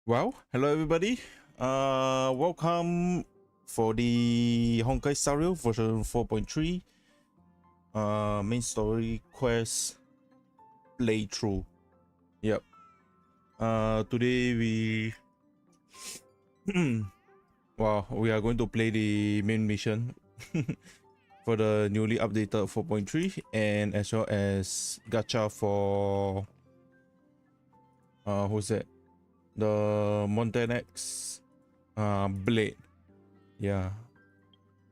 Well, hello everybody. Welcome for the Honkai Scenario version 4.3 main story quest playthrough. Yep. Today we we are going to play the main mission for the newly updated 4.3 and as well as gacha for who's that? The Mortenax blade. Yeah,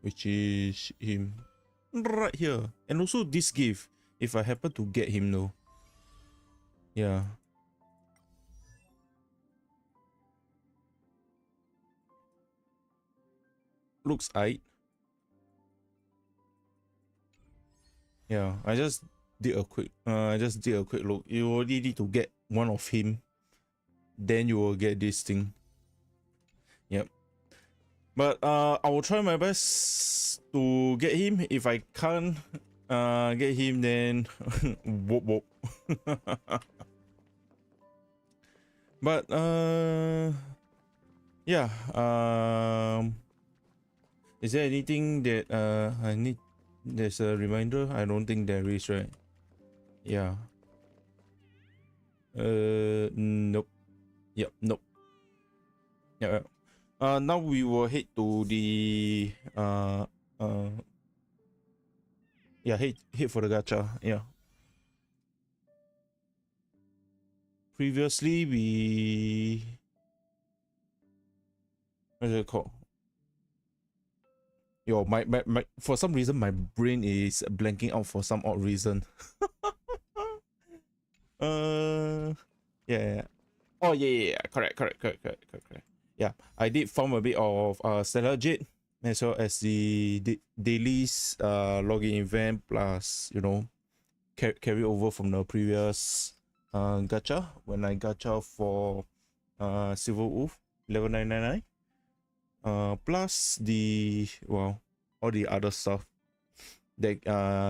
which is him right here. And also this gift, if I happen to get him though. Yeah. Looks aight. Yeah, I just did a quick look. You already need to get one of him, then you will get this thing. Yep. But I will try my best to get him. If I can't get him, then whoop whoop. But yeah, is there anything that I need? There's a reminder. I don't think there is, right? Yeah. Nope. Yep. Nope. Yeah. Now we will head to the yeah, head for the gacha. Yeah. Previously we what's it called? Yo, my for some reason my brain is blanking out for some odd reason. Yeah. Oh yeah. Correct. Yeah, I did form a bit of Stellar Jade as well as the daily's login event plus carry over from the previous gacha when I gacha for Silver Wolf level 999 plus the all the other stuff that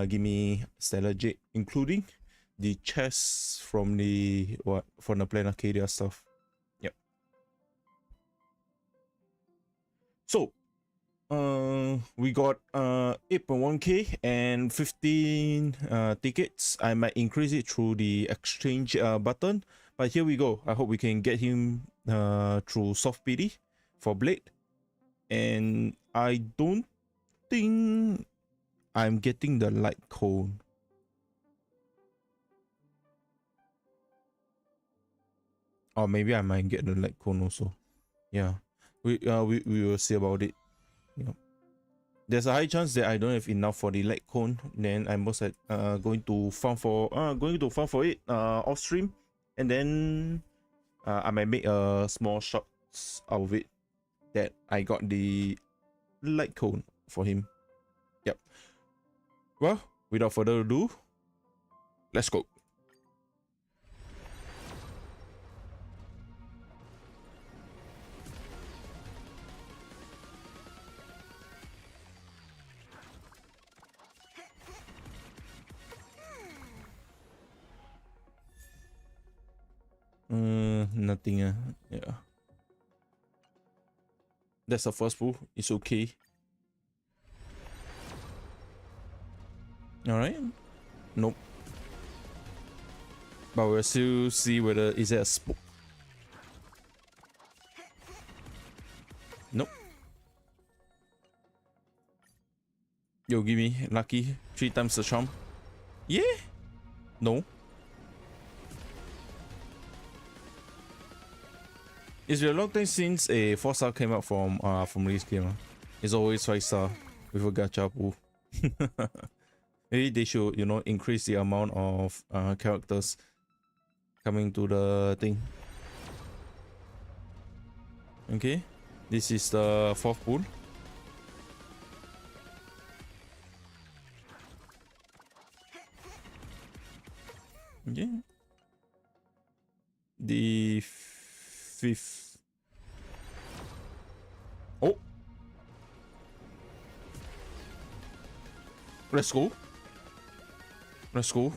give me Stellar Jade, including the chests from the Planet Arcadia stuff. Yep. So we got 8.1k and 15 tickets. I might increase it through the exchange button, but here we go. I hope we can get him through soft PD for Blade, and I don't think I'm getting the light cone. Or maybe I might get the light cone also. Yeah, we will see about it. Yeah. There's a high chance that I don't have enough for the light cone. Then I'm most going to farm for it off stream, and then I might make a small shots out of it that I got the light cone for him. Yep. Well, without further ado, let's go. Nothing. Yeah. That's the first pull. It's okay. All right. Nope. But we'll still see whether is there a spook. Nope. Yo, give me lucky 3 times the charm. Yeah. No. It's been a long time since a 4-star came out from this game. It's always 5-star with a gacha pool. Maybe they should, increase the amount of characters coming to the thing. Okay, this is the 4th pool. Okay. The 5th. Oh. Let's go. Let's go.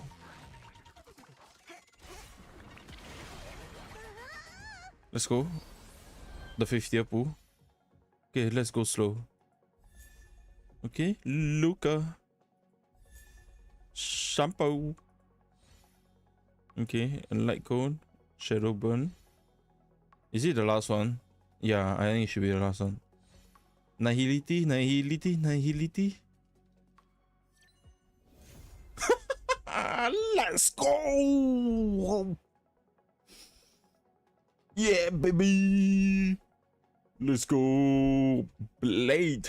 Let's go. The 50th pool. Okay, let's go slow. Okay, Luca. Shampoo. Okay, light cone. Shadow burn. Is it the last one? Yeah, I think it should be the last one. Nihility, nihility, nihility. Let's go! Yeah, baby! Let's go! Blade!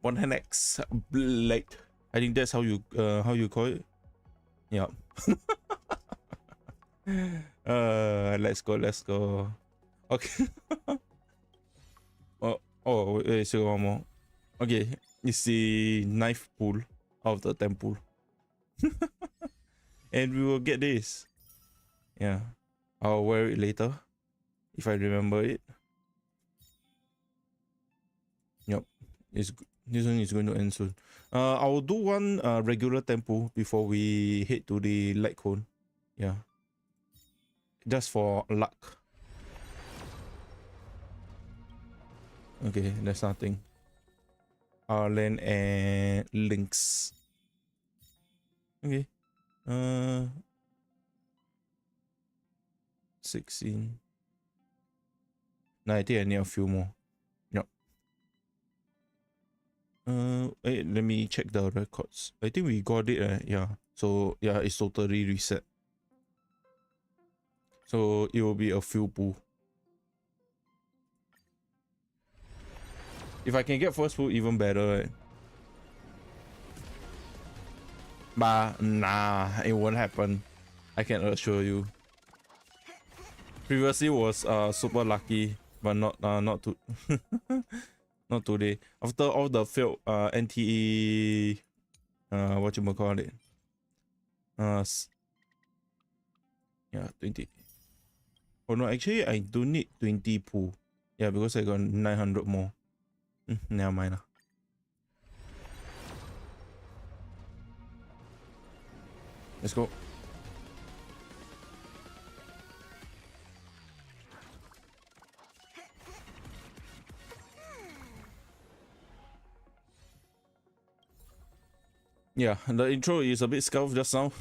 Mortenax Blade. I think that's how you call it. Yeah. Let's go, let's go. Okay. Wait, still one more. Okay, it's the knife pool of the temple. And we will get this. Yeah. I'll wear it later. If I remember it. Yep. This one is going to end soon. I'll do one regular tempo before we head to the light cone. Yeah. Just for luck. Okay, that's nothing. Arlen and Lynx. Okay. 16. No, I think I need a few more. Yep. Wait, let me check the records. I think we got it, yeah. So yeah, it's totally reset. So it will be a few pool. If I can get first pool, even better, right? But nah, it won't happen. I can assure you. Previously was super lucky, but not to not today. After all the failed NTE what you call it? Yeah, 20. Oh no, actually I don't need 20 pool. Yeah, because I got 900 more. Never mind. Let's go. Yeah, the intro is a bit scuffed just now.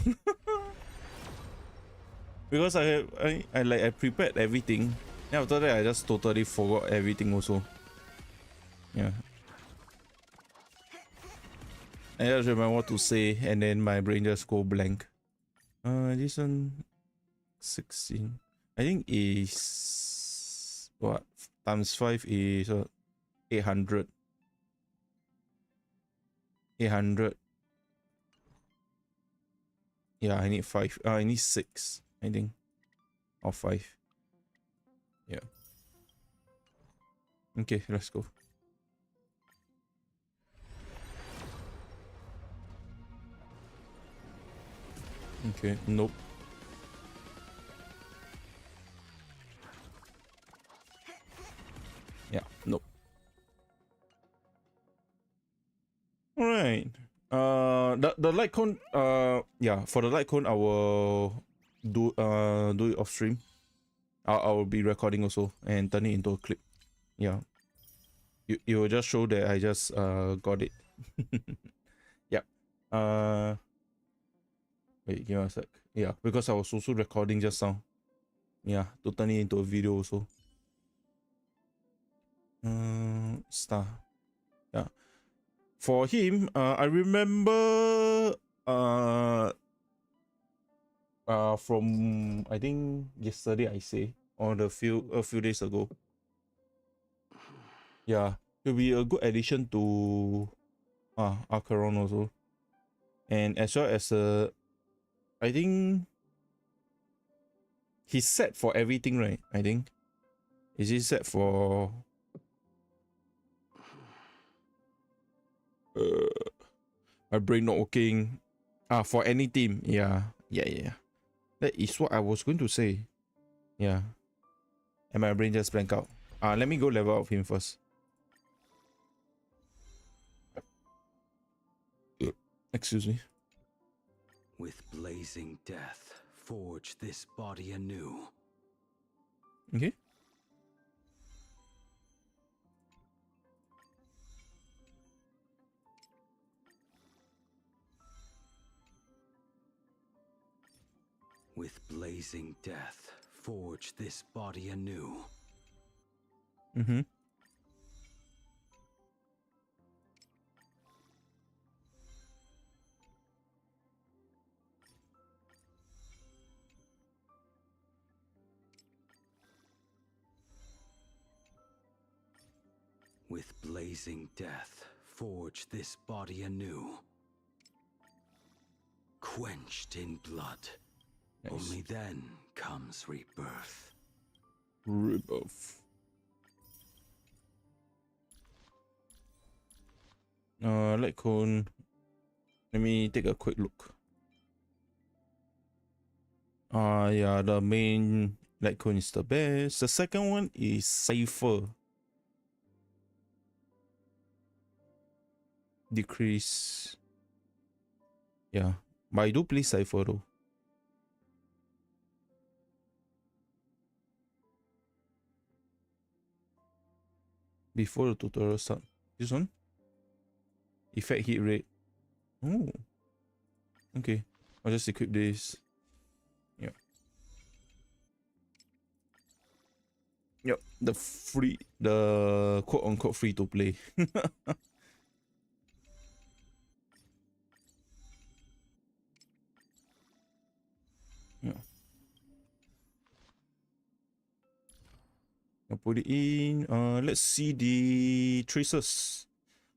Because I prepared everything. Then after that I just totally forgot everything also. Yeah. I just remember what to say and then my brain just go blank. This one 16. I think is what times 5 is 800. 800. Yeah, I need 5. I need 6, I think. Or 5. Yeah. Okay, let's go. Okay, nope. Yeah, nope. Alright. The light cone, yeah, for the light cone I will do it off stream. I will be recording also and turn it into a clip. Yeah. It will just show that I just got it. Yep. Wait, give me a sec. Yeah, because I was also recording just now. Yeah, to turn it into a video also. Star. Yeah. For him, I remember from I think yesterday I say or a few days ago. Yeah, it'll be a good addition to Acheron also. And as well as I think he's set for everything, right? I think. Is he set for my brain not working? For any team. Yeah. That is what I was going to say. Yeah. And my brain just blank out. Let me go level up him first. Excuse me. With blazing death, forge this body anew. Okay. blazing death, forge this body anew. Mm-hmm. With blazing death, forge this body anew. Quenched in blood. Nice. Only then comes rebirth. Rebirth. Light cone. Let me take a quick look. Yeah, the main light cone is the best. The second one is Cypher. Decrease. Yeah, but I do play Cypher though. Before the tutorial start. This one? Effect hit rate. Oh. Okay. I'll just equip this. Yeah. Yep. The quote unquote free to play. Yeah. I'll put it in. Let's see the traces.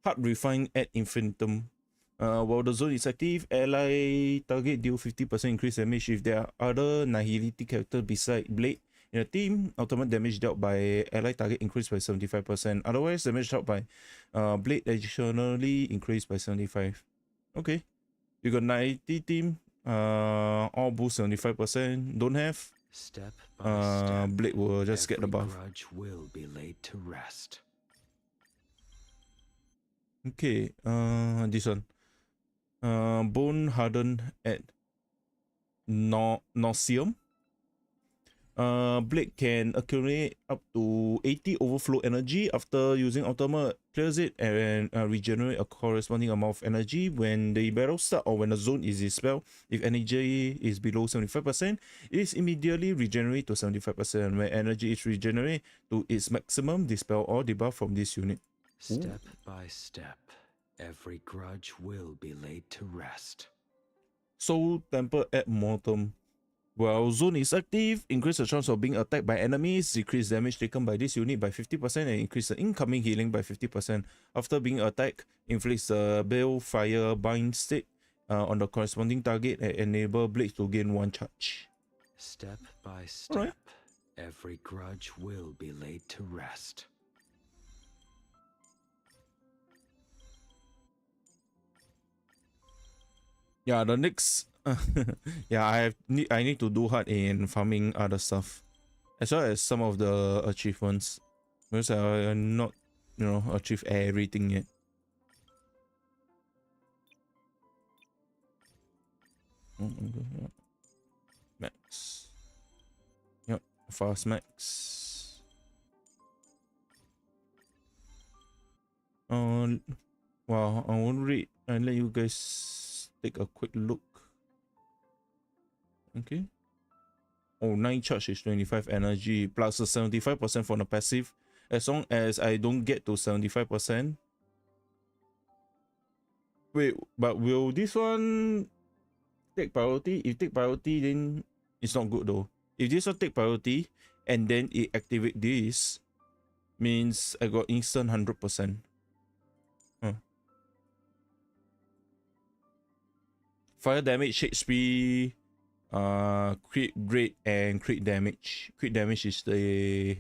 Heart refined at infinitum. While the zone is active, ally target deal 50% increased damage if there are other Nihility characters beside Blade in a team. Ultimate damage dealt by ally target increased by 75%. Otherwise, damage dealt by Blade additionally increased by 75. Okay. You got 90 team. All boost 75%. Don't have. Step by step, Blade will just get the every buff. grudge will be laid to rest. Okay. This one. Bone hardened at Nauseum. Blade can accumulate up to 80 overflow energy after using ultimate, clears it and regenerate a corresponding amount of energy when the battle starts or when the zone is dispelled. If energy is below 75%, it is immediately regenerated to 75%. When energy is regenerated to its maximum, dispel or debuff from this unit. Step by step, every grudge will be laid to rest. Soul Temper at Mortem. While zone is active, increase the chance of being attacked by enemies, decrease damage taken by this unit by 50%, and increase the incoming healing by 50%. After being attacked, inflicts the Balefire Bind state on the corresponding target and enable Blades to gain 1 charge. Step by step, every grudge will be laid to rest. Yeah, the next yeah, I need to do hard in farming other stuff, as well as some of the achievements, because I not achieve everything yet. Max. Yep, fast max. Well, I won't read. I'll let you guys take a quick look. Okay. Oh, 9 charge is 25 energy plus a 75% for the passive. As long as I don't get to 75%. Wait, but will this one take priority? If take priority, then it's not good though. If this one take priority and then it activate this, means I got instant 100%. Huh. Fire damage, HP, crit rate and crit damage. Crit damage is the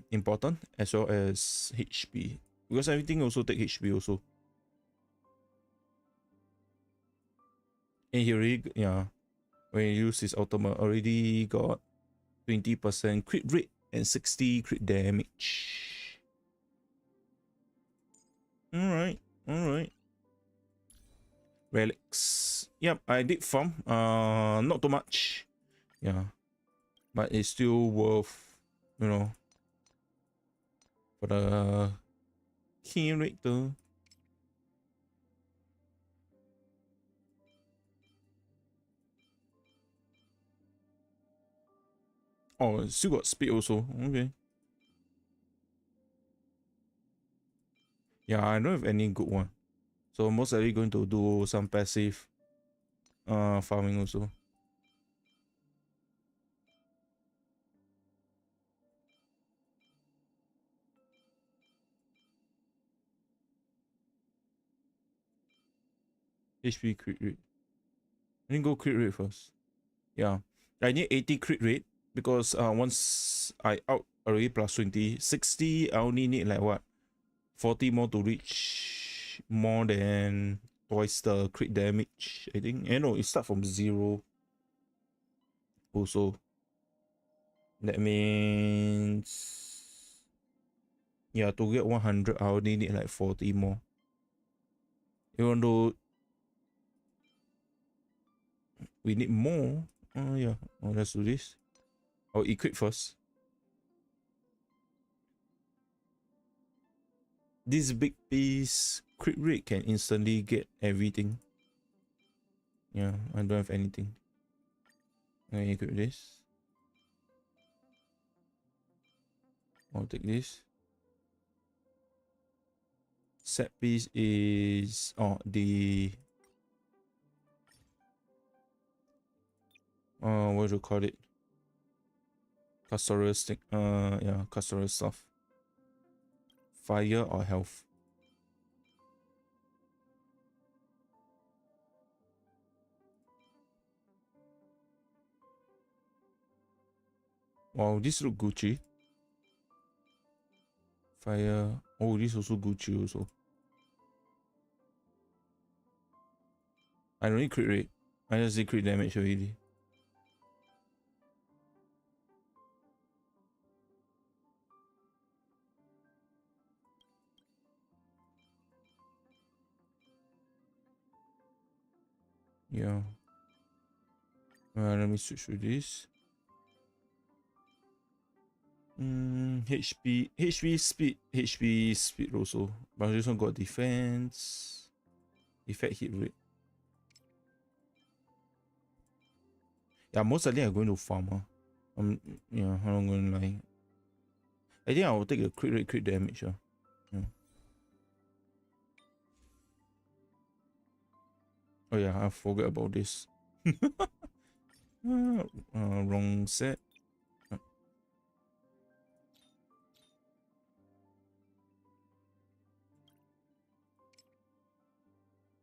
important, as well as HP, because everything also take HP also. And he already, yeah, when he use his ultimate, already got 20% crit rate and 60 crit damage. Alright. Relics. Yep, I did farm. Not too much. Yeah. But it's still worth, for the character. Oh, still got speed also. Okay. Yeah, I don't have any good one. So most likely going to do some passive farming also. HP crit rate. I need to go crit rate first. Yeah. I need 80 crit rate because once I out already plus 20, 60 I only need like what? 40 more to reach more than twice the crit damage, I think. No, it start from 0 also. That means, yeah, to get 100 I only need like 40 more. Even though we need more. Oh yeah, let's do this. I'll equip first. This big piece crit rate can instantly get everything. Yeah, I don't have anything. I equip this. I'll take this. Set piece is the what do you call it? Custodial stick. Yeah, custodial stuff. Fire or health. Wow, this look Gucci. Fire. Oh, this also Gucci also. I don't need crit rate. I just did crit damage already. Yeah. Let me switch to this. HP speed also. But this one got defense. Effect hit rate. Yeah, most likely I'm going to farm. Yeah, I'm going to lie. I think I will take a crit rate, crit damage. Yeah. Oh yeah, I forgot about this. Wrong set.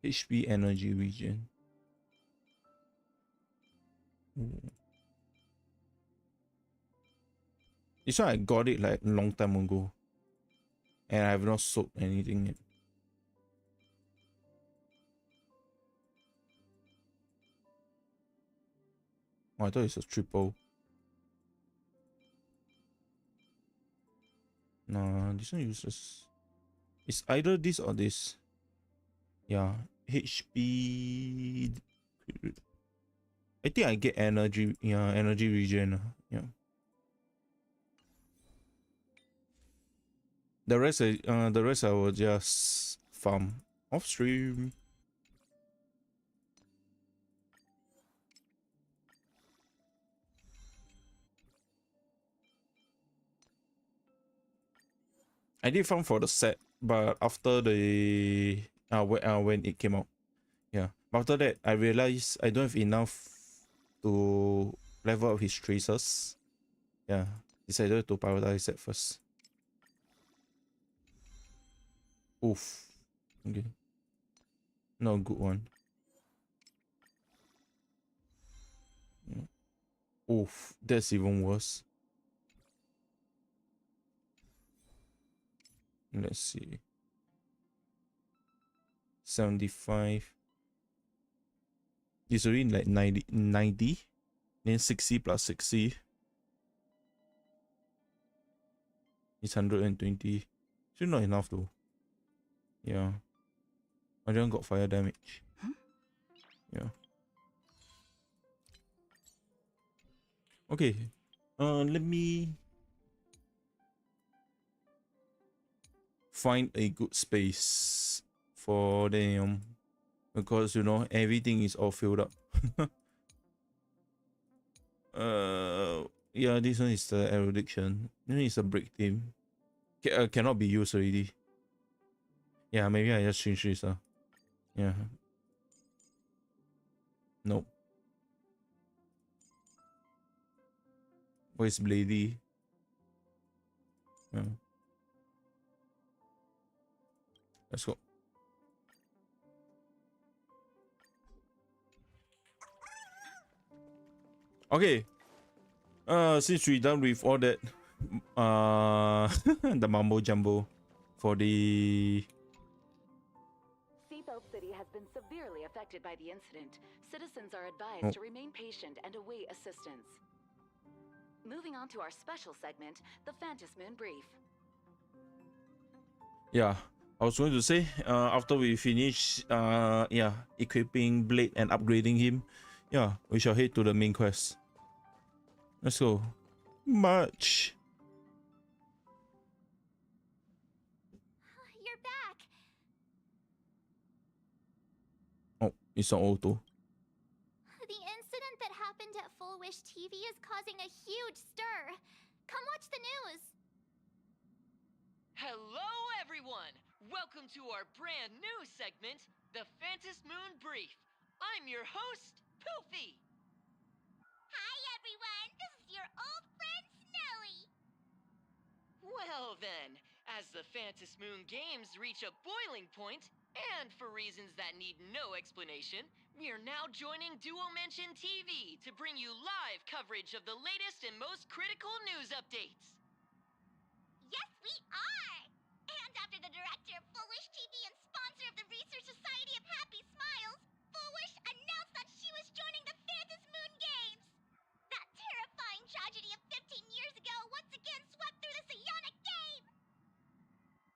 HP energy regen. Ooh. This one I got it like a long time ago. And I have not sold anything yet. Oh, I thought it's a triple. Nah, this one uses. It's either this or this. Yeah, HP. I think I get energy. Yeah, energy regen. Yeah. The rest I will just farm off stream. I did farm for the set, but after the when it came out, yeah. After that, I realized I don't have enough to level up his traces. Yeah, decided to prioritize that first. Oof. Okay. Not a good one. Yeah. Oof, that's even worse. Let's see. 75. It's already like 90. Then 60 plus 60. It's 120. Still not enough though. Yeah. I don't got fire damage. Yeah. Okay. Let me find a good space for them. Because you know everything is all filled up. Yeah, this one is the erudition. Then it's a break team. Cannot be used already. Yeah, maybe I just change this. Yeah. Nope. Where's Blady? Yeah. Let's go. Okay. Since we're done with all that, the mumbo jumbo for the Seatbelt City has been severely affected by the incident. Citizens are advised to remain patient and await assistance. Moving on to our special segment, the Phantasm Moon Brief. Yeah, I was going to say, after we finish, equipping Blade and upgrading him, yeah, we shall head to the main quest. Let's go. March. You're back. Oh, it's on auto. The incident that happened at Full Wish TV is causing a huge stir. Come watch the news. Hello, everyone! Welcome to our brand new segment, the Phantasm Moon Brief. I'm your host, Poofy. Hi, everyone. This is your old friend, Snowy. Well then, as the Phantasm Moon games reach a boiling point, and for reasons that need no explanation, we are now joining MammonJun TV to bring you live coverage of the latest and most critical news updates. Yes, we are. And after the director of Full Wish TV and sponsor of the Research Society of Happy Smiles, Full Wish announced that she was joining the Phantasm Moon Games. That terrifying tragedy of 15 years ago once again swept through the psionic game.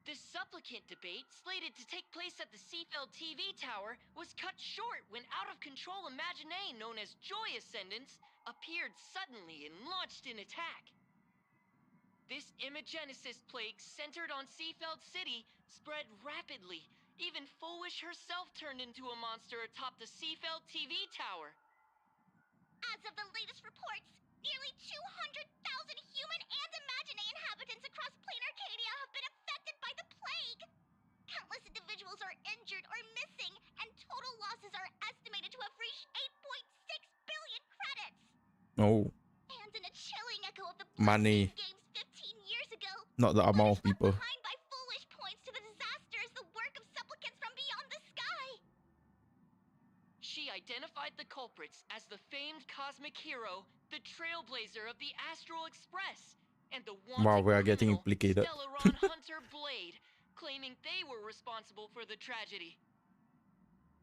The supplicant debate, slated to take place at the Seafeld TV tower, was cut short when out-of-control Imaginée known as Joy Ascendants appeared suddenly and launched an attack. This Imagenesis plague centered on Seafeld City spread rapidly. Even Fullwish herself turned into a monster atop the Seafeld TV tower. As of the latest reports, nearly 200,000 human and Imaginée inhabitants across Plain Arcadia have been affected by the plague. Countless individuals are injured or missing, and total losses are estimated to have reached 8.6 billion credits. Oh. And in a chilling echo of the Money. Games 15 years ago, Not the amount of people. left behind by Foolish points to the disaster is the work of supplicants from beyond the sky. She identified the culprits as the famed cosmic hero, the trailblazer of the Astral Express, and the Wow, wanted we are getting criminal, implicated. Stellaron Hunter Blade, claiming they were responsible for the tragedy.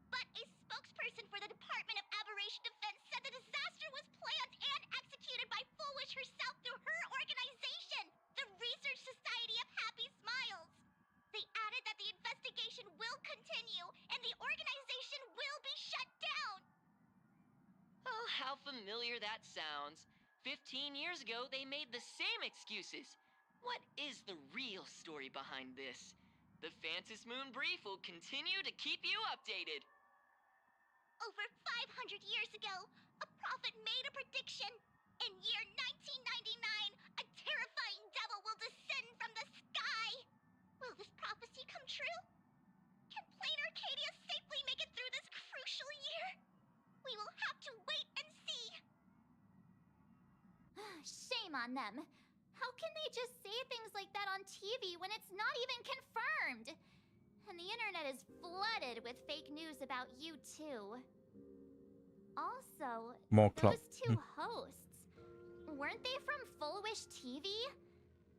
But a spokesperson for the Department of Aberration Defense said the disaster was planned and executed by Foolish herself through her organization, the Research Society of Happy Smiles. They added that the investigation will continue and the organization will be shut down. Oh, how familiar that sounds. 15 years ago, they made the same excuses. What is the real story behind this? The Phantasm Moon Brief will continue to keep you updated. Over 500 years ago, a prophet made a prediction. In year 1999, a terrifying devil will descend from the sky. Will this prophecy come true? Can Plain Arcadia safely make it through this crucial year? We will have to wait and see. Shame on them. How can they just say things like that on TV when it's not even confirmed? And the internet is flooded with fake news about you too. Also, More clout. those two hosts, weren't they from Full Wish TV?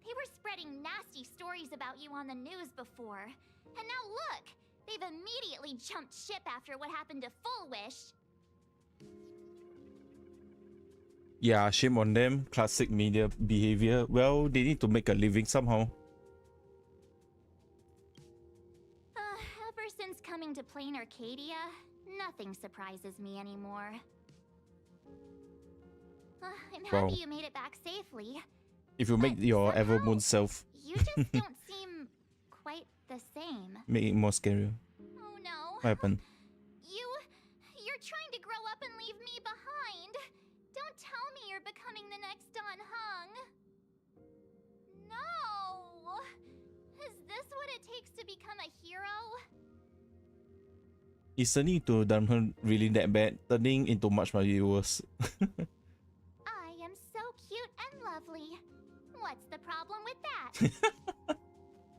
They were spreading nasty stories about you on the news before. And now look, they've immediately jumped ship after what happened to Full Wish. Yeah, shame on them. Classic media behavior. Well, they need to make a living somehow. Ever since coming to Plain Arcadia, nothing surprises me anymore. I'm happy Wow. you made it back safely. If you make your somehow, Evermoon self, You just don't seem quite the same. make it more scary. Oh no. What happened? You're trying to grow up and leave me behind. Don't tell me you're becoming the next Don, huh? Is turning into Dunham really that bad? Turning into much worse. I am so cute and lovely. What's the problem with that?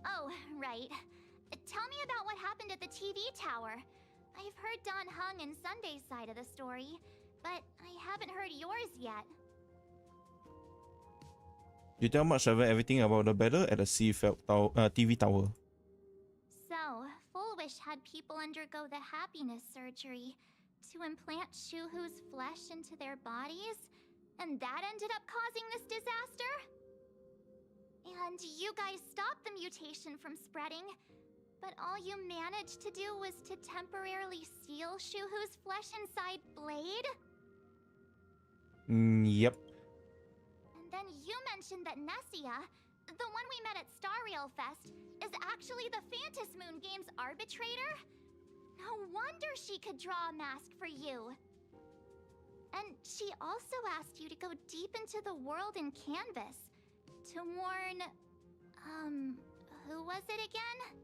Oh, right. Tell me about what happened at the TV tower. I've heard Don Hung and Sunday's side of the story, but I haven't heard yours yet. You tell much of everything about the battle at the TV tower. So, Full Wish had people undergo the happiness surgery to implant Shuhu's flesh into their bodies, and that ended up causing this disaster? And you guys stopped the mutation from spreading, but all you managed to do was to temporarily seal Shuhu's flesh inside Blade? Yep. And then you mentioned that Nessia, the one we met at Star Rail Fest, is actually the Phantas Moon Games arbitrator? No wonder she could draw a mask for you. And she also asked you to go deep into the world in Canvas to warn... who was it again?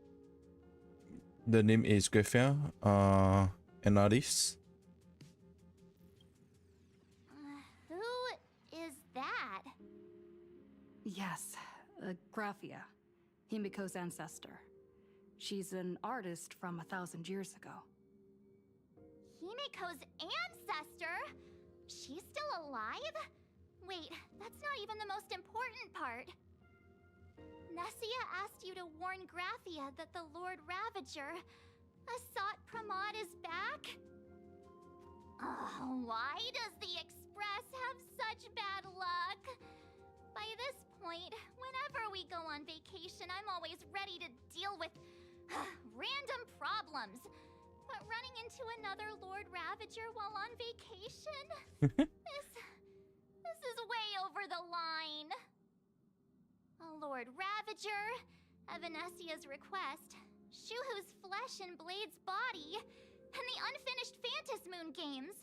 The name is Grafia, an artist. Who is that? Yes, Graphia, Himiko's ancestor. She's an artist from 1,000 years ago. Himiko's ancestor? She's still alive? Wait, that's not even the most important part. Nessia asked you to warn Graphia that the Lord Ravager, Asat Pramod, is back? Oh, why does the Express have such bad luck? By this point, whenever we go on vacation, I'm always ready to deal with random problems. But running into another Lord Ravager while on vacation? This is way over the line. Lord Ravager, at Venessia's request, Shuhu's flesh and Blade's body, and the unfinished Phantas Moon Games.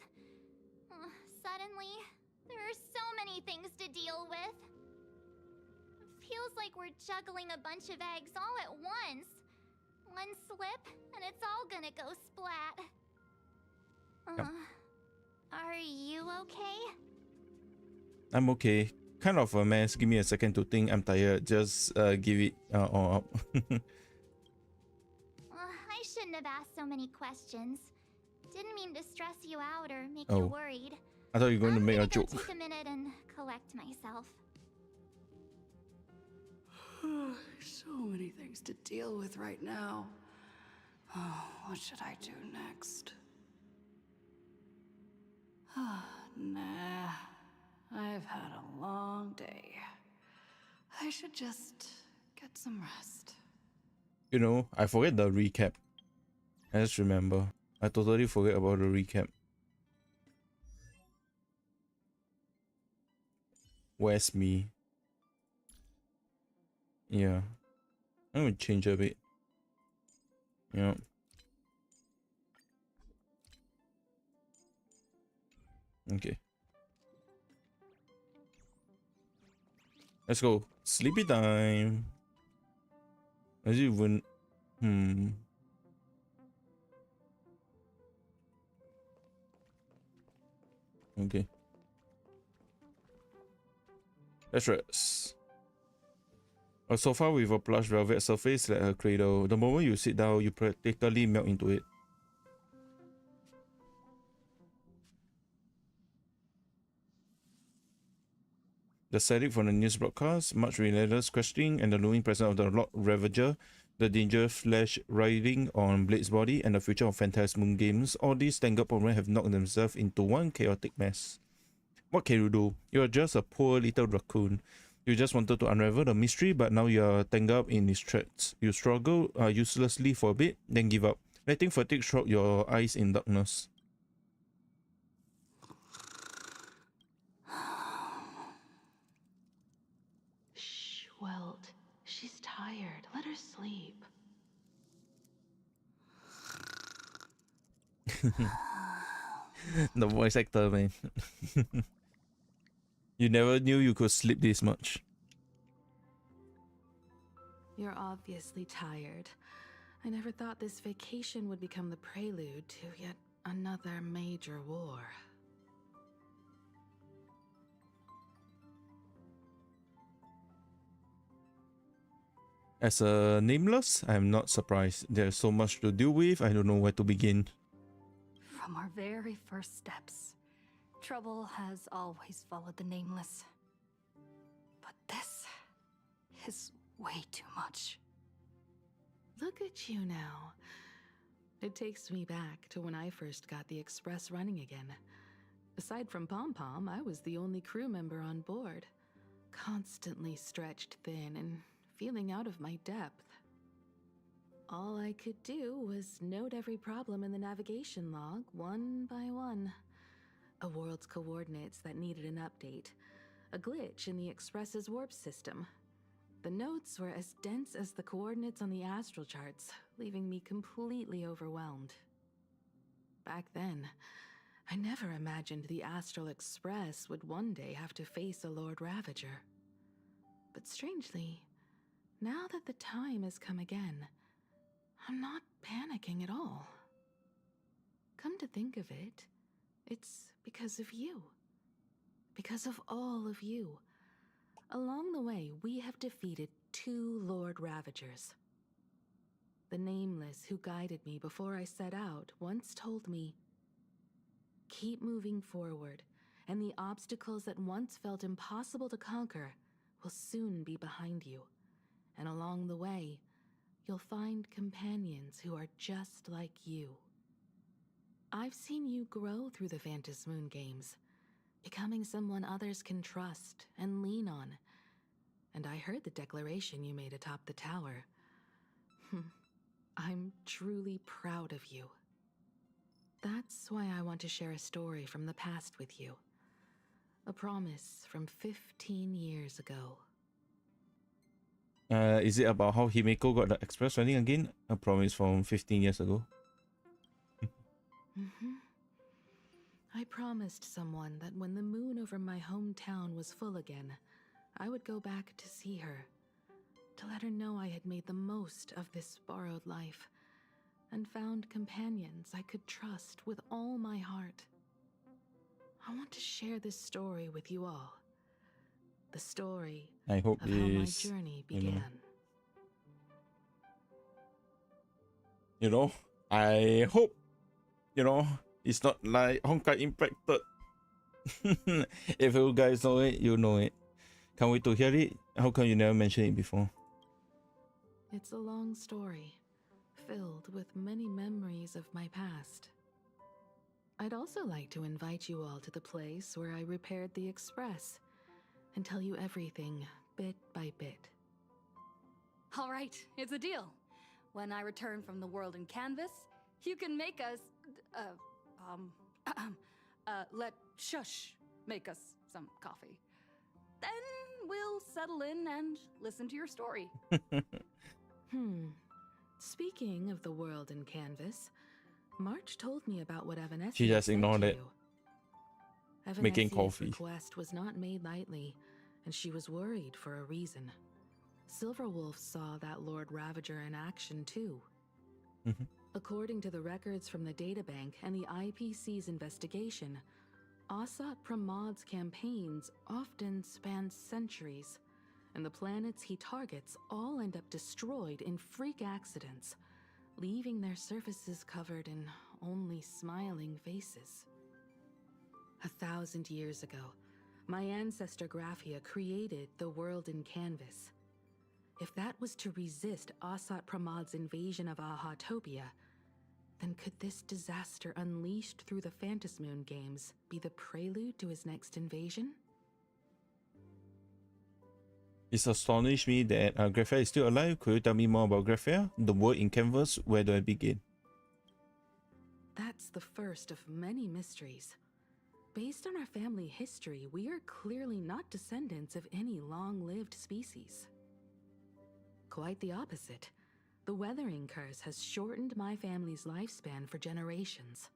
Suddenly, there are so many things to deal with. Feels like we're juggling a bunch of eggs all at once. One slip, and it's all gonna go splat. Are you okay? I'm okay. Kind of a mess. Give me a second to think. I'm tired. Just give it all up. I shouldn't have asked so many questions. Didn't mean to stress you out or make you worried. I thought you were going to make a joke. Take a minute and collect myself. So many things to deal with right now. Oh, what should I do next? Nah. I've had a long day. I should just get some rest. You know, I forget the recap. I just remember. I totally forget about the recap. Where's me? Yeah. I'm gonna change a bit. Yeah. Okay. Let's go. Sleepy time. As even Okay. Let's rest. A sofa with a plush velvet surface like a cradle. The moment you sit down, you practically melt into it. The static from the news broadcast, much relentless questioning, and the looming presence of the Lord Ravager, the dangerous flesh riding on Blade's body, and the future of Phantas Moon Games, all these tangled problems have knocked themselves into one chaotic mess. What can you do? You're just a poor little raccoon. You just wanted to unravel the mystery, but now you're tangled up in its threads. You struggle uselessly for a bit, then give up, letting fatigue shroud your eyes in darkness. Welt, she's tired. Let her sleep. The voice actor, man. You never knew you could sleep this much. You're obviously tired. I never thought this vacation would become the prelude to yet another major war. As a nameless, I'm not surprised. There's so much to deal with, I don't know where to begin. From our very first steps, trouble has always followed the nameless. But this is way too much. Look at you now. It takes me back to when I first got the Express running again. Aside from Pom Pom, I was the only crew member on board, constantly stretched thin and feeling out of my depth. All I could do was note every problem in the navigation log, one by one. A world's coordinates that needed an update, a glitch in the Express's warp system. The notes were as dense as the coordinates on the astral charts, leaving me completely overwhelmed. Back then, I never imagined the Astral Express would one day have to face a Lord Ravager. But strangely, now that the time has come again, I'm not panicking at all. Come to think of it, it's because of you. Because of all of you. Along the way, we have defeated 2 Lord Ravagers. The Nameless who guided me before I set out once told me, "Keep moving forward, and the obstacles that once felt impossible to conquer will soon be behind you. And along the way, you'll find companions who are just like you." I've seen you grow through the Phantom Moon games, becoming someone others can trust and lean on. And I heard the declaration you made atop the tower. I'm truly proud of you. That's why I want to share a story from the past with you. A promise from 15 years ago. Is it about how Himeko got the Express running again? A promise from 15 years ago. I promised someone that when the moon over my hometown was full again, I would go back to see her, to let her know I had made the most of this borrowed life, and found companions I could trust with all my heart. I want to share this story with you all. The story I hope of how my this, journey began. I hope, it's not like Honkai Impacted. If you guys know it, you know it. Can't wait to hear it. How come you never mentioned it before? It's a long story, filled with many memories of my past. I'd also like to invite you all to the place where I repaired the Express and tell you everything bit by bit. All right, it's a deal. When I return from the world in canvas, you can make us, let Shush make us some coffee. Then we'll settle in and listen to your story. Speaking of the world in canvas, March told me about what Evanescence She just said ignored to it. you. Making Evanesia's coffee. request was not made lightly, and she was worried for a reason. Silverwolf saw that Lord Ravager in action too. According to the records from the databank and the IPC's investigation, Asat Pramod's campaigns often span centuries, and the planets he targets all end up destroyed in freak accidents, leaving their surfaces covered in only smiling faces. 1,000 years ago, my ancestor Graphia created the world in canvas. If that was to resist Asat Pramod's invasion of Ahatopia, then could this disaster unleashed through the Phantom Moon games be the prelude to his next invasion? It's astonished me that Graphia is still alive. Could you tell me more about Graphia? The world in canvas, where do I begin? That's the first of many mysteries. Based on our family history, we are clearly not descendants of any long-lived species. Quite the opposite. The weathering curse has shortened my family's lifespan for generations.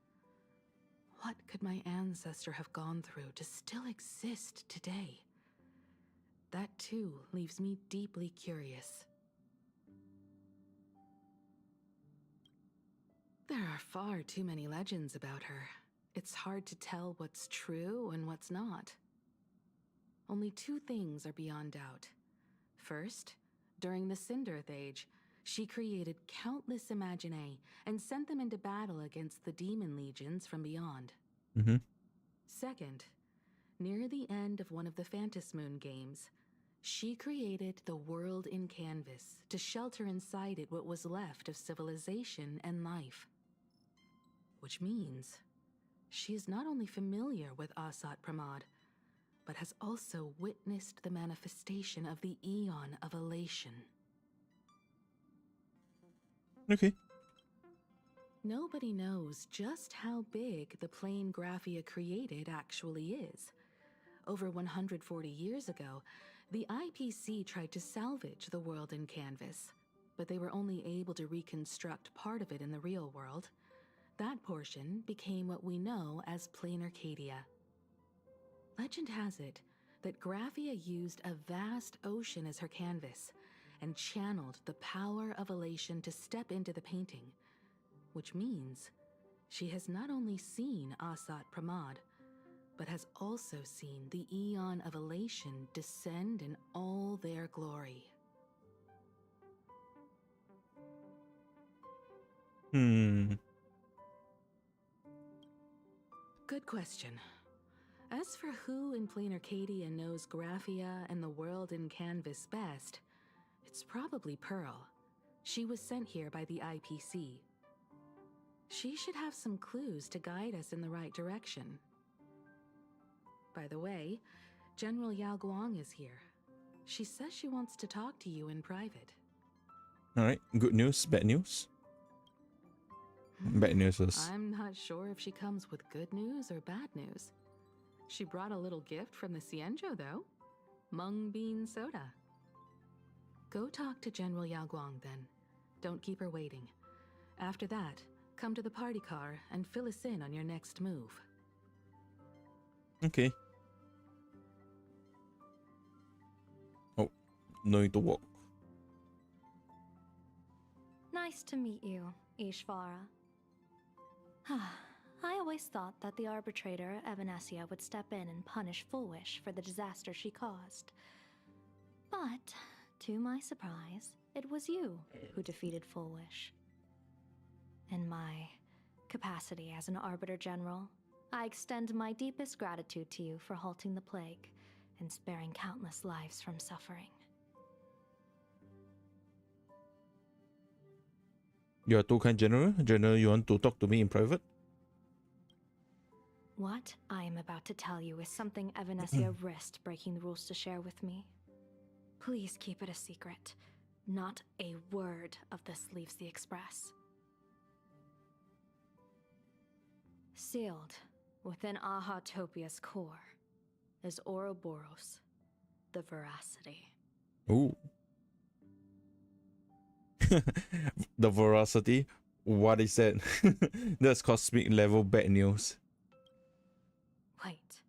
What could my ancestor have gone through to still exist today? That too leaves me deeply curious. There are far too many legends about her. It's hard to tell what's true and what's not. Only two things are beyond doubt. First, during the Cinderth Age, she created countless Imaginae and sent them into battle against the demon legions from beyond. Mm-hmm. Second, near the end of one of the Phantasmoon games, she created the world in canvas to shelter inside it what was left of civilization and life. Which means she is not only familiar with Asat Pramod, but has also witnessed the manifestation of the Eon of Elation. Okay. Nobody knows just how big the plane Graphia created actually is. Over 140 years ago, the IPC tried to salvage the world in canvas, but they were only able to reconstruct part of it in the real world. That portion became what we know as Plain Arcadia. Legend has it that Graphia used a vast ocean as her canvas and channeled the power of elation to step into the painting, which means she has not only seen Asat Pramod, but has also seen the Eon of Elation descend in all their glory. Good question. As for who in Plain Arcadia knows Graphia and the world in canvas best, it's probably Pearl. She was sent here by the IPC. She should have some clues to guide us in the right direction. By the way, General Yao Guang is here. She says she wants to talk to you in private. Alright, good news, bad news? Bad news is... I'm not sure if she comes with good news or bad news. She brought a little gift from the Xianzhou, though. Mung bean soda. Go talk to General Yao Guang, then. Don't keep her waiting. After that, come to the party car and fill us in on your next move. Okay. Oh, no need to walk. Nice to meet you, Ishvara. I always thought that the arbitrator, Evanesia, would step in and punish Fullwish for the disaster she caused. But, to my surprise, it was you who defeated Fullwish. In my capacity as an Arbiter General, I extend my deepest gratitude to you for halting the plague and sparing countless lives from suffering. You are too kind, General. General, you want to talk to me in private? What I am about to tell you is something Evanesia risked breaking the rules to share with me. Please keep it a secret. Not a word of this leaves the Express. Sealed within Ahatopia's core is Ouroboros, the Veracity. Ooh. The veracity? What is that? That's cosmic level bad news. Wait,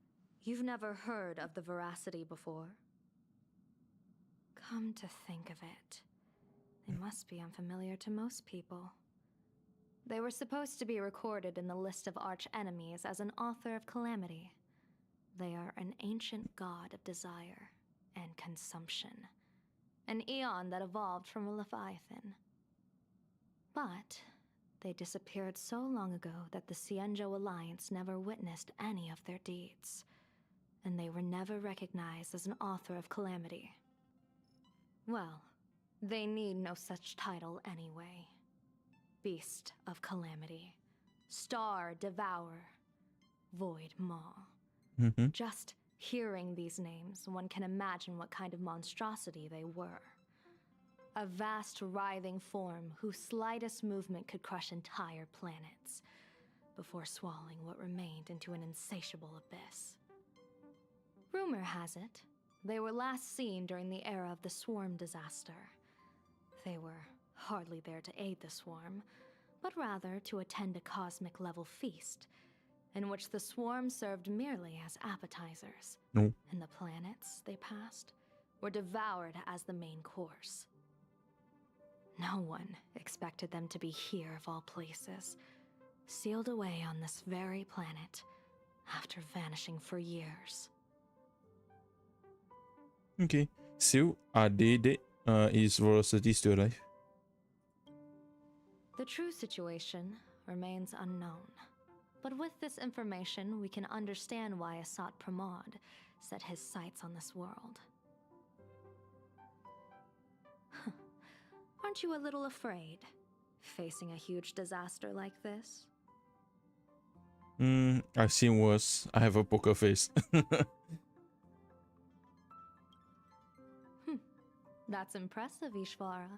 you've never heard of the Veracity before? Come to think of it, they must be unfamiliar to most people. They were supposed to be recorded in the list of arch-enemies as an author of calamity. They are an ancient god of desire and consumption. An eon that evolved from a leviathan. But they disappeared so long ago that the Xianzhou Alliance never witnessed any of their deeds. And they were never recognized as an author of calamity. Well, they need no such title anyway. Beast of Calamity, Star Devourer, Void Maw. Just hearing these names, one can imagine what kind of monstrosity they were. A vast, writhing form whose slightest movement could crush entire planets, before swallowing what remained into an insatiable abyss. Rumor has it, they were last seen during the era of the Swarm disaster. They were hardly there to aid the Swarm, but rather to attend a cosmic-level feast, in which the Swarm served merely as appetizers, and the planets they passed were devoured as the main course. No one expected them to be here of all places, sealed away on this very planet after vanishing for years. Okay. So, are they dead? Is Velocity still alive? The true situation remains unknown. But with this information, we can understand why Asat Pramod set his sights on this world. Aren't you a little afraid, facing a huge disaster like this? I've seen worse. I have a poker face. That's impressive, Ishvara.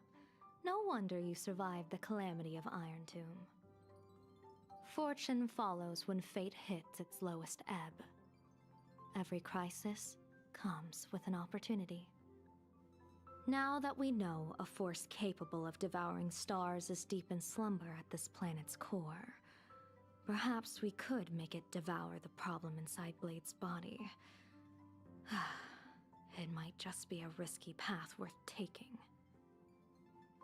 No wonder you survived the calamity of Iron Tomb. Fortune follows when fate hits its lowest ebb. Every crisis comes with an opportunity. Now that we know a force capable of devouring stars is deep in slumber at this planet's core, perhaps we could make it devour the problem inside Blade's body. It might just be a risky path worth taking.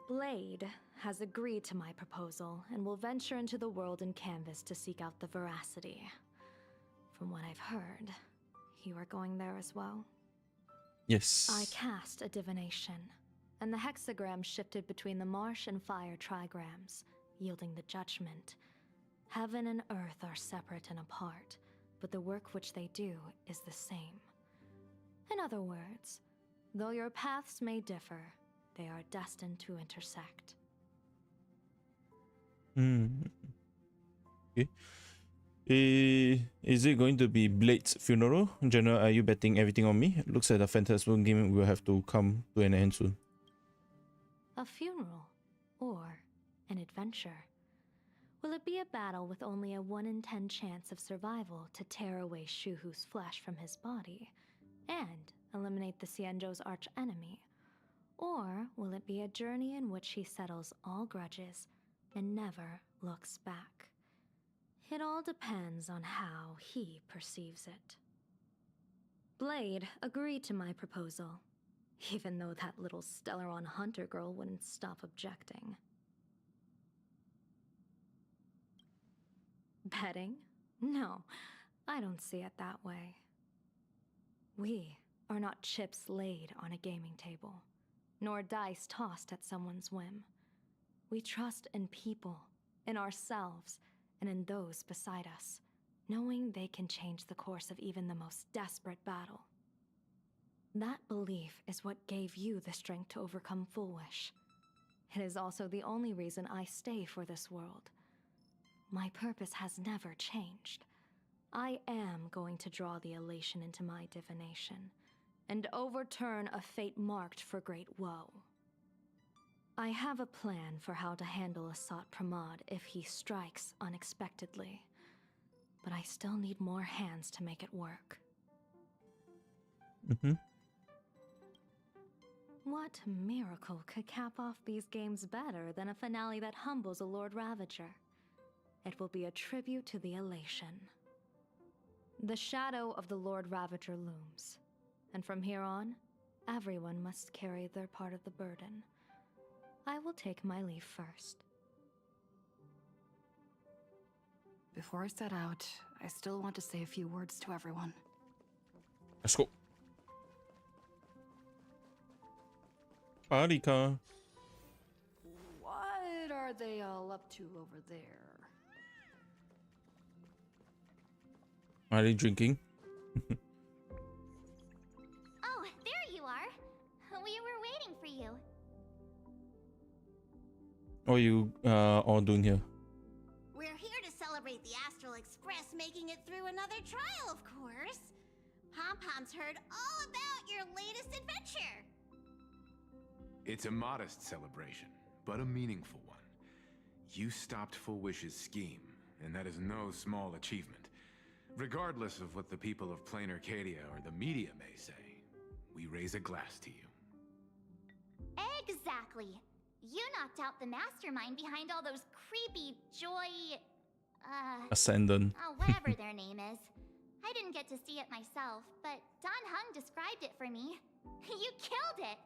Blade has agreed to my proposal and will venture into the world in canvas to seek out the veracity. From what I've heard, you are going there as well? Yes. I cast a divination, and the hexagram shifted between the marsh and fire trigrams, yielding the judgment. Heaven and earth are separate and apart, but the work which they do is the same. In other words, though your paths may differ, they are destined to intersect. Okay. Is it going to be Blade's funeral? General, are you betting everything on me? Looks like the Phantasmal game will have to come to an end soon. A funeral, or an adventure. Will it be a battle with only a 1 in 10 chance of survival to tear away Shuhu's flesh from his body and eliminate the Xianzhou's arch-enemy? Or will it be a journey in which he settles all grudges and never looks back? It all depends on how he perceives it. Blade agreed to my proposal, even though that little Stellaron hunter girl wouldn't stop objecting. Betting? No, I don't see it that way. We are not chips laid on a gaming table, nor dice tossed at someone's whim. We trust in people, in ourselves, and in those beside us, knowing they can change the course of even the most desperate battle. That belief is what gave you the strength to overcome Fullwish. It is also the only reason I stay for this world. My purpose has never changed. I am going to draw the elation into my divination, and overturn a fate marked for great woe. I have a plan for how to handle Asat Pramod if he strikes unexpectedly, but I still need more hands to make it work. What miracle could cap off these games better than a finale that humbles a Lord Ravager? It will be a tribute to the elation. The shadow of the Lord Ravager looms, and from here on, everyone must carry their part of the burden. I will take my leave first. Before I set out, I still want to say a few words to everyone. Let's go. Parika. What are they all up to over there? Are they drinking? Oh, there you are. We were waiting for you. What are you all doing here? We're here to celebrate the Astral Express making it through another trial, of course. Pom-Pom's heard all about your latest adventure. It's a modest celebration, but a meaningful one. You stopped Fullwish's scheme, and that is no small achievement. Regardless of what the people of Plain Arcadia or the media may say, we raise a glass to you. Exactly. You knocked out the mastermind behind all those creepy Ascendant. whatever their name is. I didn't get to see it myself, but Don Hung described it for me. You killed it!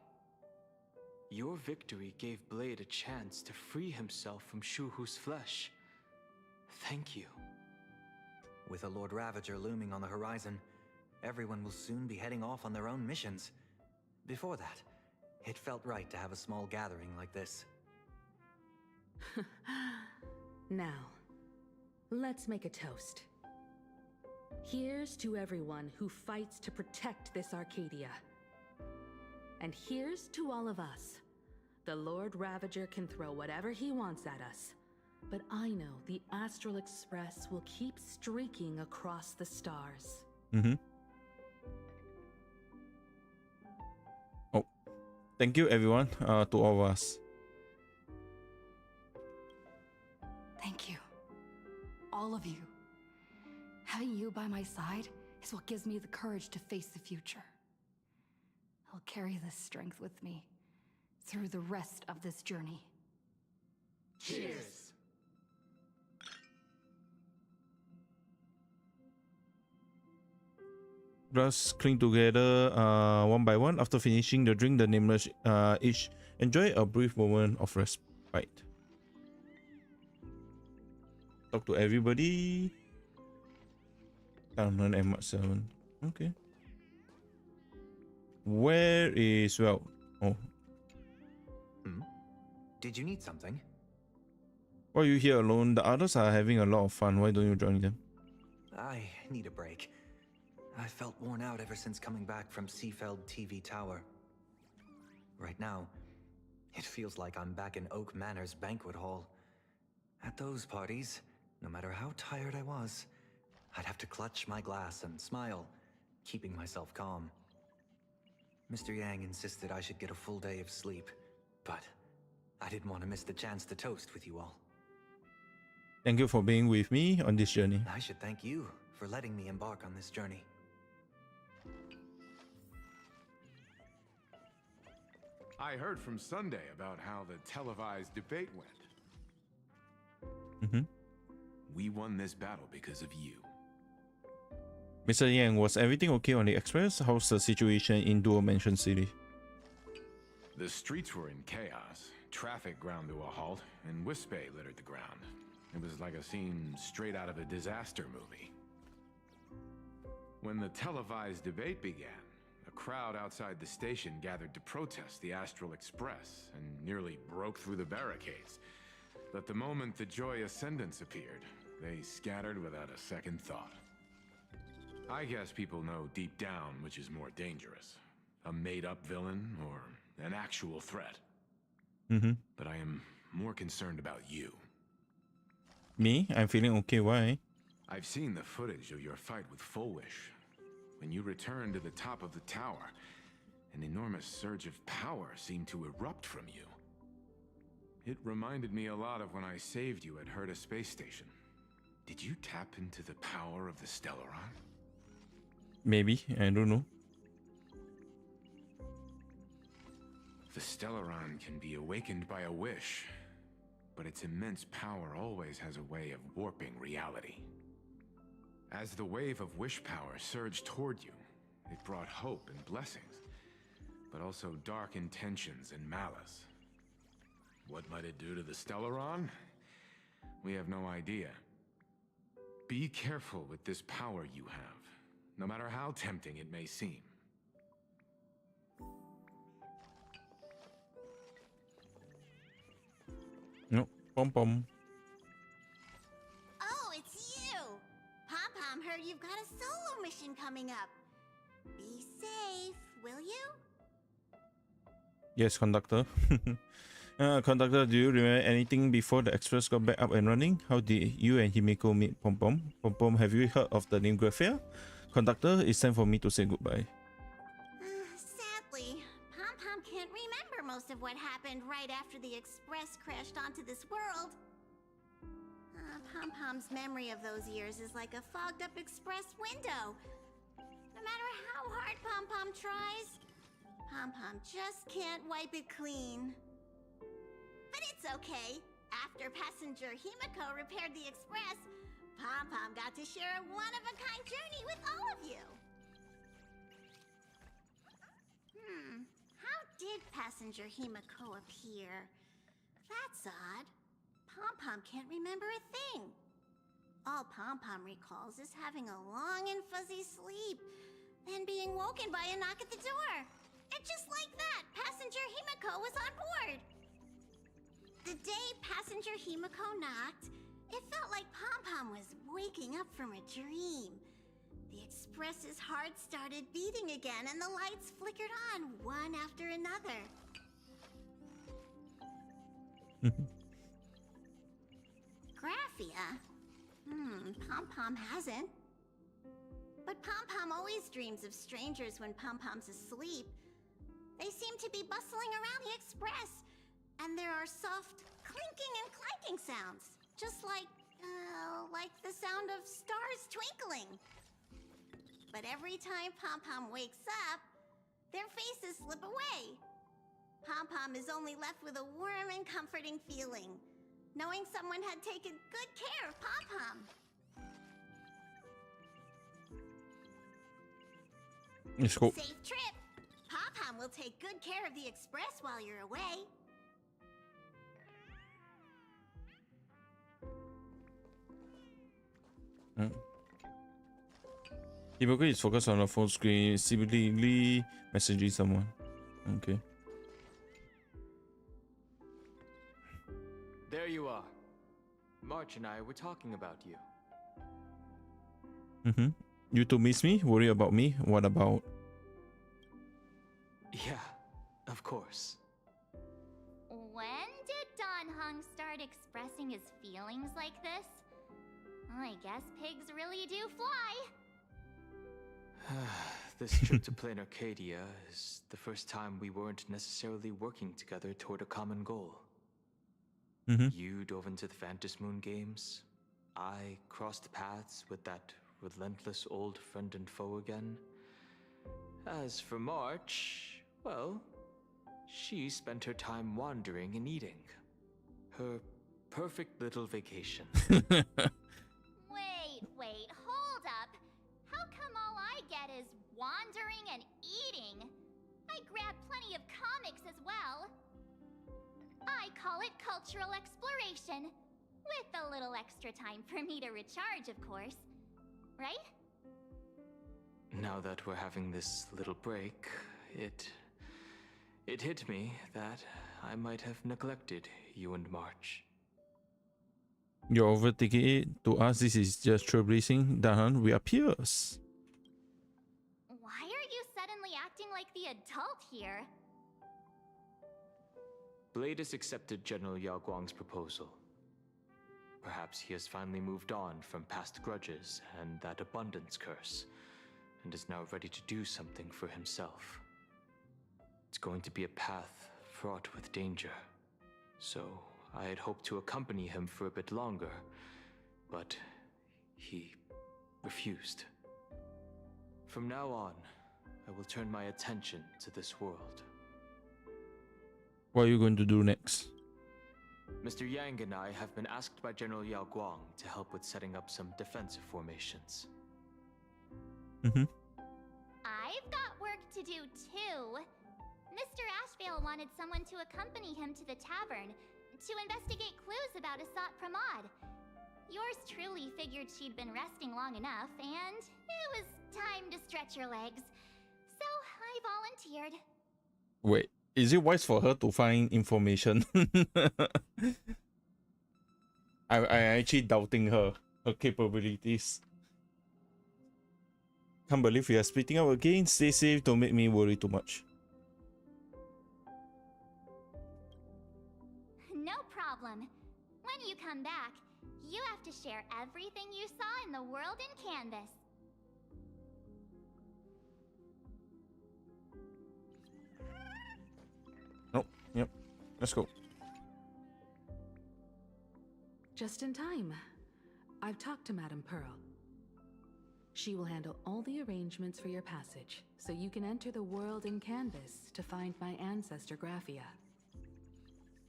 Your victory gave Blade a chance to free himself from Shuhu's flesh. Thank you. With a Lord Ravager looming on the horizon, everyone will soon be heading off on their own missions. Before that, it felt right to have a small gathering like this. Now, let's make a toast. Here's to everyone who fights to protect this Arcadia. And here's to all of us. The Lord Ravager can throw whatever he wants at us, but I know the Astral Express will keep streaking across the stars. Oh, thank you everyone, to all of us. Thank you. All of you. Having you by my side is what gives me the courage to face the future. I'll carry this strength with me through the rest of this journey. Cheers! Just cling together one by one. After finishing the drink, the nameless each enjoy a brief moment of respite. Talk to everybody. Town and 7. Okay. Where is well? Oh. Did you need something? Why are you here alone? The others are having a lot of fun. Why don't you join them? I need a break. I felt worn out ever since coming back from Seafeld TV Tower. Right now, it feels like I'm back in Oak Manor's banquet hall. At those parties, no matter how tired I was, I'd have to clutch my glass and smile, keeping myself calm. Mr. Yang insisted I should get a full day of sleep, but I didn't want to miss the chance to toast with you all. Thank you for being with me on this journey. I should thank you for letting me embark on this journey. I heard from Sunday about how the televised debate went. We won this battle because of you. Mr. Yang, was everything okay on the express? How's the situation in Dual Mansion City? The streets were in chaos. Traffic ground to a halt, and Wispay littered the ground. It was like a scene straight out of a disaster movie. When the televised debate began, a crowd outside the station gathered to protest the Astral Express and nearly broke through the barricades. But the moment the Joy Ascendants appeared, they scattered without a second thought. I guess people know deep down which is more dangerous, a made-up villain or an actual threat. But I am more concerned about you. Me? I'm feeling okay. Why? I've seen the footage of your fight with Fullwish. When you returned to the top of the tower, an enormous surge of power seemed to erupt from you. It reminded me a lot of when I saved you at Herta Space Station. Did you tap into the power of the Stellaron? Maybe. I don't know. The Stellaron can be awakened by a wish, but its immense power always has a way of warping reality. As the wave of wish power surged toward you, it brought hope and blessings, but also dark intentions and malice. What might it do to the Stellaron? We have no idea. Be careful with this power you have, no matter how tempting it may seem. No, Pom-Pom. Oh, it's you! Pom-Pom heard you've got a solo mission coming up. Be safe, will you? Yes, conductor. Conductor, do you remember anything before the express got back up and running? How did you and Himeko meet Pom-Pom? Pom-Pom, have you heard of the name Graphia? Conductor, it's time for me to say goodbye. Sadly, Pom-Pom can't remember most of what happened right after the Express crashed onto this world. Pom-Pom's memory of those years is like a fogged-up Express window. No matter how hard Pom-Pom tries, Pom-Pom just can't wipe it clean. But it's okay. After passenger Himeko repaired the Express, Pom-Pom got to share a one-of-a-kind journey with all of you. How did passenger Himeko appear? That's odd. Pom-Pom can't remember a thing. All Pom Pom recalls is having a long and fuzzy sleep, then being woken by a knock at the door. And just like that, Passenger Himiko was on board. The day Passenger Himiko knocked, it felt like Pom Pom was waking up from a dream. The Express's heart started beating again, and the lights flickered on one after another. Graphia? Pom Pom hasn't. But Pom Pom always dreams of strangers when Pom Pom's asleep. They seem to be bustling around the Express, and there are soft clinking and clanking sounds, just like the sound of stars twinkling. But every time Pom Pom wakes up, their faces slip away. Pom Pom is only left with a warm and comforting feeling, knowing someone had taken good care of Pom Pom. Let's go. Safe trip! Pom Pom will take good care of the Express while you're away. Himiko is focused on the phone screen, seemingly messaging someone. Okay. There you are. March and I were talking about you. You two miss me? Worry about me? What about? Yeah, of course. When did Don Hung start expressing his feelings like this? I guess pigs really do fly. This trip to Plain Arcadia is the first time we weren't necessarily working together toward a common goal. You dove into the Phantom Moon games. I crossed paths with that relentless old friend and foe again. As for March, well, she spent her time wandering and eating. Her perfect little vacation. Wait, hold up. How come all I get is wandering and eating? I grab plenty of comics as well. I call it cultural exploration. With a little extra time for me to recharge, of course. Right? Now that we're having this little break, it hit me that I might have neglected you and March. You're overthinking it. To us, this is just trailblazing. Dahan, we are peers. Why are you suddenly acting like the adult here? Blade has accepted General Yao Guang's proposal. Perhaps he has finally moved on from past grudges and that abundance curse, and is now ready to do something for himself. It's going to be a path fraught with danger, so I had hoped to accompany him for a bit longer, but he refused. From now on, I will turn my attention to this world. What are you going to do next? Mr. Yang and I have been asked by General Yao Guang to help with setting up some defensive formations. I've got work to do too. Mr. Ashvale wanted someone to accompany him to the tavern to investigate clues about Asat Pramod. Yours truly figured she'd been resting long enough, and it was time to stretch her legs. So I volunteered. Wait, is it wise for her to find information? I actually doubting her capabilities. Can't believe we are splitting up again. Stay safe, don't make me worry too much. No problem. When you come back, you have to share everything you saw in the world in Canvas. Oh, yep. Let's go. Just in time. I've talked to Madame Pearl. She will handle all the arrangements for your passage, so you can enter the world in Canvas to find my ancestor Graphia.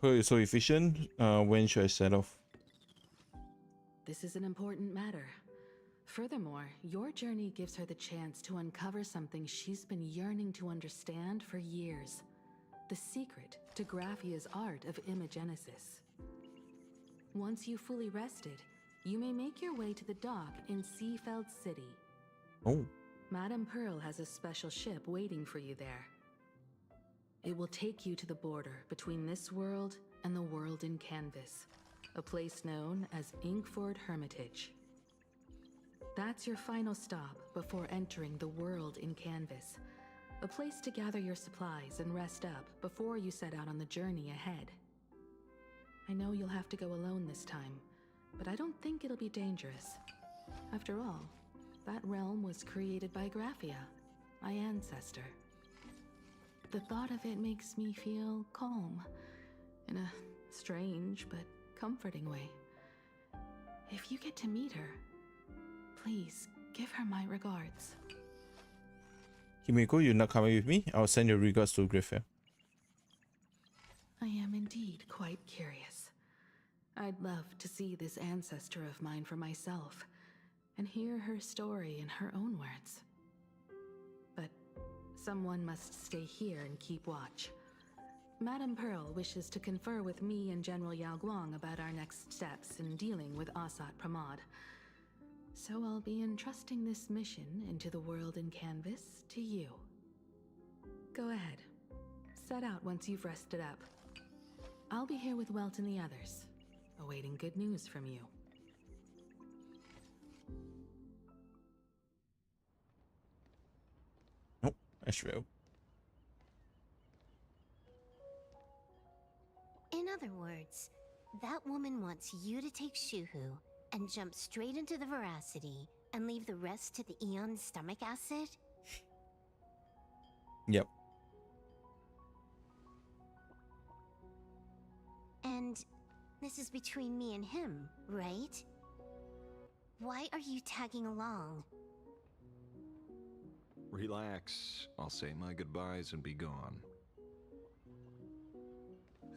Her is so efficient. When should I set off? This is an important matter. Furthermore, your journey gives her the chance to uncover something she's been yearning to understand for years. The secret to Graphia's art of imagenesis. Once you've fully rested, you may make your way to the dock in Seafeld City. Oh. Madame Pearl has a special ship waiting for you there. It will take you to the border between this world and the world in Canvas, a place known as Inkford Hermitage. That's your final stop before entering the world in Canvas, a place to gather your supplies and rest up before you set out on the journey ahead. I know you'll have to go alone this time, but I don't think it'll be dangerous. After all, that realm was created by Graphia, my ancestor. The thought of it makes me feel calm, in a strange but comforting way. If you get to meet her, please give her my regards. Kimiko, you're not coming with me? I'll send your regards to Graphia. I am indeed quite curious. I'd love to see this ancestor of mine for myself, and hear her story in her own words. But someone must stay here and keep watch. Madame Pearl wishes to confer with me and General Yao Guang about our next steps in dealing with Asat Pramod. So I'll be entrusting this mission into the world in Canvas to you. Go ahead. Set out once you've rested up. I'll be here with Welt and the others, awaiting good news from you. Oh, that's real. In other words, that woman wants you to take Shuhu and jump straight into the Veracity and leave the rest to the Eon's stomach acid? Yep. And this is between me and him, right? Why are you tagging along? Relax. I'll say my goodbyes and be gone.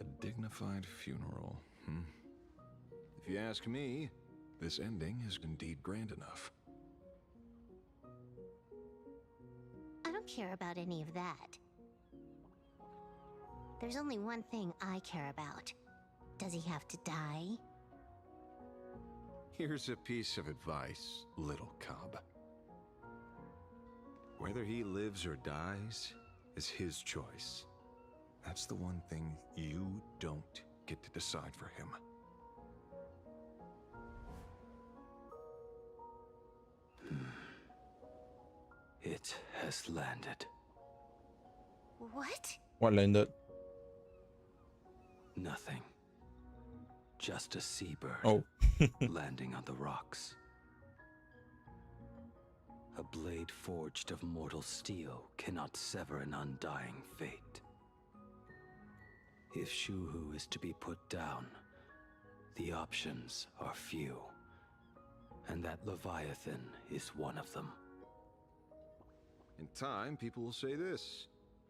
A dignified funeral, If you ask me, this ending is indeed grand enough. I don't care about any of that. There's only one thing I care about. Does he have to die? Here's a piece of advice, little cub. Whether he lives or dies is his choice. That's the one thing you don't get to decide for him. It has landed. What? What landed? Nothing. Just a seabird Oh. landing on the rocks. A blade forged of mortal steel cannot sever an undying fate. If Shuhu is to be put down, the options are few, and that Leviathan is one of them. In time, people will say this.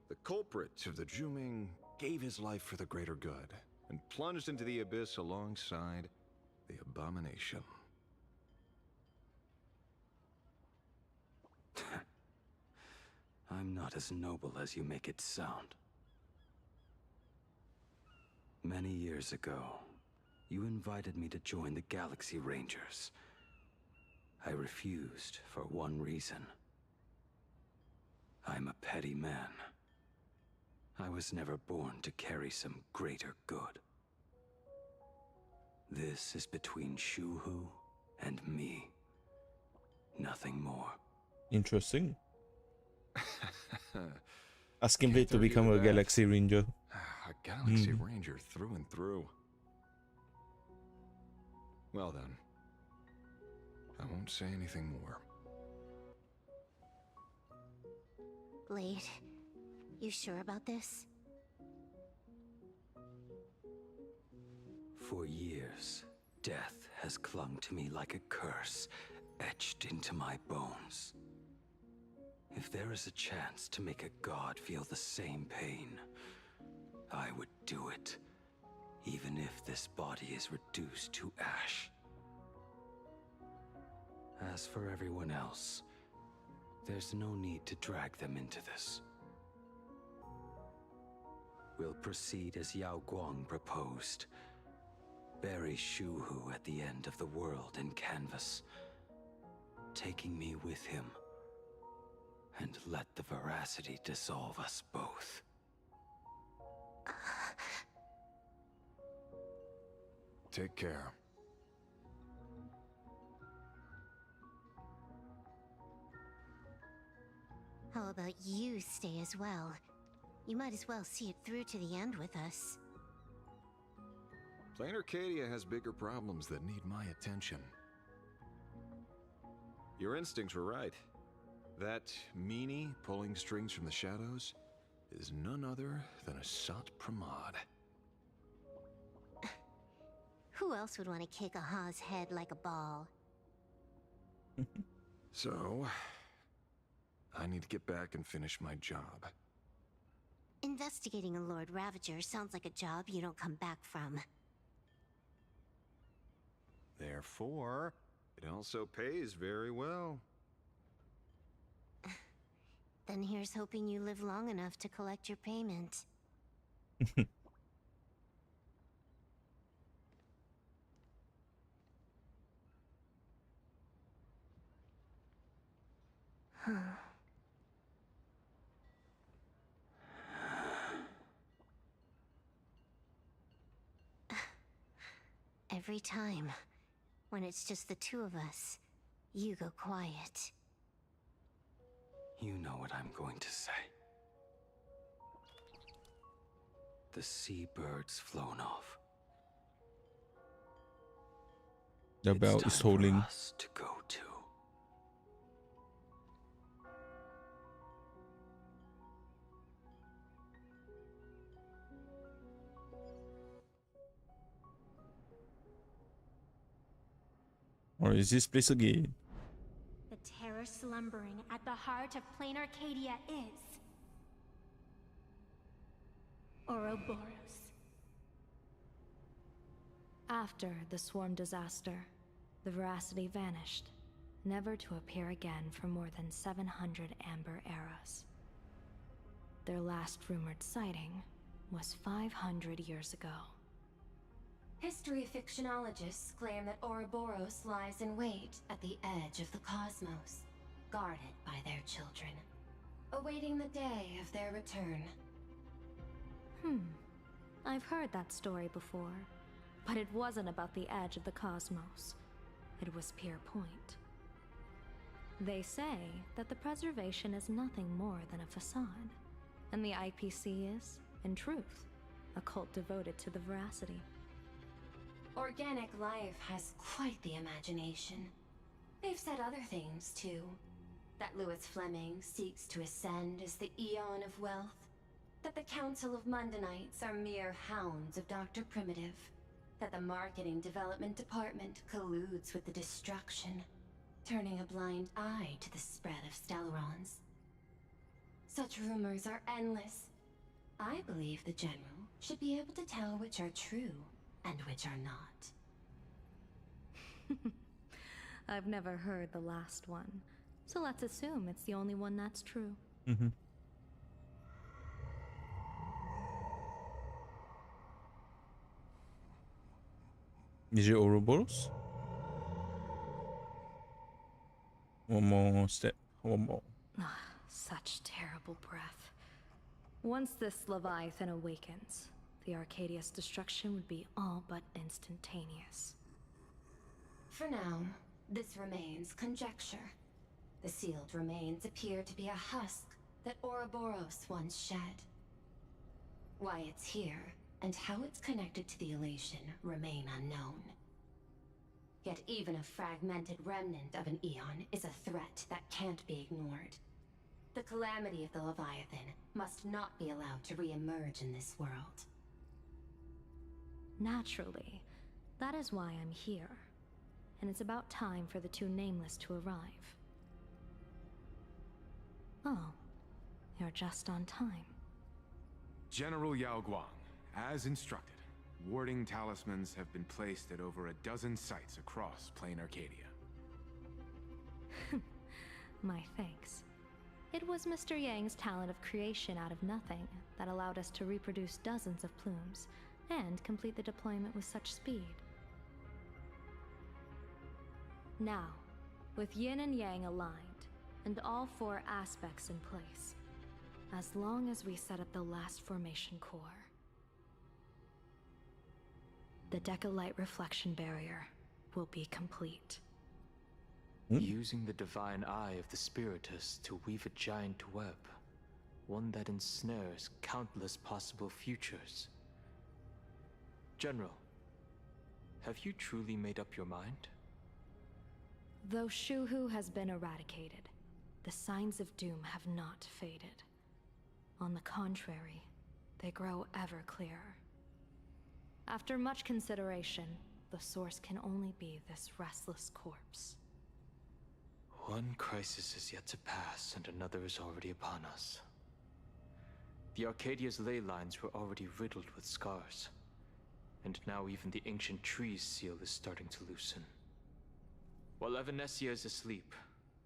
The culprit of the Juming gave his life for the greater good, and plunged into the abyss alongside the abomination. I'm not as noble as you make it sound. Many years ago, you invited me to join the Galaxy Rangers. I refused for one reason. I'm a petty man. I was never born to carry some greater good. This is between Shuhu and me. Nothing more. Interesting. Asking Blade to Can't become argue a that. Galaxy Ranger. A Galaxy Ranger through and through. Well then, I won't say anything more. Blade, you sure about this? For years, death has clung to me like a curse, etched into my bones. If there is a chance to make a god feel the same pain, I would do it, even if this body is reduced to ash. As for everyone else, there's no need to drag them into this. We'll proceed as Yao Guang proposed. Bury Shuhu at the end of the world in canvas, taking me with him, and let the veracity dissolve us both. Take care. How about you stay as well? You might as well see it through to the end with us. Plain Arcadia has bigger problems that need my attention. Your instincts were right. That meanie pulling strings from the shadows is none other than a Sat Pramod. Who else would want to kick a Ha's head like a ball? So, I need to get back and finish my job. Investigating a Lord Ravager sounds like a job you don't come back from. Therefore, it also pays very well. Then here's hoping you live long enough to collect your payment. Every time, when it's just the two of us, you go quiet. You know what I'm going to say. The seabird's flown off. The bell It's is time for tolling. us to go too. Or is this place again? The terror slumbering at the heart of Plain Arcadia is Ouroboros. After the swarm disaster, the veracity vanished, never to appear again for more than 700 amber eras. Their last rumored sighting was 500 years ago. History fictionologists claim that Ouroboros lies in wait at the edge of the cosmos, guarded by their children, awaiting the day of their return. I've heard that story before, but it wasn't about the edge of the cosmos. It was Pier Point. They say that the preservation is nothing more than a facade, and the IPC is, in truth, a cult devoted to the veracity. Organic life has quite the imagination. They've said other things, too. That Louis Fleming seeks to ascend as the Eon of Wealth. That the Council of Mundanites are mere hounds of Dr. Primitive. That the Marketing Development Department colludes with the destruction, turning a blind eye to the spread of Stellarons. Such rumors are endless. I believe the General should be able to tell which are true and which are not. I've never heard the last one, so let's assume it's the only one that's true. Is it Ouroboros? One more step. One more. Such terrible breath. Once this Leviathan awakens, the Arcadia's destruction would be all but instantaneous. For now, this remains conjecture. The sealed remains appear to be a husk that Ouroboros once shed. Why it's here, and how it's connected to the elation, remain unknown. Yet even a fragmented remnant of an Eon is a threat that can't be ignored. The calamity of the Leviathan must not be allowed to re-emerge in this world. Naturally, that is why I'm here. And it's about time for the two Nameless to arrive. Oh, you're just on time. General Yao Guang, as instructed, warding talismans have been placed at over a dozen sites across Plain Arcadia. My thanks. It was Mr. Yang's talent of creation out of nothing that allowed us to reproduce dozens of plumes and complete the deployment with such speed. Now, with yin and yang aligned, and all four aspects in place, as long as we set up the last formation core, the Decalite reflection barrier will be complete. Using the divine eye of the Spiritus to weave a giant web, one that ensnares countless possible futures. General, have you truly made up your mind? Though Shuhu has been eradicated, the signs of doom have not faded. On the contrary, they grow ever clearer. After much consideration, the source can only be this restless corpse. One crisis is yet to pass, and another is already upon us. The Arcadia's ley lines were already riddled with scars, and now even the ancient tree's seal is starting to loosen. While Evanesia is asleep,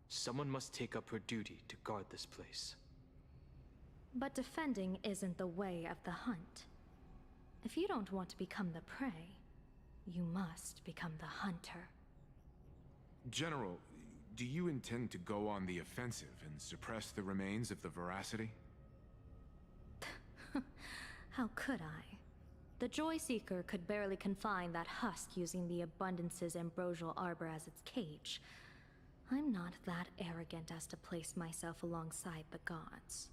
someone must take up her duty to guard this place. But defending isn't the way of the hunt. If you don't want to become the prey, you must become the hunter. General, do you intend to go on the offensive and suppress the remains of the Veracity? How could I? The Joy Seeker could barely confine that husk using the Abundance's ambrosial arbor as its cage. I'm not that arrogant as to place myself alongside the gods.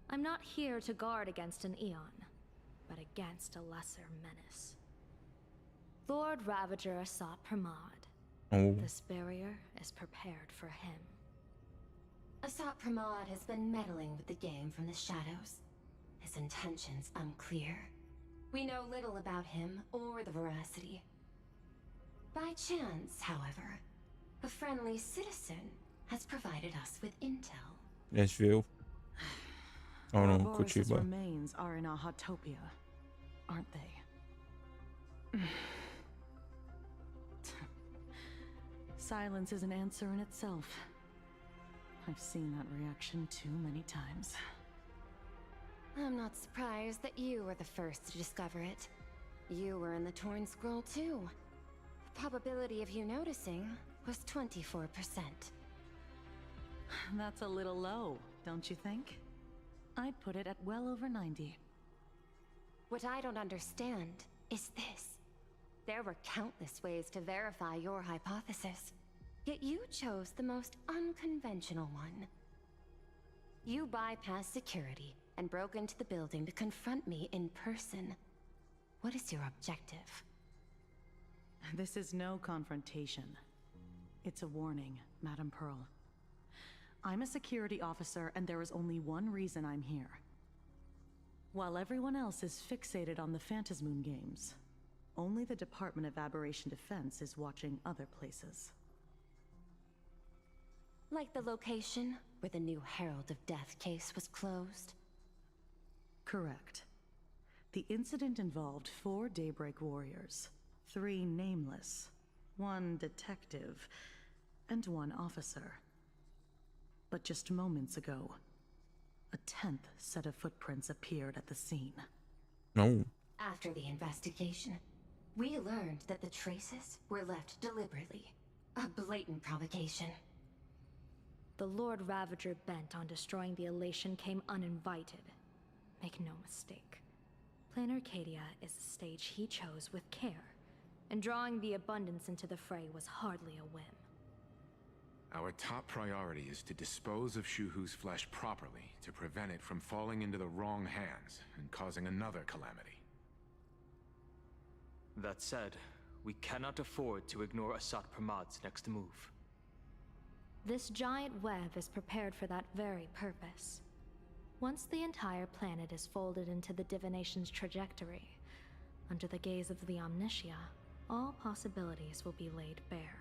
I'm not here to guard against an Eon, but against a lesser menace. Lord Ravager sought Pramod. This barrier is prepared for him. Asat Pramod has been meddling with the game from the shadows. His intentions unclear. We know little about him or the Veracity. By chance, however, a friendly citizen has provided us with intel. That's real. Oh no, Ouroboros' Kuchiba. remains are in Ahatopia, aren't they? Silence is an answer in itself. I've seen that reaction too many times. I'm not surprised that you were the first to discover it. You were in the Torn Scroll too. The probability of you noticing was 24%. That's a little low, don't you think? I'd put it at well over 90. What I don't understand is this. There were countless ways to verify your hypothesis, yet you chose the most unconventional one. You bypassed security and broke into the building to confront me in person. What is your objective? This is no confrontation. It's a warning, Madam Pearl. I'm a security officer, and there is only one reason I'm here. While everyone else is fixated on the Phantasmoon games, only the Department of Aberration Defense is watching other places. Like the location where the new Herald of Death case was closed? Correct. The incident involved 4 Daybreak warriors, 3 nameless, 1 detective, and 1 officer. But just moments ago, a 10th set of footprints appeared at the scene. No. After the investigation, we learned that the traces were left deliberately. A blatant provocation. The Lord Ravager bent on destroying the Elation came uninvited. Make no mistake. Plan Arcadia is a stage he chose with care, and drawing the Abundance into the fray was hardly a whim. Our top priority is to dispose of Shuhu's flesh properly to prevent it from falling into the wrong hands and causing another calamity. That said, we cannot afford to ignore Asat Pramod's next move. This giant web is prepared for that very purpose. Once the entire planet is folded into the divination's trajectory, under the gaze of the Omnitia, all possibilities will be laid bare.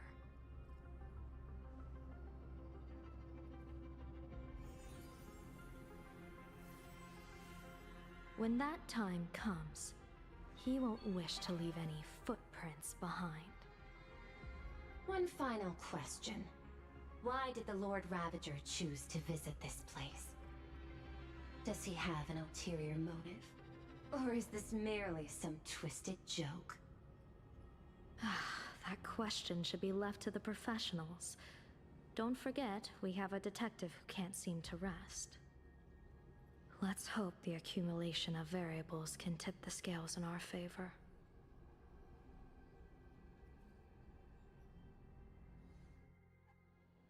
When that time comes, he won't wish to leave any footprints behind. One final question. Why did the Lord Ravager choose to visit this place? Does he have an ulterior motive? Or is this merely some twisted joke? That question should be left to the professionals. Don't forget, we have a detective who can't seem to rest. Let's hope the accumulation of variables can tip the scales in our favor.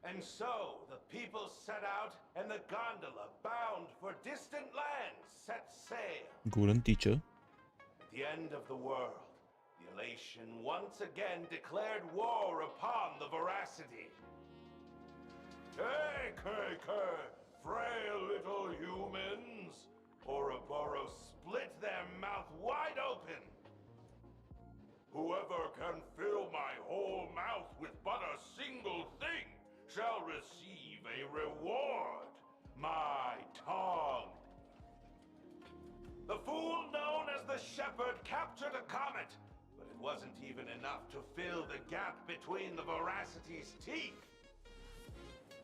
And so, the people set out, and the gondola, bound for distant lands, set sail. Golden teacher. At the end of the world, the elation once again declared war upon the veracity. Hey, frail little humans! Ouroboros split their mouth wide open. Whoever can fill my whole mouth with but a single thing shall receive a reward, my tongue. The fool known as the Shepherd captured a comet, but it wasn't even enough to fill the gap between the Veracity's teeth.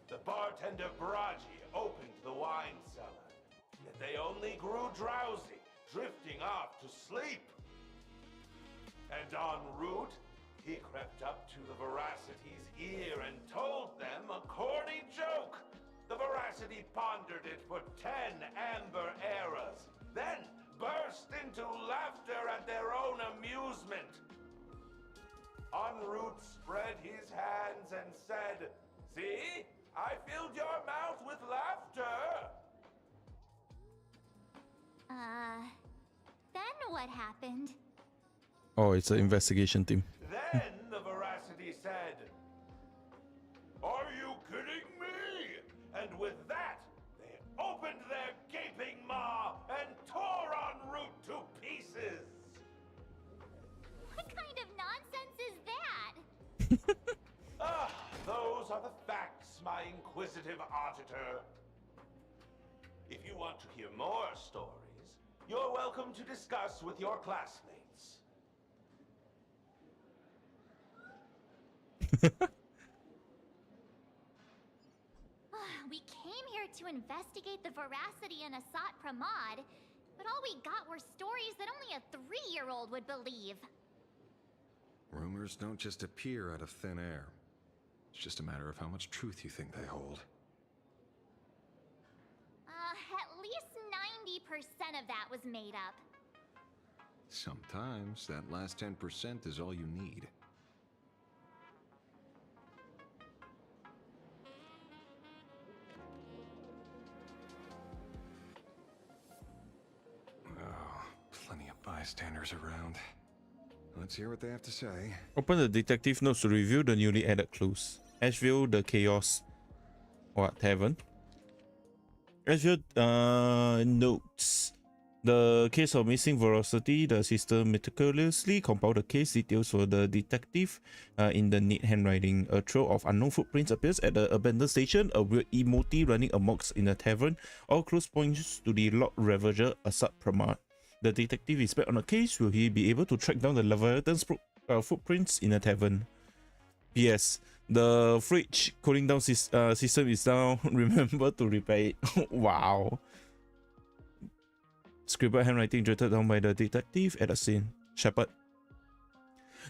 The bartender Braji opened the wine cellar, yet they only grew drowsy, drifting off to sleep. And en route, he crept up to the Veracity's ear and told them a corny joke. The Veracity pondered it for 10 amber eras, then burst into laughter at their own amusement. En route spread his hands and said, "See? I filled your mouth with laughter." Then what happened? Oh, it's an investigation team. Then the Veracity said, "Are you kidding me?" And with that, they opened their gaping maw and tore en route to pieces. What kind of nonsense is that? Those are the facts, my inquisitive auditor. If you want to hear more stories, you're welcome to discuss with your classmates. We came here to investigate the Veracity and Asat Pramod, but all we got were stories that only a 3-year-old would believe. Rumors don't just appear out of thin air. It's just a matter of how much truth you think they hold. At least 90% of that was made up. Sometimes that last 10% is all you need. Oh, plenty of bystanders around. Let's hear what they have to say. Open the detective notes to review the newly added clues. Asheville, the Chaos. What, Tavern? Asheville notes. The case of missing Veracity, the sister meticulously compiled the case details for the detective in the neat handwriting. A trail of unknown footprints appears at the abandoned station, a weird emoji running amok in a tavern. All clues points to the Lord Ravager Asat Pramod. The detective is back on the case. Will he be able to track down the Leviathan's footprints in a tavern? P.S. The fridge cooling down system is down. Remember to repair it. Wow. Scribbled handwriting jotted down by the detective at the scene. Shepard.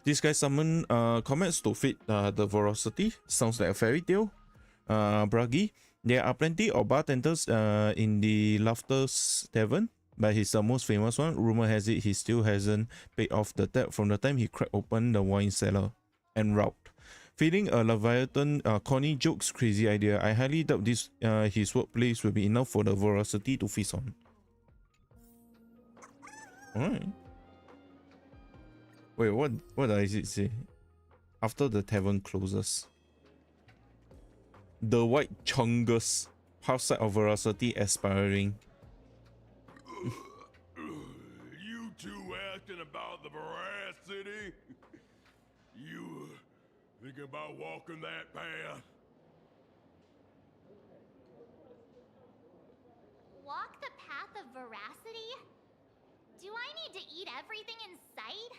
This guy summoned comets to feed the Veracity. Sounds like a fairy tale. Bragi. There are plenty of bartenders in the Laughter's Tavern, but he's the most famous one. Rumor has it he still hasn't paid off the debt from the time he cracked open the wine cellar. En route. Feeding a Leviathan corny jokes, crazy idea. I highly doubt this his workplace will be enough for the Veracity to feast on. Alright. Wait, what does it say? After the tavern closes. The White Chungus. Half side of Veracity aspiring. You two asking about the Veracity? You thinking about walking that path? Walk the path of Veracity? Do I need to eat everything in sight?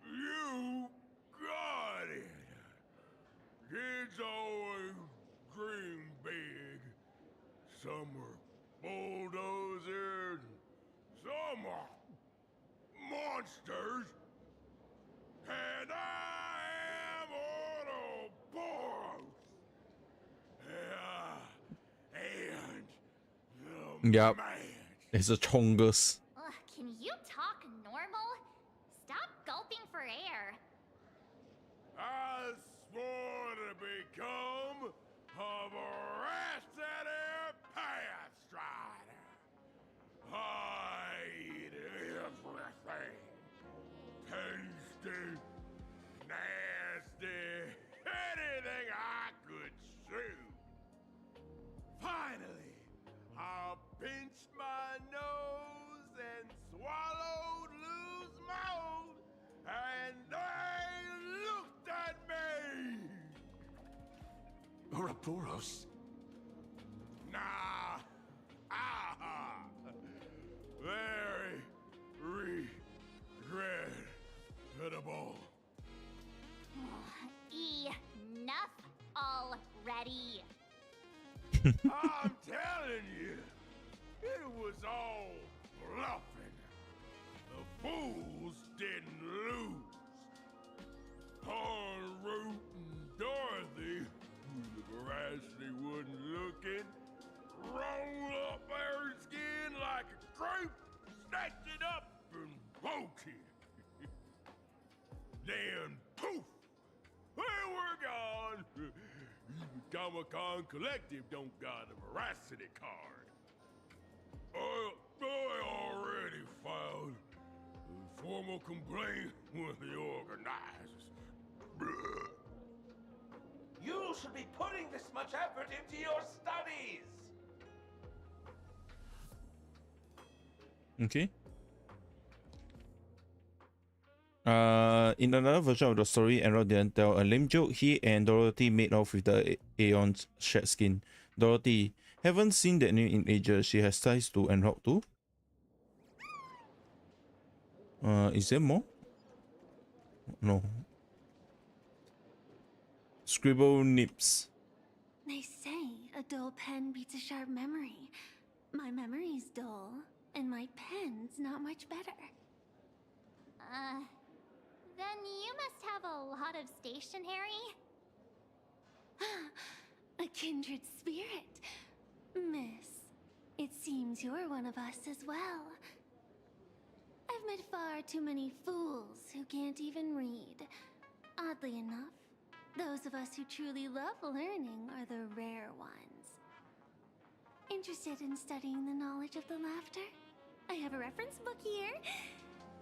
You got it. Kids always dream big. Some are bulldozers, some are monsters. And I Yep. It's the chongus. Ugh, can you talk normal? Stop gulping for air. I swore to become a veracity path strider. I eat everything. Tasty, nasty, anything I could chew. Finally, I pinched my nose and swallowed loose mold, and they looked at me. Ouroboros? Nah. Ah. Very regrettable. Enough already. I'm telling you, it was all bluffing. The fools didn't lose. Poor Root and Dorothy, who the veracity wasn't looking, roll up their skin like a grape, snatch it up and poke it. Then poof, they were gone. Even Comic-Con Collective don't got a veracity card. I already filed a formal complaint with the organizers. You should be putting this much effort into your studies. Okay. In another version of the story, Enrock didn't tell a lame joke. He and Dorothy made off with the Aeon's shed skin. Dorothy, haven't seen that name in ages. She has ties to Enrock too. Is there more? No. Scribble nips. They say a dull pen beats a sharp memory. My memory's dull, and my pen's not much better. Then you must have a lot of stationery. A kindred spirit. Miss, it seems you're one of us as well. I've met far too many fools who can't even read. Oddly enough, those of us who truly love learning are the rare ones. Interested in studying the knowledge of the laughter? I have a reference book here.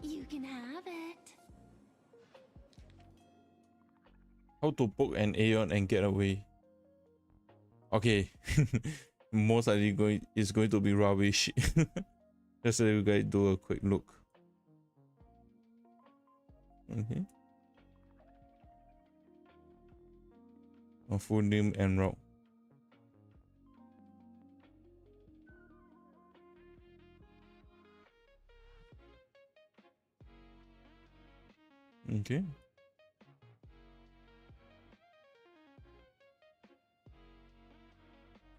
You can have it. How to poke an Aeon and get away. Okay. Most likely is going to be rubbish. Just let you guys do a quick look. Okay. A full name and rock. Okay.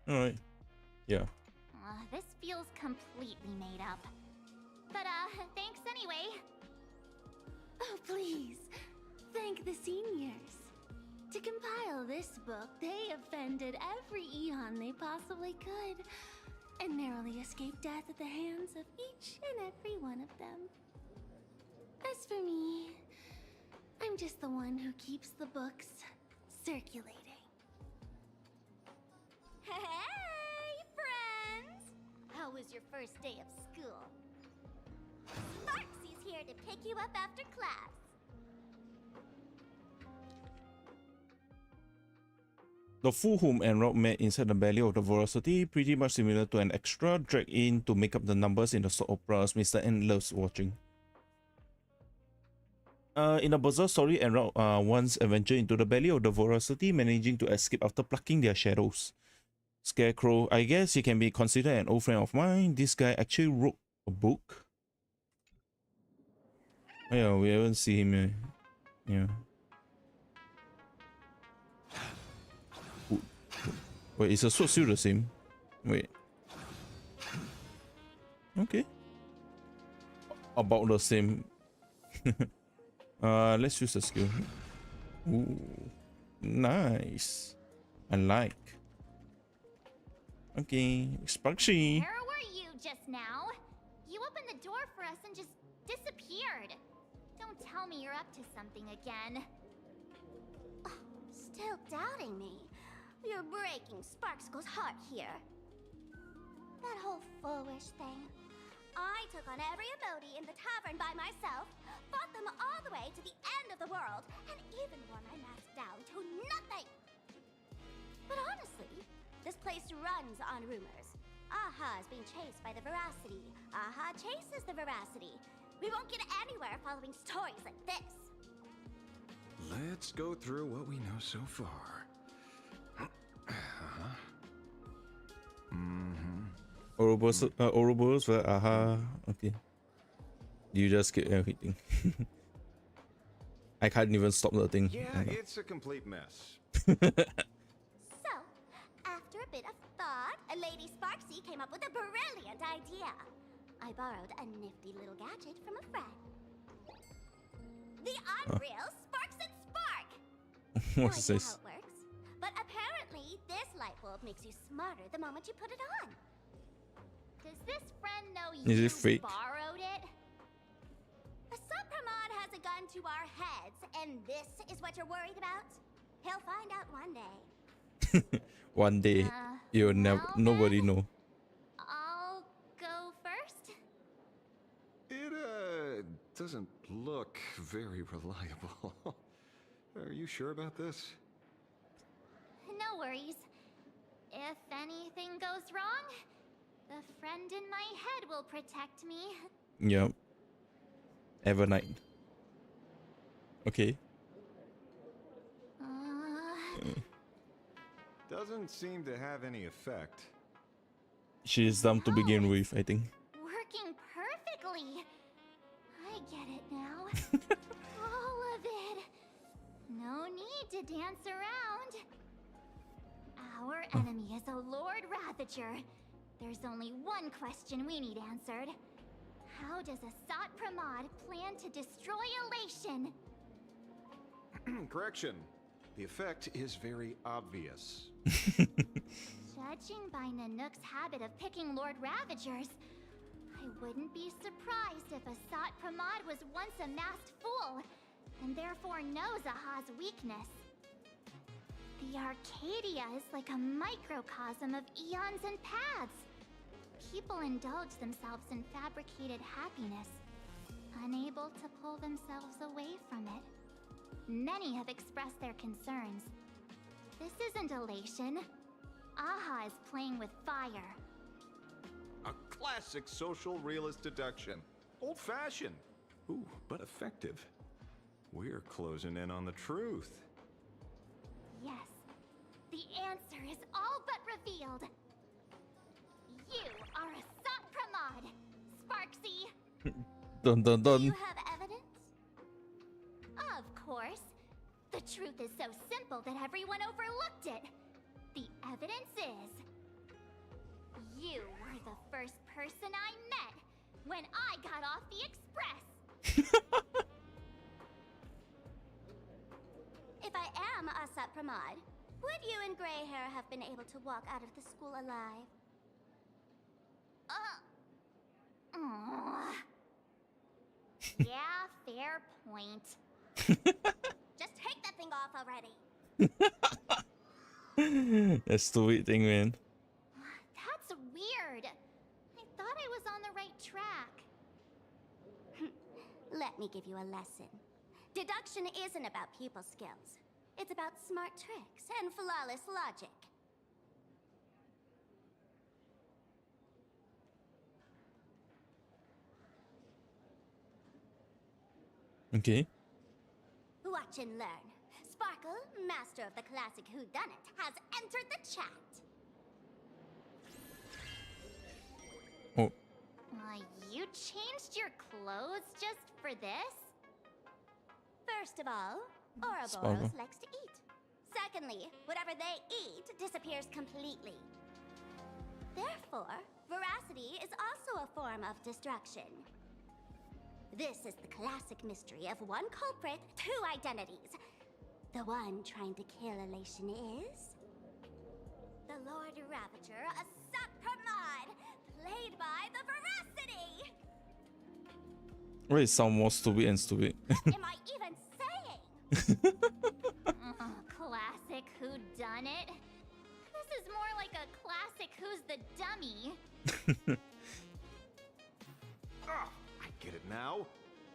Alright. Yeah. This feels completely made up. But, thanks anyway. Oh, please. Thank the seniors. To compile this book, they offended every Eon they possibly could, and narrowly escaped death at the hands of each and every one of them. As for me, I'm just the one who keeps the books circulating. Hey, friends! How was your first day of school? Sparksy's here to pick you up after class. The fool whom Enrock met inside the belly of the Veracity, pretty much similar to an extra dragged in to make up the numbers in the soap operas Mr. N loves watching. In a bizarre story, Enrock once adventured into the belly of the Veracity, managing to escape after plucking their shadows. Scarecrow, I guess he can be considered an old friend of mine. This guy actually wrote a book. Oh, yeah, we haven't seen him. Yeah. Wait, is the sword still the same? Wait. Okay. About the same. Let's use the skill. Ooh. Nice. I like. Okay. Sparksy. Where were just now. You opened the door for us and just disappeared. Don't tell me you're up to something again. Still doubting me? You're breaking Sparkskull's heart here. That whole foolish thing. I took on every emoji in the tavern by myself, fought them all the way to the end of the world, and even wore my mask down to nothing. But honestly, this place runs on rumors. Aha is being chased by the Veracity. Aha chases the Veracity. We won't get anywhere following stories like this. Let's go through what we know so far. Ouroboros, aha. Okay. You just skip everything. I can't even stop the thing. Yeah, it's a complete mess. So, after a bit of thought, Lady Sparksy came up with a brilliant idea. I borrowed a nifty little gadget from a friend. The Unreal Sparks and Spark! What's No idea this? how it works, but apparently this light bulb makes you smarter the moment you put it on. Does this friend know Is you it fake? borrowed it? Supramod has a gun to our heads, and this is what you're worried about? He'll find out one day. One day, you'll never. Nobody know. I'll go first. It doesn't look very reliable. Are you sure about this? No worries. If anything goes wrong, the friend in my head will protect me. Yep. Evernight. Okay. Doesn't seem to have any effect. She is dumb to begin with, I think. Working perfectly. I get it now. All of it. No need to dance around. Our enemy is a Lord Ravager. There's only one question we need answered. How does Asat Pramod plan to destroy Elation? Correction. The effect is very obvious. Judging by Nanook's habit of picking Lord Ravagers, I wouldn't be surprised if Asat Pramod was once a masked fool, and therefore knows Aha's weakness. The Arcadia is like a microcosm of eons and paths. People indulge themselves in fabricated happiness, unable to pull themselves away from it. Many have expressed their concerns. This isn't elation. Aha is playing with fire. A classic social realist deduction. Old-fashioned. Ooh, but effective. We're closing in on the truth. Yes, the answer is all but revealed. You are Asat Pramod, Sparksy. Dun dun dun. Do you have evidence? Of course. The truth is so simple that everyone overlooked it. The evidence is... you were the first person I met when I got off the express. If I am Asat Pramod, would you and Grey Hair have been able to walk out of the school alive? Yeah, fair point. Just take that thing off already. That's stupid thing, man. That's weird. I thought I was on the right track. Let me give you a lesson. Deduction isn't about people skills. It's about smart tricks and flawless logic. Okay. Watch and learn. Sparkle, master of the classic whodunit, has entered the chat. Oh. You changed your clothes just for this? First of all, Ouroboros Sparkle. likes to eat. Secondly, whatever they eat disappears completely. Therefore, veracity is also a form of destruction. This is the classic mystery of one culprit, two identities. The one trying to kill Elation is... the Lord Ravager, Asat Pramod, played by the Veracity! Wait, it sound more stupid and stupid. What am I even saying? Classic whodunit. This is more like a classic Who's the Dummy. I get it now.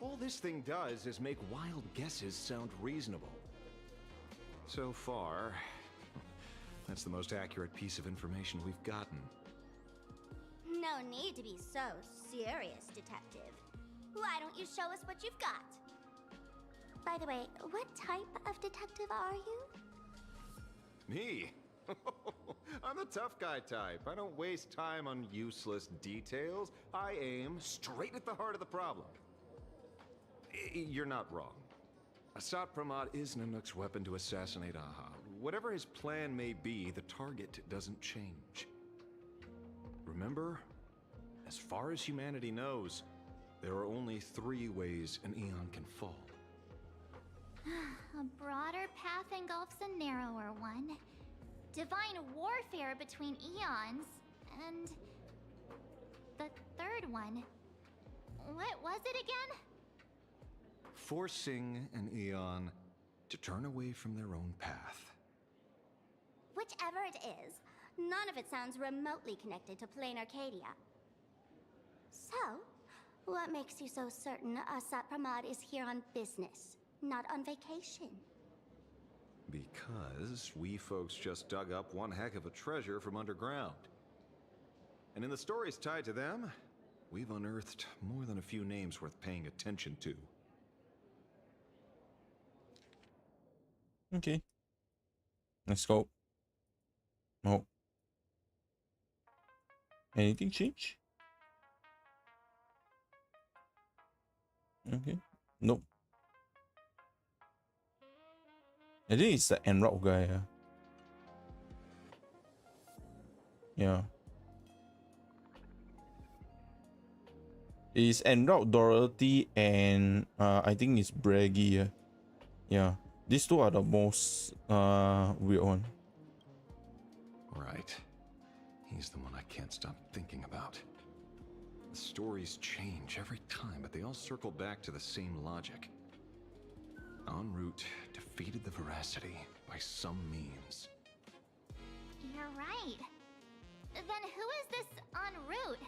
All this thing does is make wild guesses sound reasonable. So far, that's the most accurate piece of information we've gotten. No need to be so serious, Detective. Why don't you show us what you've got? By the way, what type of detective are you? Me? I'm the tough guy type. I don't waste time on useless details. I aim straight at the heart of the problem. You're not wrong. Asat Pramod is Nanook's weapon to assassinate Aha. Whatever his plan may be, the target doesn't change. Remember, as far as humanity knows, there are only 3 ways an Eon can fall. A broader path engulfs a narrower one. Divine warfare between eons, and the third one. What was it again? Forcing an Eon to turn away from their own path. Whichever it is, none of it sounds remotely connected to plain Arcadia. So, what makes you so certain Asat Pramod is here on business, not on vacation? Because we folks just dug up one heck of a treasure from underground. And in the stories tied to them, we've unearthed more than a few names worth paying attention to. Okay. Let's go. Oh. Anything change? Okay. Nope. I think it's the Enroute guy. Yeah. It's Enroute, Dorothy, and I think it's Braggy. Yeah. These two are the most weird one. Right. He's the one I can't stop thinking about. The stories change every time, but they all circle back to the same logic. En route defeated the Veracity by some means. You're right. Then who is this en route?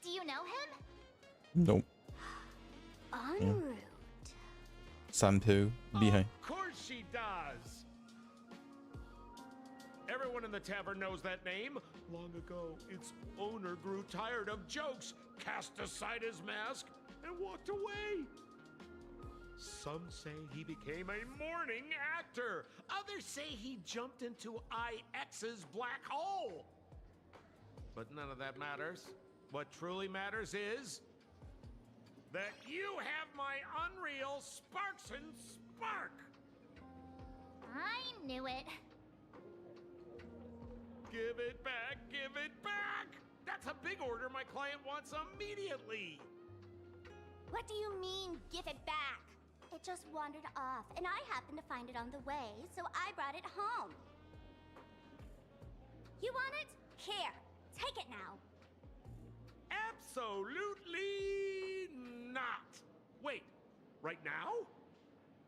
Do you know him? Nope. En route. Sampu behind. Of course she does! Everyone in the tavern knows that name. Long ago, its owner grew tired of jokes, cast aside his mask, and walked away. Some say he became a mourning actor. Others say he jumped into IX's black hole. But none of that matters. What truly matters is that you have my unreal Sparks and Spark. I knew it. Give it back, give it back! That's a big order my client wants immediately. What do you mean, give it back? It just wandered off, and I happened to find it on the way, so I brought it home. You want it? Here, take it now. Absolutely not. Wait, right now?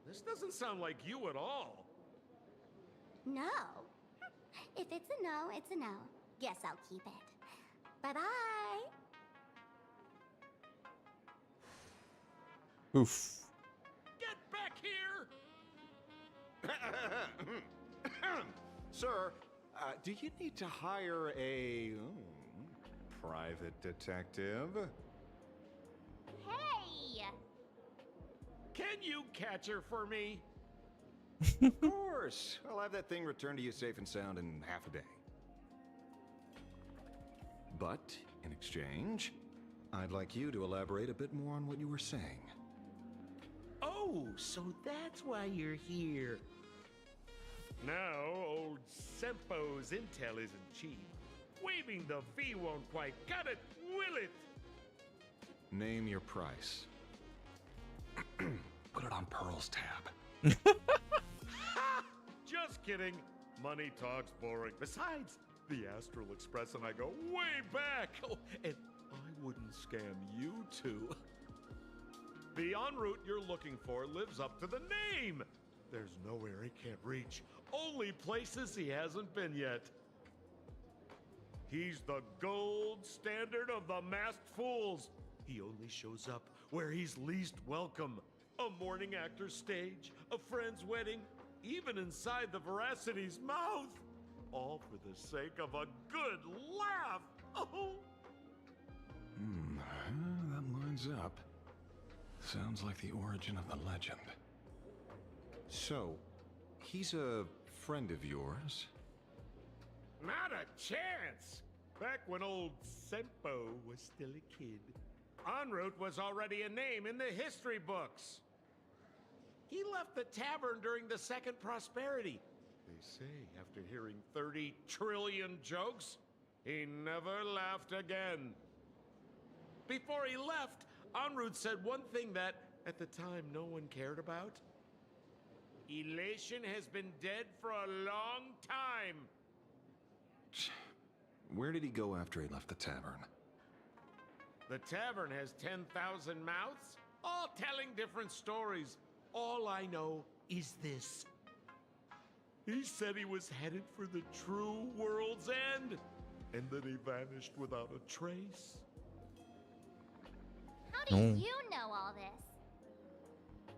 This doesn't sound like you at all. No. If it's a no, it's a no. Guess I'll keep it. Bye-bye. Oof. Get back here! Sir, do you need to hire a private detective? Hey! Can you catch her for me? Of course. I'll have that thing returned to you safe and sound in half a day. But, in exchange, I'd like you to elaborate a bit more on what you were saying. Oh, so that's why you're here. Now, old Sempo's intel isn't cheap. Waiving the fee won't quite cut it, will it? Name your price. Put it on Pearl's tab. Just kidding. Money talks boring. Besides, the Astral Express and I go way back. Oh, and I wouldn't scam you two. The en route you're looking for lives up to the name. There's nowhere he can't reach, only places he hasn't been yet. He's the gold standard of the masked fools. He only shows up where he's least welcome. A morning actor's stage, a friend's wedding, even inside the Veracity's mouth. All for the sake of a good laugh. Oh. That lines up. Sounds like the origin of the legend. So, he's a friend of yours? Not a chance! Back when old Sempo was still a kid, en route was already a name in the history books. He left the tavern during the Second Prosperity. They say after hearing 30 trillion jokes, he never laughed again. Before he left, en route said one thing that, at the time, no one cared about. Elation has been dead for a long time. Where did he go after he left the tavern? The tavern has 10,000 mouths, all telling different stories. All I know is this. He said he was headed for the true world's end, and then he vanished without a trace. How do you know all this?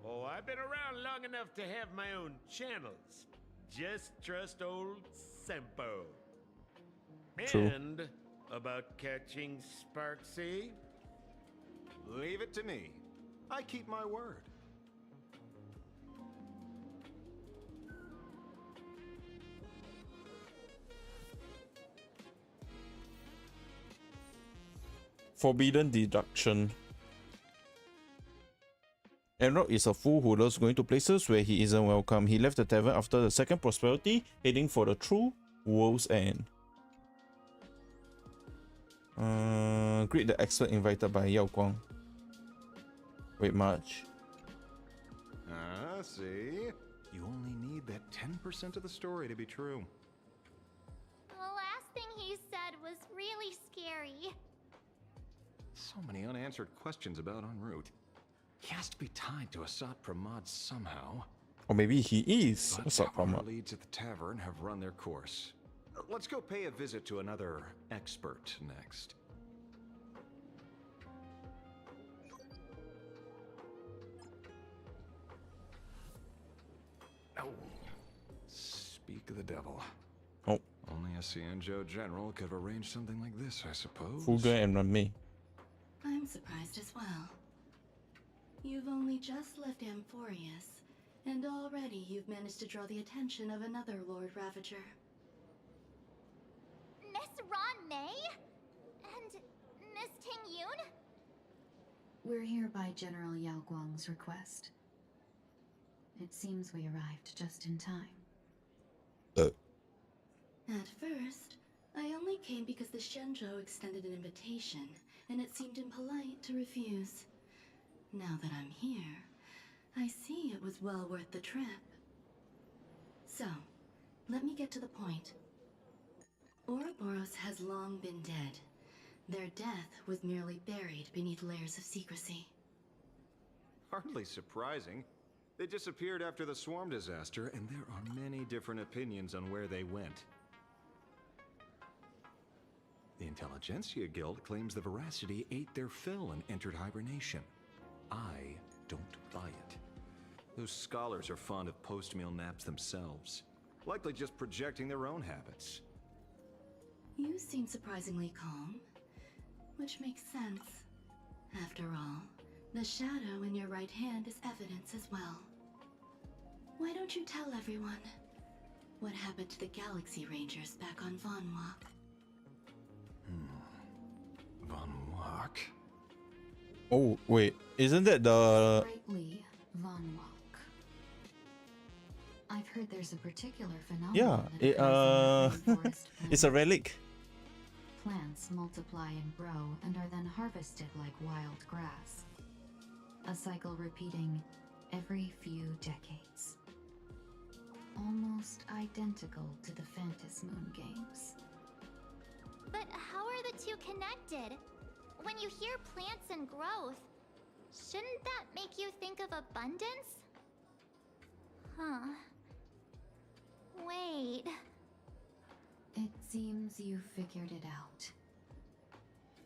Oh, I've been around long enough to have my own channels. Just trust old Sempo. True. And about catching Sparksy? Leave it to me. I keep my word. Forbidden deduction. Enrock is a fool who loves going to places where he isn't welcome. He left the tavern after the Second Prosperity, heading for the true world's end. Greet the expert invited by Yao Guang. Wait, March. See? You only need that 10% of the story to be true. The last thing he said was really scary. So many unanswered questions about en route. He has to be tied to Asat Pramod somehow. Or maybe he is But Asat our Pramod. leads at the tavern have run their course. Let's go pay a visit to another expert next. Oh. Speak of the devil. Oh. Only a Cianjo general could have arranged something like this, I suppose. Fuga and Rame. I'm surprised as well. You've only just left Amphorius, and already you've managed to draw the attention of another Lord Ravager. Miss Ron May? And Miss Ting Yun? We're here by General Yao Guang's request. It seems we arrived just in time. At first, I only came because the Shenzhou extended an invitation, and it seemed impolite to refuse. Now that I'm here, I see it was well worth the trip. So, let me get to the point. Ouroboros has long been dead. Their death was merely buried beneath layers of secrecy. Hardly surprising. They disappeared after the swarm disaster, and there are many different opinions on where they went. The Intelligentsia Guild claims the Veracity ate their fill and entered hibernation. I don't buy it. Those scholars are fond of post-meal naps themselves, likely just projecting their own habits. You seem surprisingly calm, which makes sense. After all, the shadow in your right hand is evidence as well. Why don't you tell everyone what happened to the Galaxy Rangers back on Von Walk? Von Walk? Oh, wait. Isn't that the... Sprightly Von Walk. I've heard there's a particular phenomenon Yeah, that occurs in the rainforest it's a relic. Plants multiply and grow and are then harvested like wild grass. A cycle repeating every few decades. Almost identical to the Phantas Moon games. the two connected? When you hear plants and growth, shouldn't that make you think of abundance? Huh. Wait. It seems you figured it out.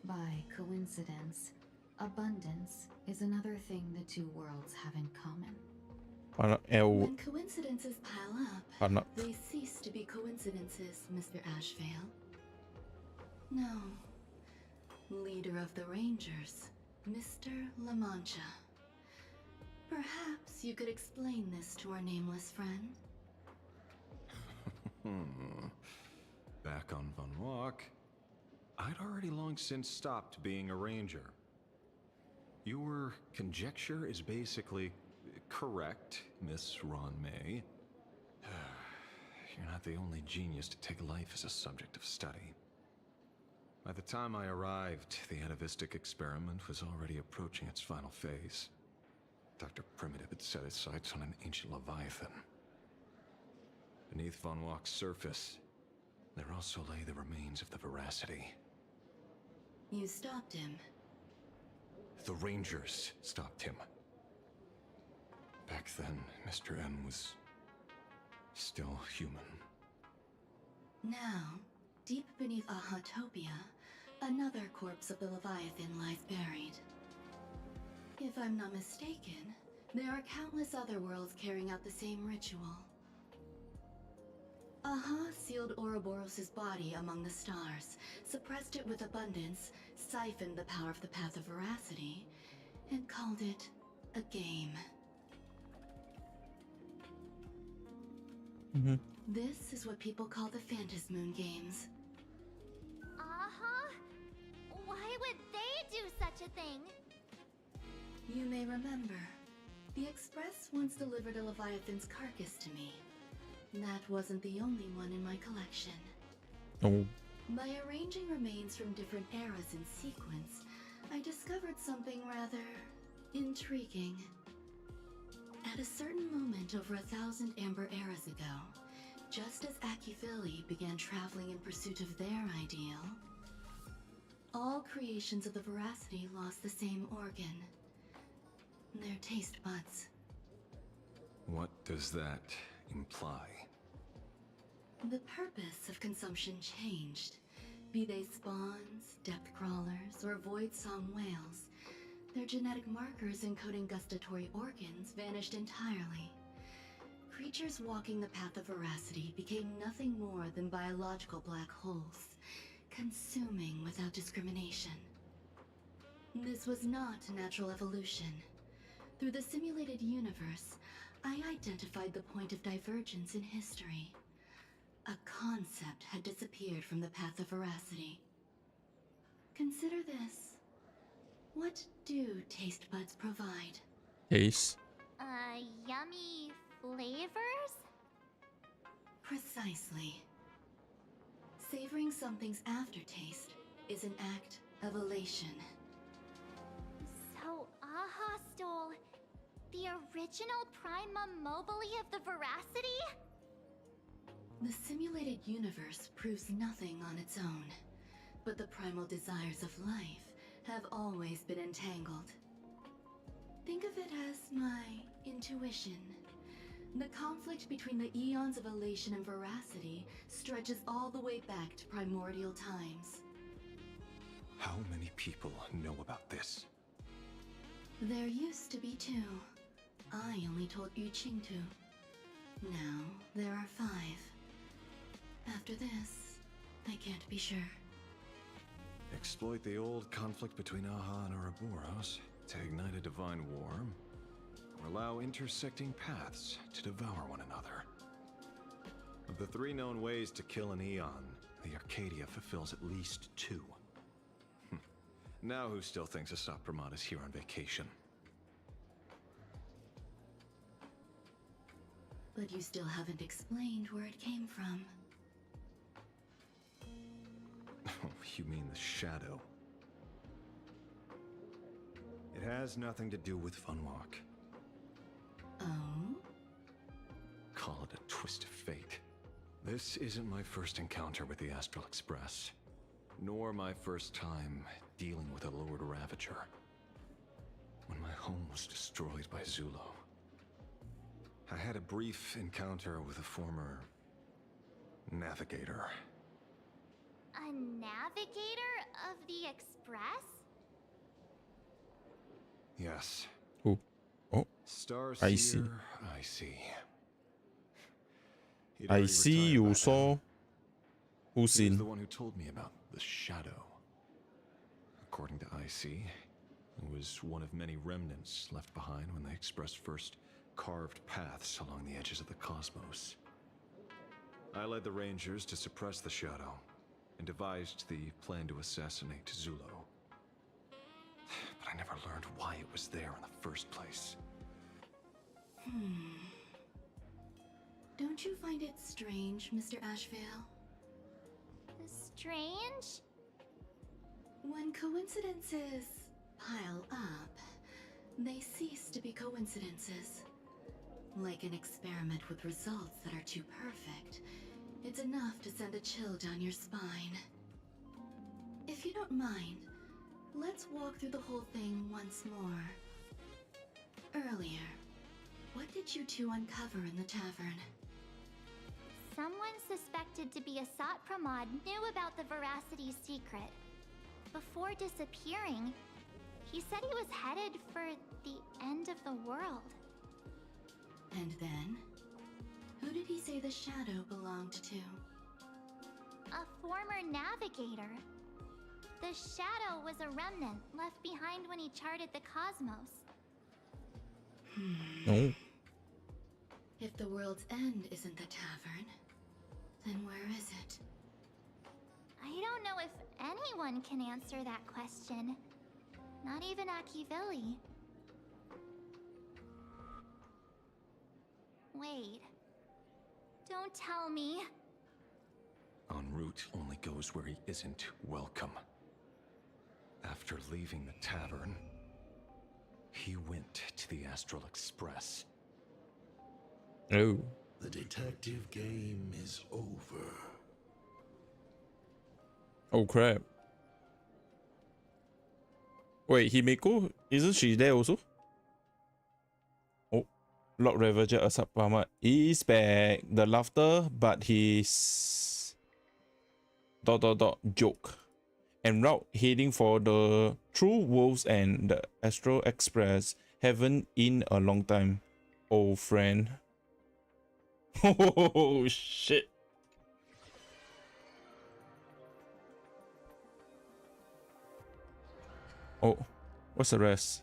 By coincidence, abundance is another thing the two worlds have in common. When coincidences pile up, they cease to be coincidences, Mr. Ashvale. No. Leader of the Rangers, Mr. La Mancha. Perhaps you could explain this to our nameless friend? Back on Von Walk, I'd already long since stopped being a ranger. Your conjecture is basically correct, Miss Ron May. You're not the only genius to take life as a subject of study. By the time I arrived, the atavistic experiment was already approaching its final phase. Dr. Primitive had set his sights on an ancient leviathan. Beneath Von Walk's surface, there also lay the remains of the Veracity. You stopped him. The Rangers stopped him. Back then, Mr. M was still human. Now, deep beneath Ahatopia, another corpse of the Leviathan lies buried. If I'm not mistaken, there are countless other worlds carrying out the same ritual. Aha sealed Ouroboros' body among the stars, suppressed it with abundance, siphoned the power of the Path of Veracity, and called it a game. This is what people call the Phantasmoon Games. Why would they do such a thing? You may remember, the Express once delivered a Leviathan's carcass to me. That wasn't the only one in my collection. Oh. By arranging remains from different eras in sequence, I discovered something rather intriguing. At a certain moment over 1,000 Amber eras ago, just as Akifili began traveling in pursuit of their ideal, all creations of the Veracity lost the same organ. Their taste buds. What does that imply? The purpose of consumption changed. Be they spawns, depth crawlers, or void song whales, their genetic markers encoding gustatory organs vanished entirely. Creatures walking the path of Veracity became nothing more than biological black holes, consuming without discrimination. This was not natural evolution. Through the simulated universe, I identified the point of divergence in history. A concept had disappeared from the path of Veracity. Consider this. What do taste buds provide? Taste. Yummy flavors? Precisely. Savoring something's aftertaste is an act of elation. So Aha stole the original Primum Mobile of the Veracity? The simulated universe proves nothing on its own, but the primal desires of life have always been entangled. Think of it as my intuition. The conflict between the eons of elation and Veracity stretches all the way back to primordial times. How many people know about this? There used to be 2. I only told Yu Qingtu. Now there are 5. After this, I can't be sure. Exploit the old conflict between Aha and Ouroboros to ignite a divine war, or allow intersecting paths to devour one another. Of the 3 known ways to kill an Eon, the Arcadia fulfills at least 2. Now who still thinks Asop is here on vacation? But you still haven't explained where it came from. Oh, you mean the shadow? It has nothing to do with Funwalk. Oh? Call it a twist of fate. This isn't my first encounter with the Astral Express. nor my first time dealing with a Lord Ravager. When my home was destroyed by Zulo, I had a brief encounter with a former navigator. A navigator of the Express? Yes. Who? Oh, Starseer, I see. I see. He'd I already see retired you by saw. then. Who's He was in? the one who told me about the Shadow. According to IC, it was one of many remnants left behind when the Express first carved paths along the edges of the cosmos. I led the Rangers to suppress the Shadow and devised the plan to assassinate Zulo. But I never learned why it was there in the first place. Don't you find it strange, Mr. Ashvale? Strange? When coincidences pile up, they cease to be coincidences. Like an experiment with results that are too perfect, it's enough to send a chill down your spine. If you don't mind, let's walk through the whole thing once more. Earlier, what did you two uncover in the tavern? Someone suspected to be a Sot Pramod knew about the Veracity's secret. Before disappearing, he said he was headed for the end of the world. And then? Who did he say the Shadow belonged to? A former navigator. The Shadow was a remnant left behind when he charted the cosmos. No. If the world's end isn't the tavern, then where is it? I don't know if anyone can answer that question. Not even Akivilli. Wait. Don't tell me. En route only goes where he isn't welcome. After leaving the tavern, he went to the Astral Express. Oh. The detective game is over. Oh crap. Wait, Himeko, isn't she there also? Oh, Lord Ravager Asap Pama is back. The laughter, but his joke. En route heading for the True Wolves and the Astral Express. Haven't in a long time, old friend. Oh shit. Oh, what's the rest?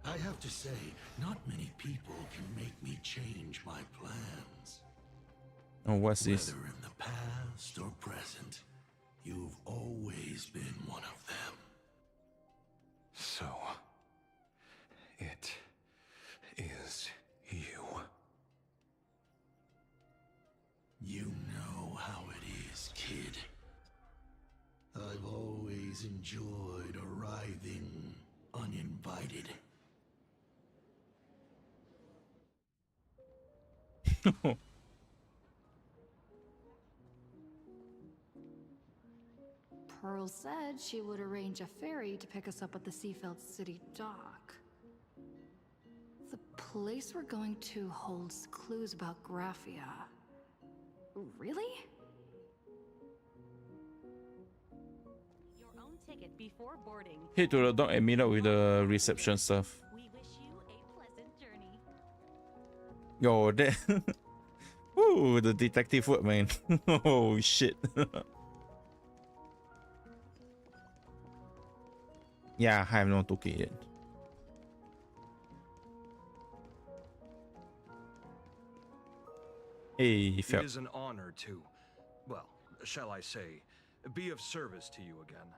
I have to say, not many people can make me change my plans. Oh, what's this? Whether in the past or present, you've always been one of them. So, it is you. You know how it is, kid. I've always enjoyed arriving uninvited. Pearl said she would arrange a ferry to pick us up at the Seafeld City dock. The place we're going to holds clues about Graphia. Really? Your own ticket before boarding. Head to the dock and meet up with the reception staff. We wish you a pleasant journey. Yo, that. Ooh, the detective work, man. Oh shit. Yeah, I have not took it yet. Hey, It felt. is an honor to, well, shall I say, be of service to you again.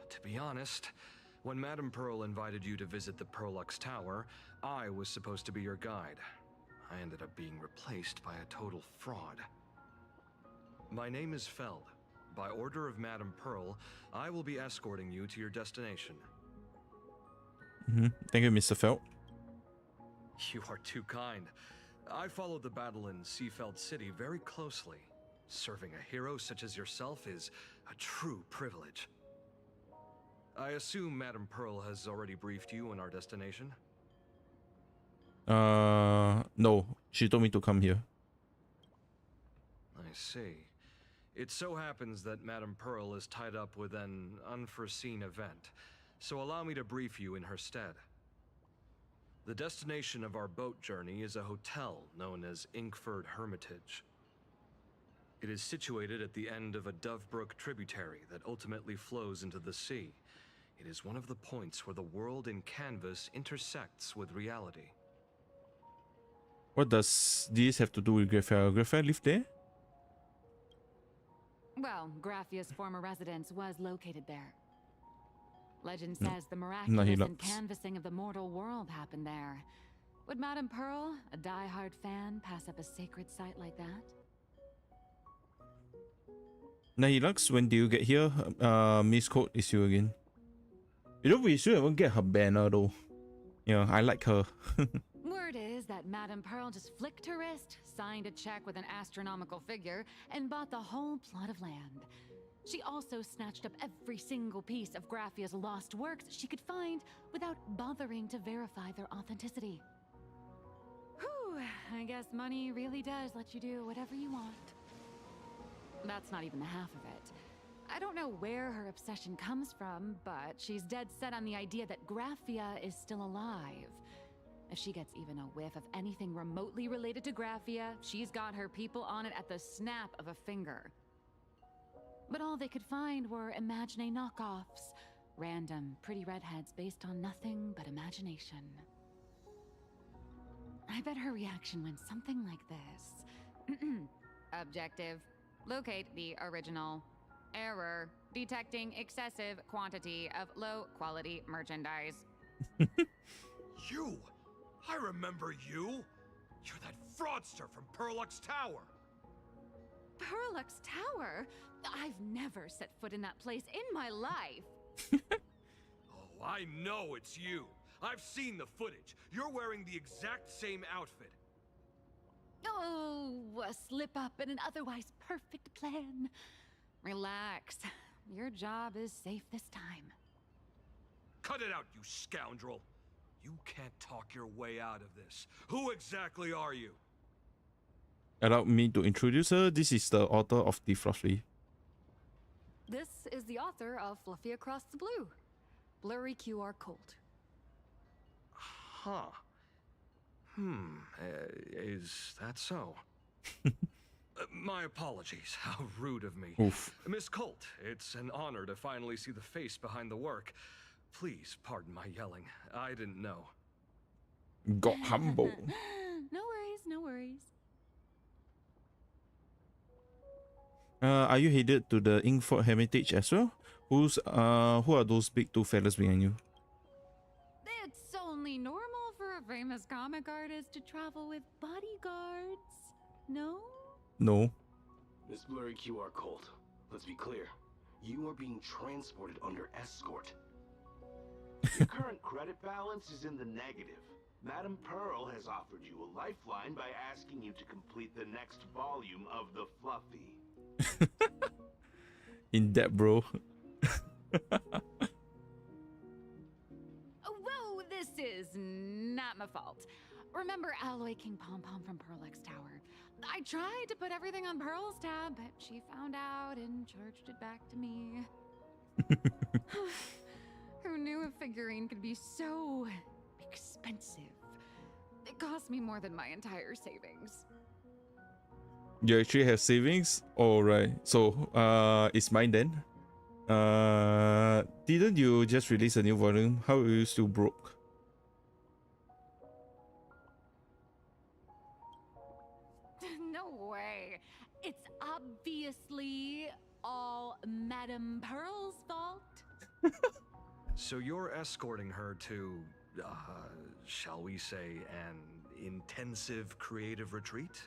To be honest, when Madame Pearl invited you to visit the Perlux Tower, I was supposed to be your guide. I ended up being replaced by a total fraud. My name is Feld. By order of Madame Pearl, I will be escorting you to your destination. Thank you, Mr. Felt. You are too kind. I followed the battle in Seafeld City very closely. Serving a hero such as yourself is a true privilege. I assume Madame Pearl has already briefed you on our destination? No. She told me to come here. I see. It so happens that Madame Pearl is tied up with an unforeseen event, so allow me to brief you in her stead. The destination of our boat journey is a hotel known as Inkford Hermitage. It is situated at the end of a Dovebrook tributary that ultimately flows into the sea. It is one of the points where the world in canvas intersects with reality. What does this have to do with Graphia? Graphia live there? Well, Graphia's former residence was located there. Legend No. says the No, miraculous he and looks. canvassing of the mortal world happened there. Would Madame Pearl, a die-hard fan, pass up a sacred site like that? Nahilux, when do you get here? Miss Code is you again. You know, we still haven't get her banner though. Yeah, I like her. Word is that Madame Pearl just flicked her wrist, signed a check with an astronomical figure, and bought the whole plot of land. She also snatched up every single piece of Graphia's lost works she could find without bothering to verify their authenticity. Whew, I guess money really does let you do whatever you want. That's not even the half of it. I don't know where her obsession comes from, but she's dead set on the idea that Graphia is still alive. If she gets even a whiff of anything remotely related to Graphia, she's got her people on it at the snap of a finger. But all they could find were Imagine knockoffs. Random, pretty redheads based on nothing but imagination. I bet her reaction went something like this. Objective. Locate the original. Error. Detecting excessive quantity of low-quality merchandise. You! I remember you! You're that fraudster from Perlux Tower! Perlux Tower? I've never set foot in that place in my life. Oh, I know it's you! I've seen the footage. You're wearing the exact same outfit. Oh, a slip up in an otherwise perfect plan. Relax. Your job is safe this time. Cut it out, you scoundrel! You can't talk your way out of this. Who exactly are you? Allow me to introduce her. This is the author of The Fluffy. This is the author of Fluffy Across the Blue. Blurry QR Colt. Huh. Is that so? My apologies. How rude of me. Oof. Miss Colt, it's an honor to finally see the face behind the work. Please pardon my yelling. I didn't know. Got humble. No worries, no worries. Are you headed to the Inkford Hermitage as well? Who are those big two fellas behind you? It's only normal for a famous comic artist to travel with bodyguards. No? No. Miss Blurry QR Colt, let's be clear. You are being transported under escort. Your current credit balance is in the negative. Madame Pearl has offered you a lifeline by asking you to complete the next volume of the Fluffy. In depth, bro. Whoa, this is not my fault. Remember Alloy King Pom Pom from Perlux Tower? I tried to put everything on Pearl's tab, but she found out and charged it back to me. Who knew a figurine could be so expensive? It cost me more than my entire savings. You actually have savings? Alright. So, it's mine then. Didn't you just release a new volume? How are you still broke? No way. It's obviously all Madame Pearl's fault. So you're escorting her to, shall we say, an intensive creative retreat?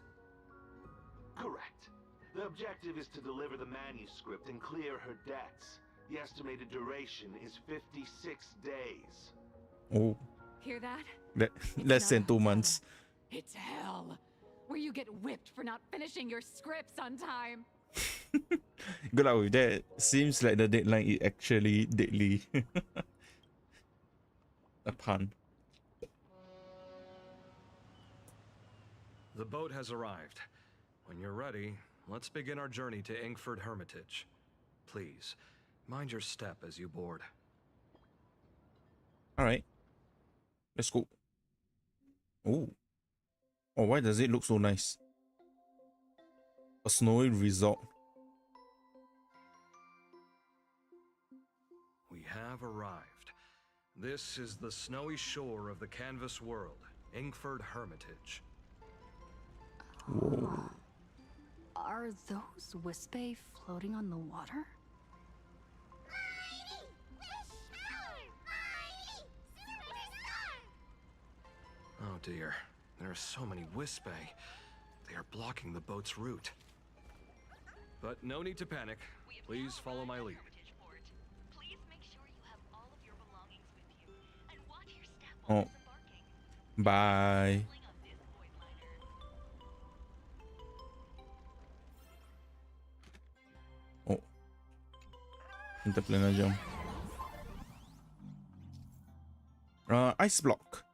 Correct. The objective is to deliver the manuscript and clear her debts. The estimated duration is 56 days. Oh. Hear that? Less than 2 months. It's hell, where you get whipped for not finishing your scripts on time. Good luck with that. Seems like the deadline is actually deadly. A pun. The boat has arrived. When you're ready, let's begin our journey to Inkford Hermitage. Please, mind your step as you board. Alright. Let's go. Oh. Oh, why does it look so nice? A snowy resort. We have arrived. This is the snowy shore of the canvas world, Inkford Hermitage. Whoa. Are those Wispe floating on the water? Oh dear, there are so many Wispe. They are blocking the boat's route. But no need to panic. Please follow my lead. Oh. Bye. Oh. Interplanar jump. Ice block.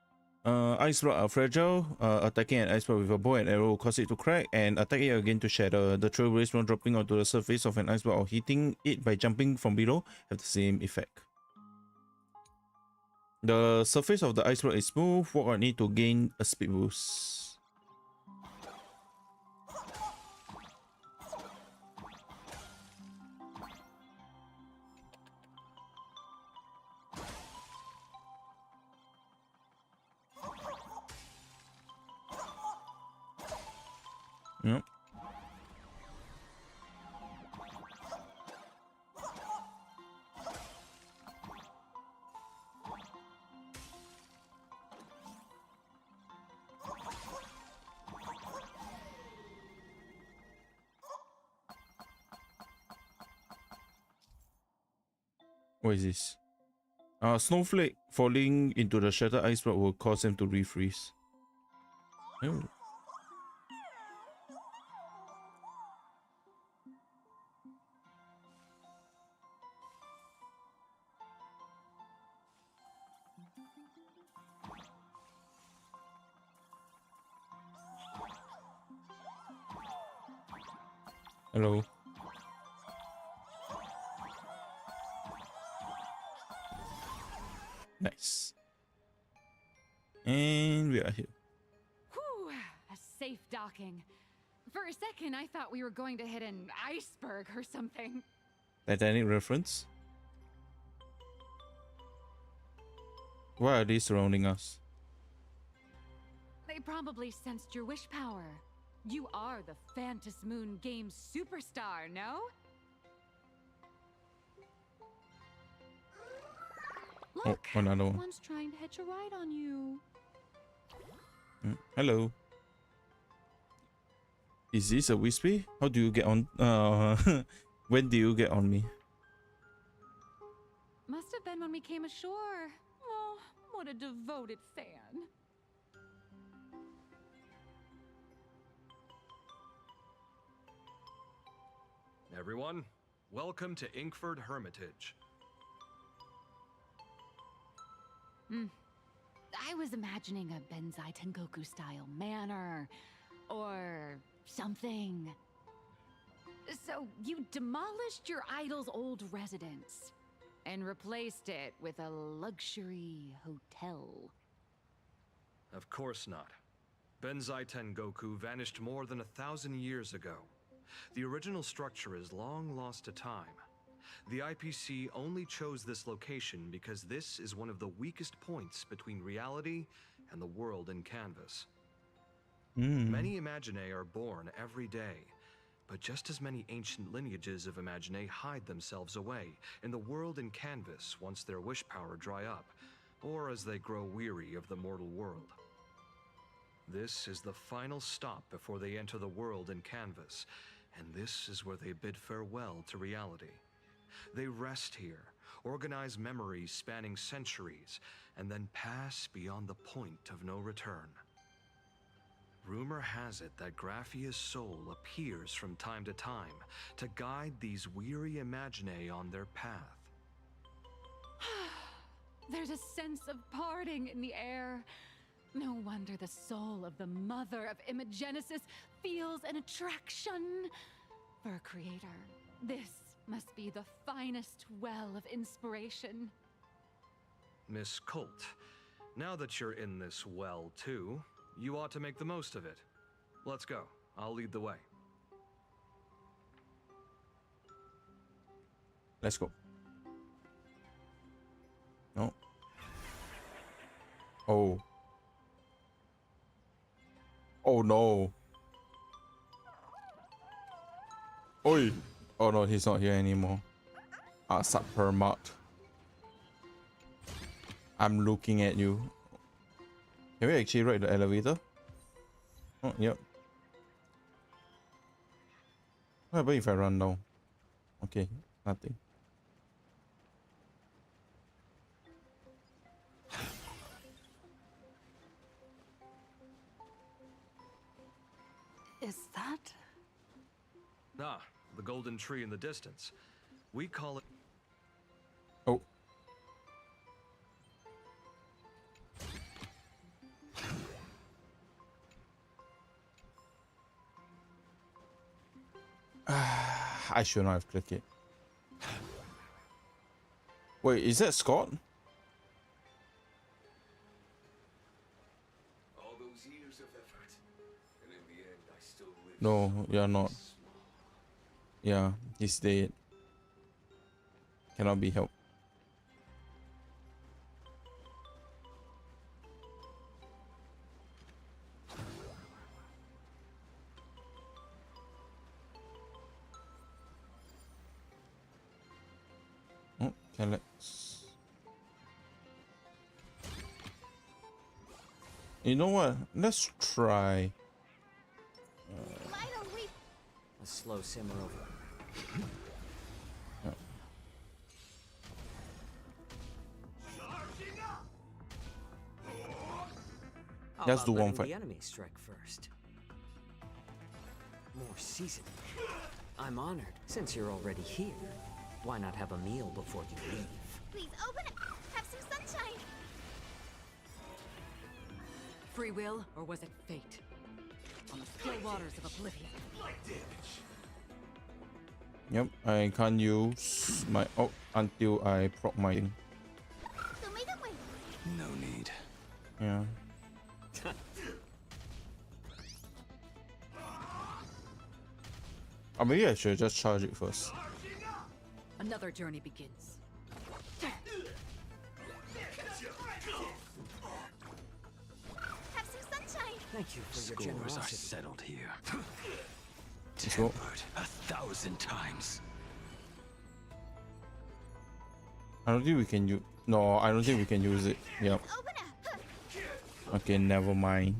Ice block are fragile. Attacking an ice block with a bow and arrow will cause it to crack, and attacking it again to shatter. The trailblaze when dropping onto the surface of an ice block or hitting it by jumping from below have the same effect. The surface of the ice block is smooth. Walk on it to gain a speed boost. Yep. What is this? Snowflake falling into the shattered ice block will cause them to refreeze. Oh. Hello. Nice. And we are here. Whew, a safe docking. For a second, I thought we were going to hit an iceberg or something. Titanic reference? Why are they surrounding us? They probably sensed your wish power. You are the Phantom Moon Games superstar, no? Look, oh, another one. Someone's trying to hitch a ride on you. Hello. Is this a Wispy? How do you get on? When do you get on me? Must have been when we came ashore. Oh, what a devoted fan. Everyone, welcome to Inkford Hermitage. I was imagining a Benzai Tengoku style manor or something. So you demolished your idol's old residence and replaced it with a luxury hotel. Of course not. Benzai Tengoku vanished more than 1,000 years ago. The original structure is long lost to time. The IPC only chose this location because this is one of the weakest points between reality and the world in canvas. Many Imaginae are born every day, but just as many ancient lineages of Imaginae hide themselves away in the world in canvas once their wish power dry up, or as they grow weary of the mortal world. This is the final stop before they enter the world in canvas, and this is where they bid farewell to reality. They rest here, organize memories spanning centuries, and then pass beyond the point of no return. Rumor has it that Graphia's soul appears from time to time to guide these weary Imaginae on their path. There's a sense of parting in the air. No wonder the soul of the mother of Imagenesis feels an attraction for a creator. This must be the finest well of inspiration. Miss Colt, now that you're in this well too, you ought to make the most of it. Let's go. I'll lead the way. Let's go. No. Oh. Oh no. Oi. Oh no, he's not here anymore. Permat. I'm looking at you. Can we actually ride the elevator? Oh, yep. What about if I run down? Okay, nothing. Is that? Ah, the golden tree in the distance. We call it... Oh. I should not have clicked it. Wait, is that Scott? All those years of effort, and in the end, I still live. No, you're not. Yeah, he's dead. Cannot be helped. Oh, okay, let's... You know what? Let's try. A slow simmer over. Yeah. Let's do one fight. The enemy strike first. More seasoning. I'm honored. Since you're already here, why not have a meal before you leave? Please open it. Have some sunshine. Free will, or was it fate? On the still waters of oblivion. Yep, I can't use my until I proc my thing. No need. Yeah. Or maybe I should just charge it first. Another journey begins. Have some sunshine. Thank you for your Scores are generosity. settled here. Let's go. Tempered 1,000 times. I don't think we can use. No, I don't think we can use it. Yep. Okay, never mind.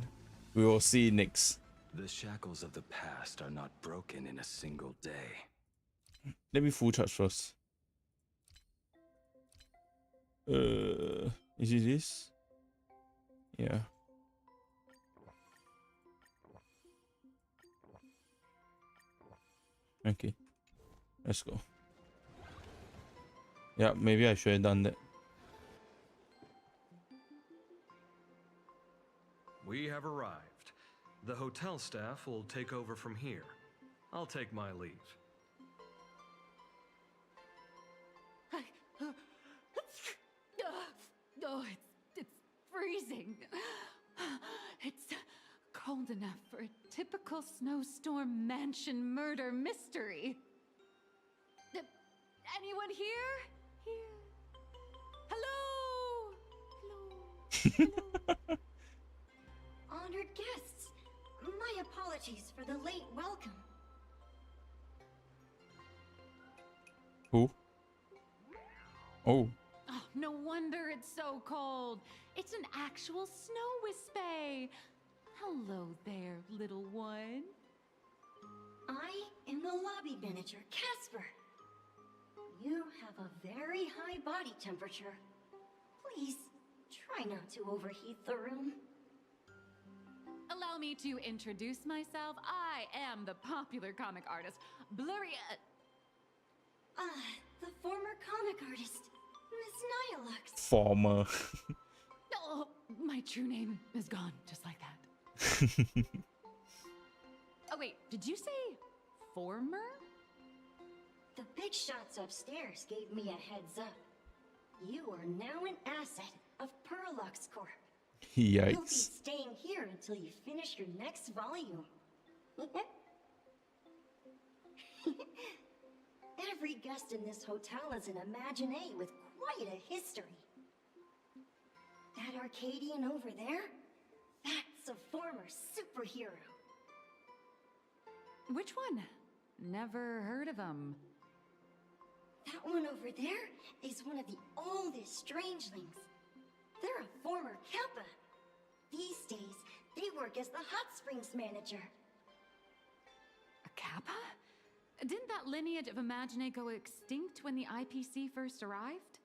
We will see next. The shackles of the past are not broken in a single day. Let me full charge first. Is it this? Yeah. Okay. Let's go. Yeah, maybe I should have done that. We have arrived. The hotel staff will take over from here. I'll take my leave. Oh, it's freezing. It's cold enough for a typical snowstorm mansion murder mystery. Anyone here? Hello? Hello? Honored guests, my apologies for the late welcome. Who? Oh. Oh, no wonder it's so cold. It's an actual snow wispy. Hello there, little one. I am the lobby manager, Casper. You have a very high body temperature. Please, try not to overheat the room. Allow me to introduce myself. I am the popular comic artist, Blurry. The former comic artist, Miss Nihilux. Former. Oh, my true name is gone, just like that. Oh wait, did you say former? The big shots upstairs gave me a heads up. You are now an asset of Perlux Corp. You'll be Yikes. staying here until you finish your next volume. Every guest in this hotel is an Imaginé with quite a history. That Arcadian over there? That's a former superhero. Which one? Never heard of him. That one over there is one of the oldest strangelings. They're a former Kappa. These days, they work as the hot springs manager. A Kappa? Didn't that lineage of Imaginé go extinct when the IPC first arrived?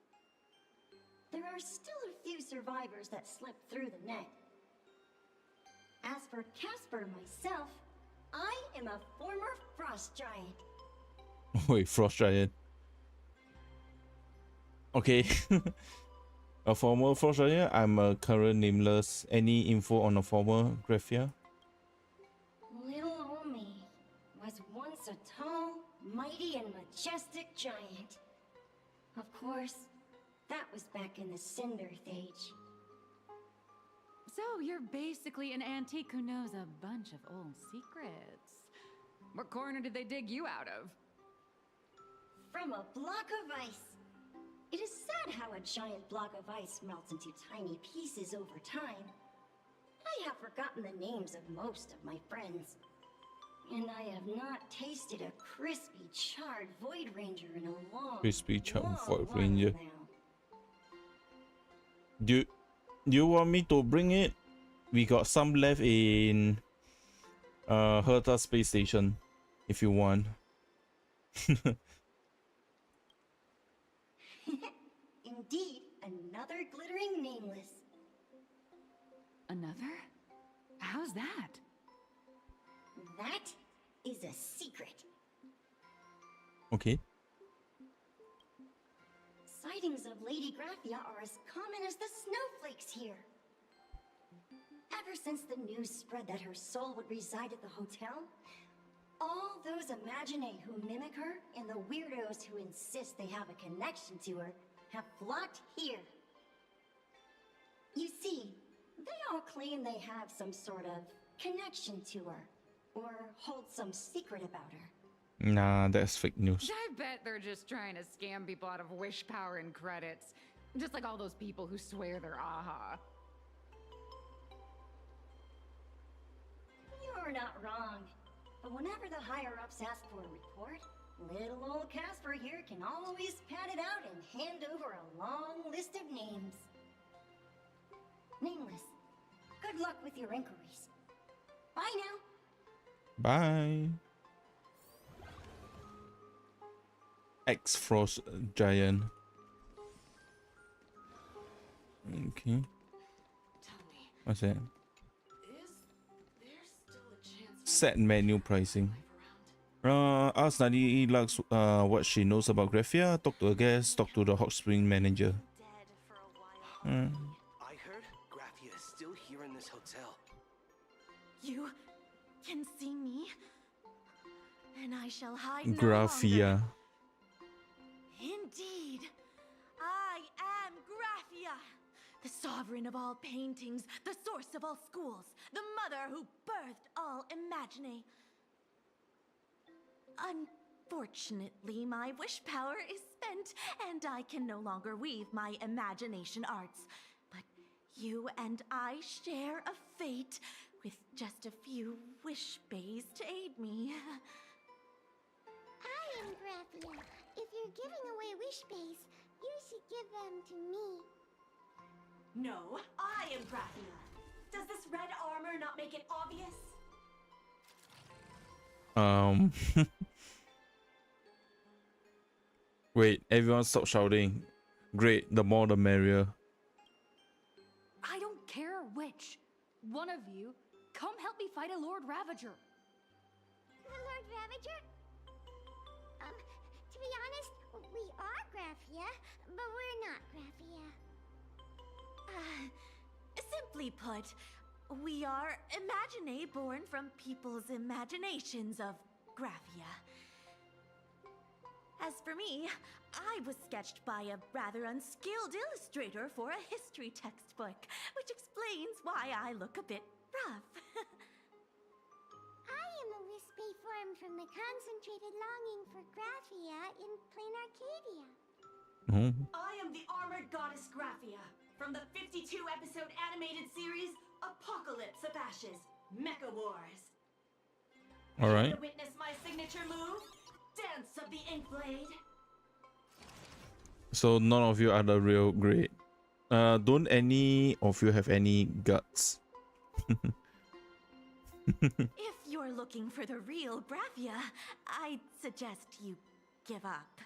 There are still a few survivors that slipped through the net. As for Casper myself, I am a former frost giant. Wait, Frost Giant. Okay. A former Frost Giant? I'm a current nameless. Any info on a former Graphia? Little old me was once a tall, mighty, and majestic giant. Of course, that was back in the Cinder Age. So you're basically an antique who knows a bunch of old secrets. What corner did they dig you out of? From a block of ice. It is sad how a giant block of ice melts into tiny pieces over time. I have forgotten the names of most of my friends. And I have not tasted a crispy, charred Void Ranger in a long, Crispy Chunk long Void while Ranger. now. Do you want me to bring it? We got some left in Herta Space Station, if you want. Indeed, another glittering nameless. Another? How's that? That is a secret. Okay. Sightings of Lady Graphia are as common as the snowflakes here. Ever since the news spread that her soul would reside at the hotel, all those Imaginé who mimic her and the weirdos who insist they have a connection to her have flocked here. You see, they all claim they have some sort of connection to her, or hold some secret about her. Nah, that's fake news. I bet they're just trying to scam people out of wish power and credits. Just like all those people who swear they're AHA. You're not wrong. But whenever the higher-ups ask for a report, little old Casper here can always pad it out and hand over a long list of names. Nameless, good luck with your inquiries. Bye now. Bye. X-Frost Giant. Okay. What's that? Set menu pricing. Ask Nani Lux what she knows about Graphia. Talk to a guest. Talk to the hot spring manager. I heard Graphia is still here in this hotel. You can see me, and I shall hide no longer. Graphia. Indeed, I am Graphia, the sovereign of all paintings, the source of all schools, the mother who birthed all Imaginé. Unfortunately, my wish power is spent, and I can no longer weave my imagination arts. But you and I share a fate, with just a few wish bays to aid me. I am Graphia. If you're giving away wish bays, you should give them to me. No, I am Graphia. Does this red armor not make it obvious? Wait, everyone stop shouting. Great, the more the merrier. I don't care which. One of you Come help me fight a Lord Ravager. The Lord Ravager? To be honest, we are Graphia, but we're not Graphia. Simply put, we are Imaginae born from people's imaginations of Graphia. As for me, I was sketched by a rather unskilled illustrator for a history textbook, which explains why I look a bit rough. I am a wispy form from the concentrated longing for Graphia in plain Arcadia. I am the armored goddess Graphia from the 52-episode animated series Apocalypse of Ashes, Mecha Wars. All right. To witness my signature move, Dance of the Inkblade. So none of you are the real great. Don't any of you have any guts? If you're looking for the real Graphia, I'd suggest you give up.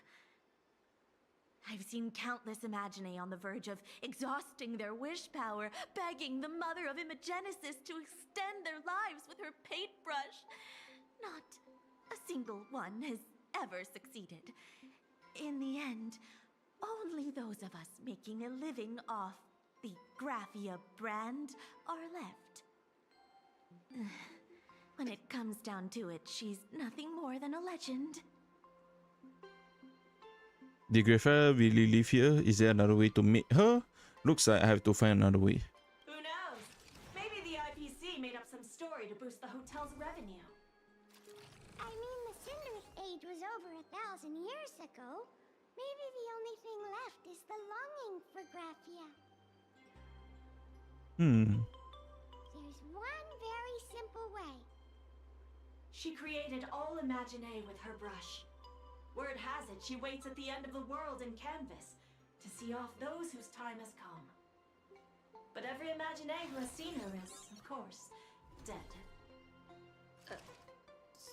I've seen countless Imaginae on the verge of exhausting their wish power, begging the mother of Imagenesis to extend their lives with her paintbrush. Not a single one has ever succeeded. In the end, only those of us making a living off the Graphia brand are left. When it comes down to it, she's nothing more than a legend. Did Graphia really live here? Is there another way to meet her? Looks like I have to find another way. Who knows? Maybe the IPC made up some story to boost the hotel's revenue. I mean, the Cinderic Age was over 1,000 years ago. Maybe the only thing left is the longing for Graphia. There's one very simple way. She created all Imaginae with her brush. Word has it, she waits at the end of the world in canvas to see off those whose time has come. But every Imaginae who has seen her is, of course, dead.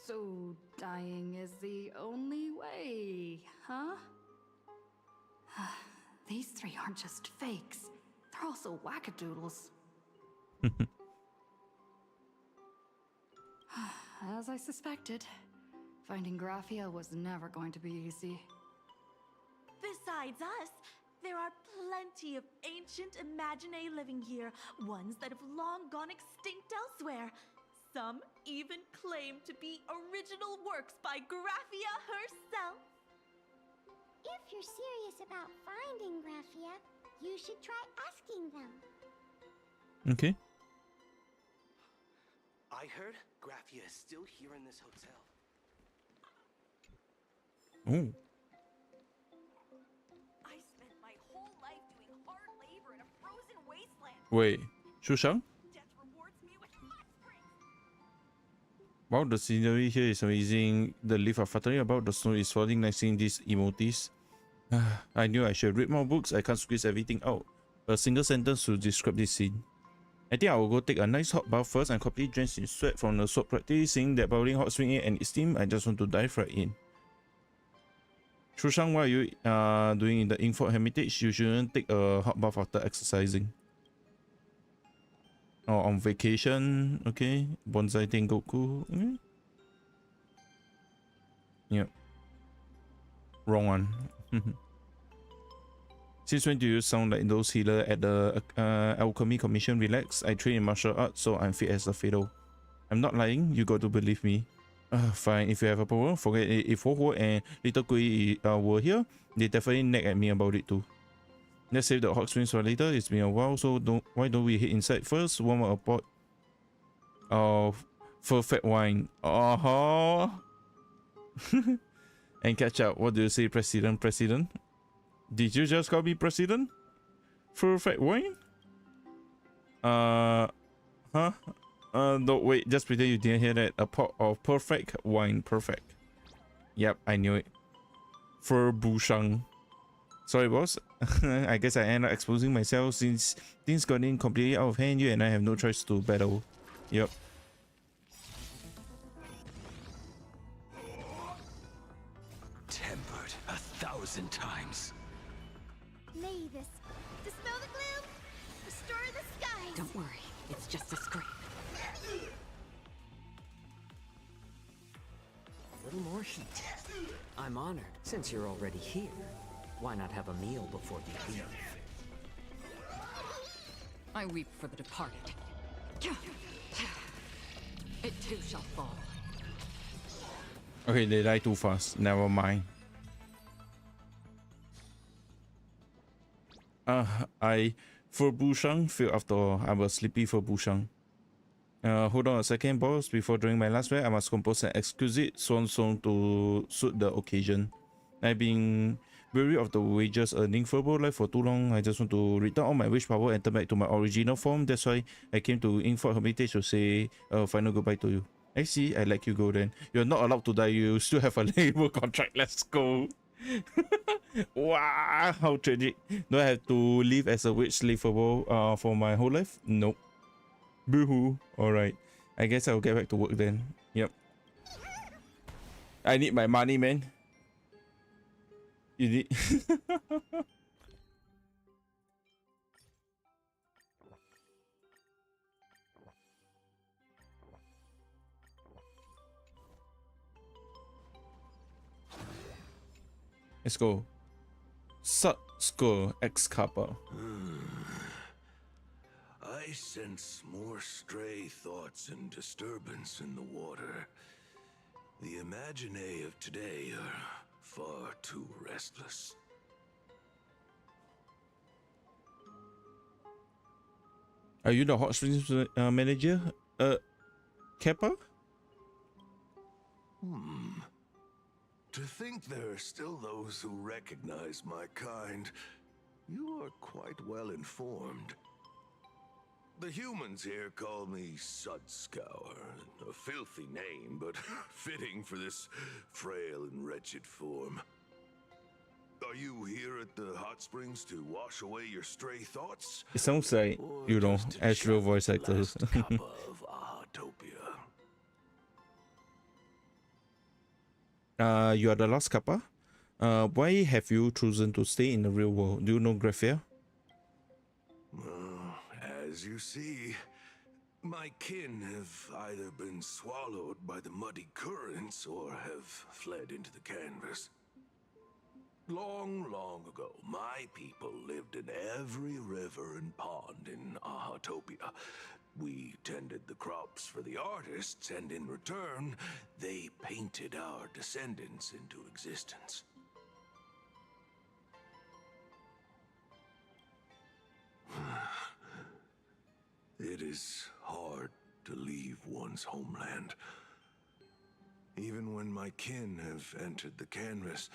So dying is the only way, huh? These three aren't just fakes. They're also wackadoodles. As I suspected, finding Graphia was never going to be easy. Besides us, there are plenty of ancient Imaginae living here, ones that have long gone extinct elsewhere. Some even claim to be original works by Graphia herself. If you're serious about finding Graphia, you should try asking them. Okay. I heard Graphia is still here in this hotel. Oh. I spent my whole life doing hard labor in a frozen wasteland. Wait, Shushang? Death rewards me with hot springs. Wow, the scenery here is amazing. The leaves are fluttering about, the snow is falling, like seeing these emotes. I knew I should read more books. I can't squeeze everything out. A single sentence to describe this scene. I think I will go take a nice hot bath first. I'm completely drenched in sweat from the sword practice. Seeing that bubbling hot spring and its steam, I just want to dive right in. Shushang, what are you doing in the Inkfort Hermitage? You shouldn't take a hot bath after exercising. Oh, on vacation. Okay. Bonsai Tengoku. Okay. Yep. Wrong one. Since when do you sound like those healers at the Alchemy Commission? Relax. I train in martial arts, so I'm fit as a fiddle. I'm not lying. You got to believe me. Fine. If you have a problem, forget it. If Ho Ho and Little Kui were here, they definitely nag at me about it too. Let's save the hot springs for later. It's been a while, so why don't we head inside first? Warm up a pot of perfect wine. And catch up. What do you say, President? President? Did you just call me President? Perfect wine? Huh? No, wait. Just pretend you didn't hear that. A pot of perfect wine. Perfect. Yep, I knew it. Bushang. Sorry, boss. I guess I end up exposing myself since things got in completely out of hand. You and I have no choice to battle. Yep. Tempered 1,000 times. May this dispel the gloom, restore the skies. Don't worry, it's just a scrape. heat. I'm honored. Since you're already here, why not have a meal before you leave? I weep for the departed. It too shall fall. Okay, they die too fast. Never mind. I Furbushang feel after I was sleepy for Bushang. Hold on a second, boss. Before doing my last rap, I must compose an exquisite swan song to suit the occasion. I've been weary of the wages earning verbal life for too long. I just want to return all my wish power and turn back to my original form. That's why I came to Ingford Hermitage to say a final goodbye to you. I see. I let you go then. You're not allowed to die. You still have a labor contract. Let's go. Wow, how tragic. Do I have to live as a wage slave for my whole life? Nope. Boo-hoo. Alright. I guess I'll get back to work then. Yep. I need my money, man. You need... Let's go. Sutsko X Kappa. I sense more stray thoughts and disturbance in the water. The imaginae of today are far too restless. Are you the hot springs manager? Kappa? To think there are still those who recognize my kind. You are quite well informed. The humans here call me Sudscour, a filthy name, but fitting for this frail and wretched form. Are you here at the hot springs to wash away your stray thoughts? It sounds like, you know, Astro voice actors. Of Ahatopia. You are the last Kappa? Why have you chosen to stay in the real world? Do you know Graphia? As you see, my kin have either been swallowed by the muddy currents or have fled into the canvas. Long, long ago, my people lived in every river and pond in Ahatopia. We tended the crops for the artists, and in return, they painted our descendants into existence. It is hard to leave one's homeland. Even when my kin have entered the canvas,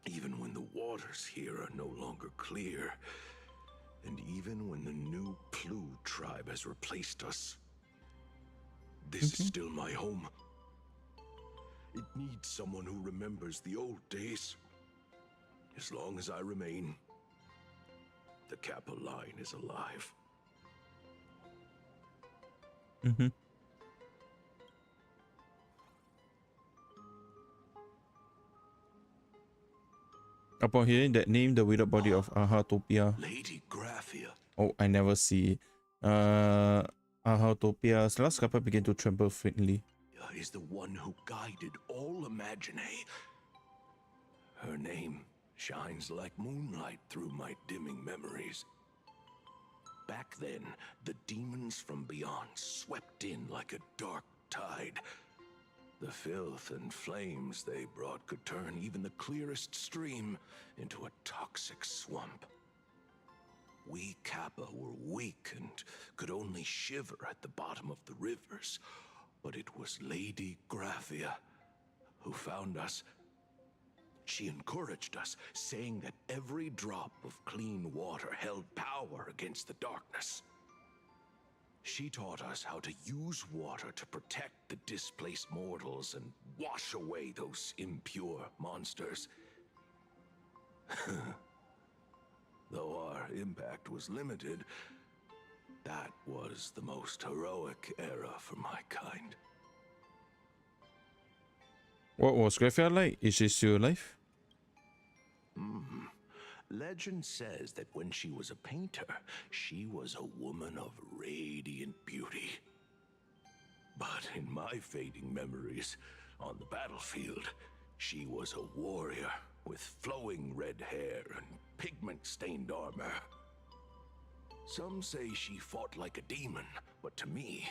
even when the waters here are no longer clear, and even when the new Plu tribe has replaced us, this is still my home. It needs someone who remembers the old days. As long as I remain, the Kappa line is alive. Upon hearing that name, the withered body of Ahatopia. Lady Graphia. Oh, I never see it. Ahatopia's last Kappa began to tremble faintly. Is the one who guided all Imaginae. Her name shines like moonlight through my dimming memories. Back then, the demons from beyond swept in like a dark tide. The filth and flames they brought could turn even the clearest stream into a toxic swamp. We Kappa were weak and could only shiver at the bottom of the rivers, but it was Lady Graphia who found us. She encouraged us, saying that every drop of clean water held power against the darkness. She taught us how to use water to protect the displaced mortals and wash away those impure monsters. Though our impact was limited, that was the most heroic era for my kind. What was Graphia like? Is she still alive? Legend says that when she was a painter, she was a woman of radiant beauty. But in my fading memories, On the battlefield, she was a warrior with flowing red hair and pigment-stained armor. Some say she fought like a demon, but to me,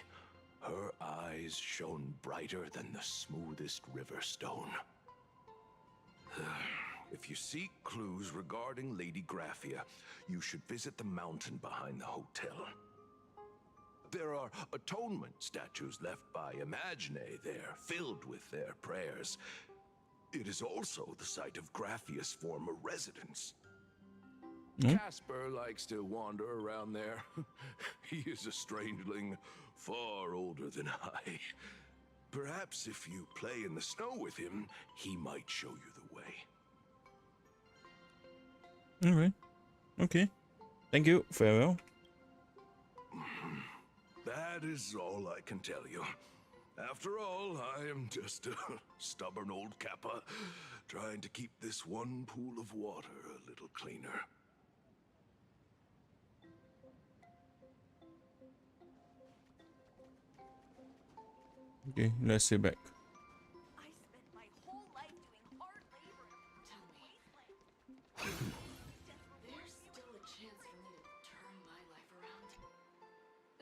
her eyes shone brighter than the smoothest river stone. If you seek clues regarding Lady Graphia, you should visit the mountain behind the hotel. There are atonement statues left by Imagine there, filled with their prayers. It is also the site of Graphia's former residence. Casper likes to wander around there. He is a strangeling far older than I. Perhaps if you play in the snow with him, he might show you the way. Alright. Okay. Thank you. Farewell. That is all I can tell you. After all, I am just a stubborn old Kappa, trying to keep this one pool of water a little cleaner. Okay, let's see back. I spent my whole life doing hard labor in a wasteland. There's still a chance for me to turn my life around.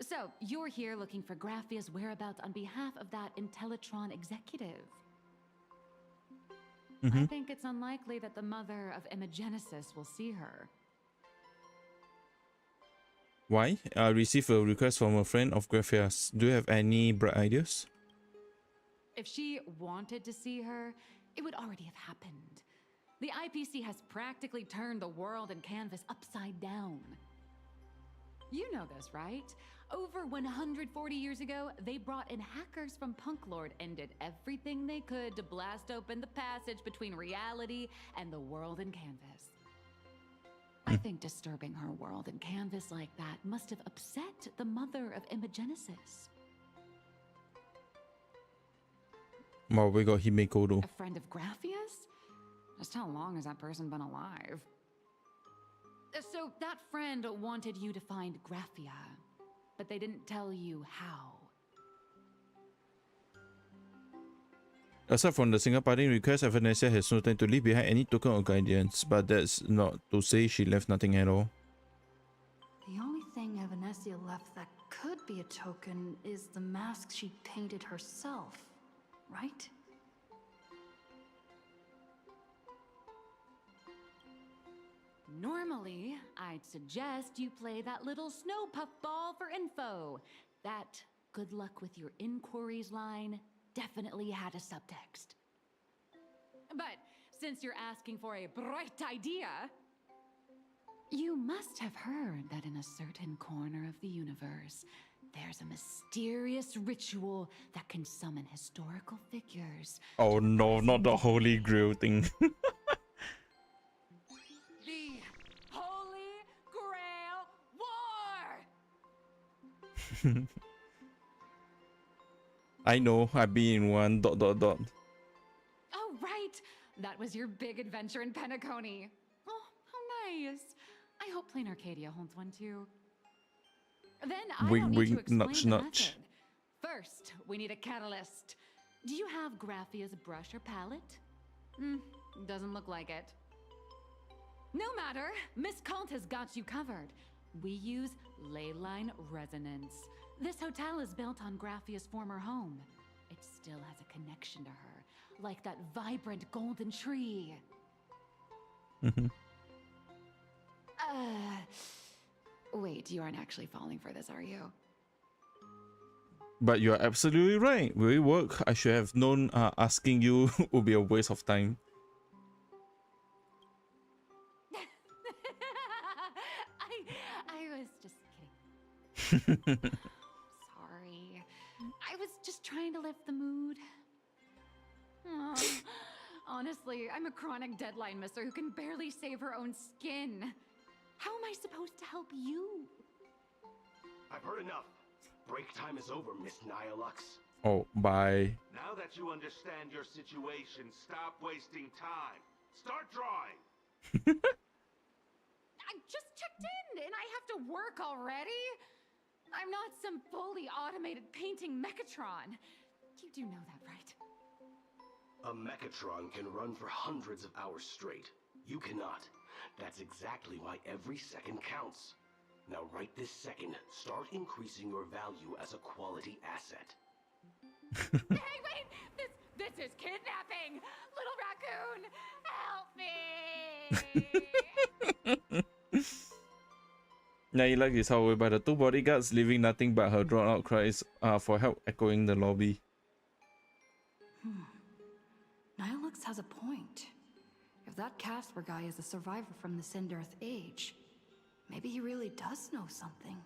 So, you're here looking for Graphia's whereabouts on behalf of that Intellitron executive. I think it's unlikely that the mother of Imagenesis will see her. Why? I received a request from a friend of Graphia's. Do you have any bright ideas? If she wanted to see her, it would already have happened. The IPC has practically turned the world and canvas upside down. You know this, right? Over 140 years ago, they brought in hackers from Punk Lord and did everything they could to blast open the passage between reality and the world and canvas. I think disturbing her world and canvas like that must have upset the mother of Imagenesis. Well, we got Himeko though. A friend of Graphia's? Just how long has that person been alive? So that friend wanted you to find Graphia, but they didn't tell you how. Aside from the single party request, Vanessa has no time to leave behind any token of guidance, but that's not to say she left nothing at all. The only thing Evanessia left that could be a token is the mask she painted herself, right? Normally, I'd suggest you play that little snow puffball for info. That good luck with your inquiries line definitely had a subtext. But since you're asking for a bright idea, you must have heard that in a certain corner of the universe, there's a mysterious ritual that can summon historical figures. Oh no, not the Holy Grail thing. The Holy Grail War! I know, I've been in one ... Oh, right! That was your big adventure in Penacony. Oh, how nice. I hope Plain Arcadia holds one too. Then I don't Wink, need to wink, explain nudge, the nudge. method. First, we need a catalyst. Do you have Graphia's brush or palette? Doesn't look like it. No matter, Miss Cult has got you covered. We use leyline resonance. This hotel is built on Graphia's former home. It still has a connection to her, like that vibrant golden tree. Wait, you aren't actually falling for this, are you? But you're absolutely right. Will it work? I should have known asking you would be a waste of time. I was just kidding. Sorry. I was just trying to lift the mood. Oh, honestly, I'm a chronic deadline misser who can barely save her own skin. How am I supposed to help you? I've heard enough. Break time is over, Miss Nihilux. Oh, bye. Now that you understand your situation, stop wasting time. Start drawing. I just checked in and I have to work already? I'm not some fully automated painting Mechatron. You do know that, right? A Mechatron can run for hundreds of hours straight. You cannot. That's exactly why every second counts. Now right this second, start increasing your value as a quality asset. Hey, wait! This is kidnapping! Little raccoon, help me! Now you like this hallway by the two bodyguards leaving nothing but her drawn out cries for help echoing the lobby. Nihilux has a point. If that Casper guy is a survivor from the Send-Earth age, maybe he really does know something.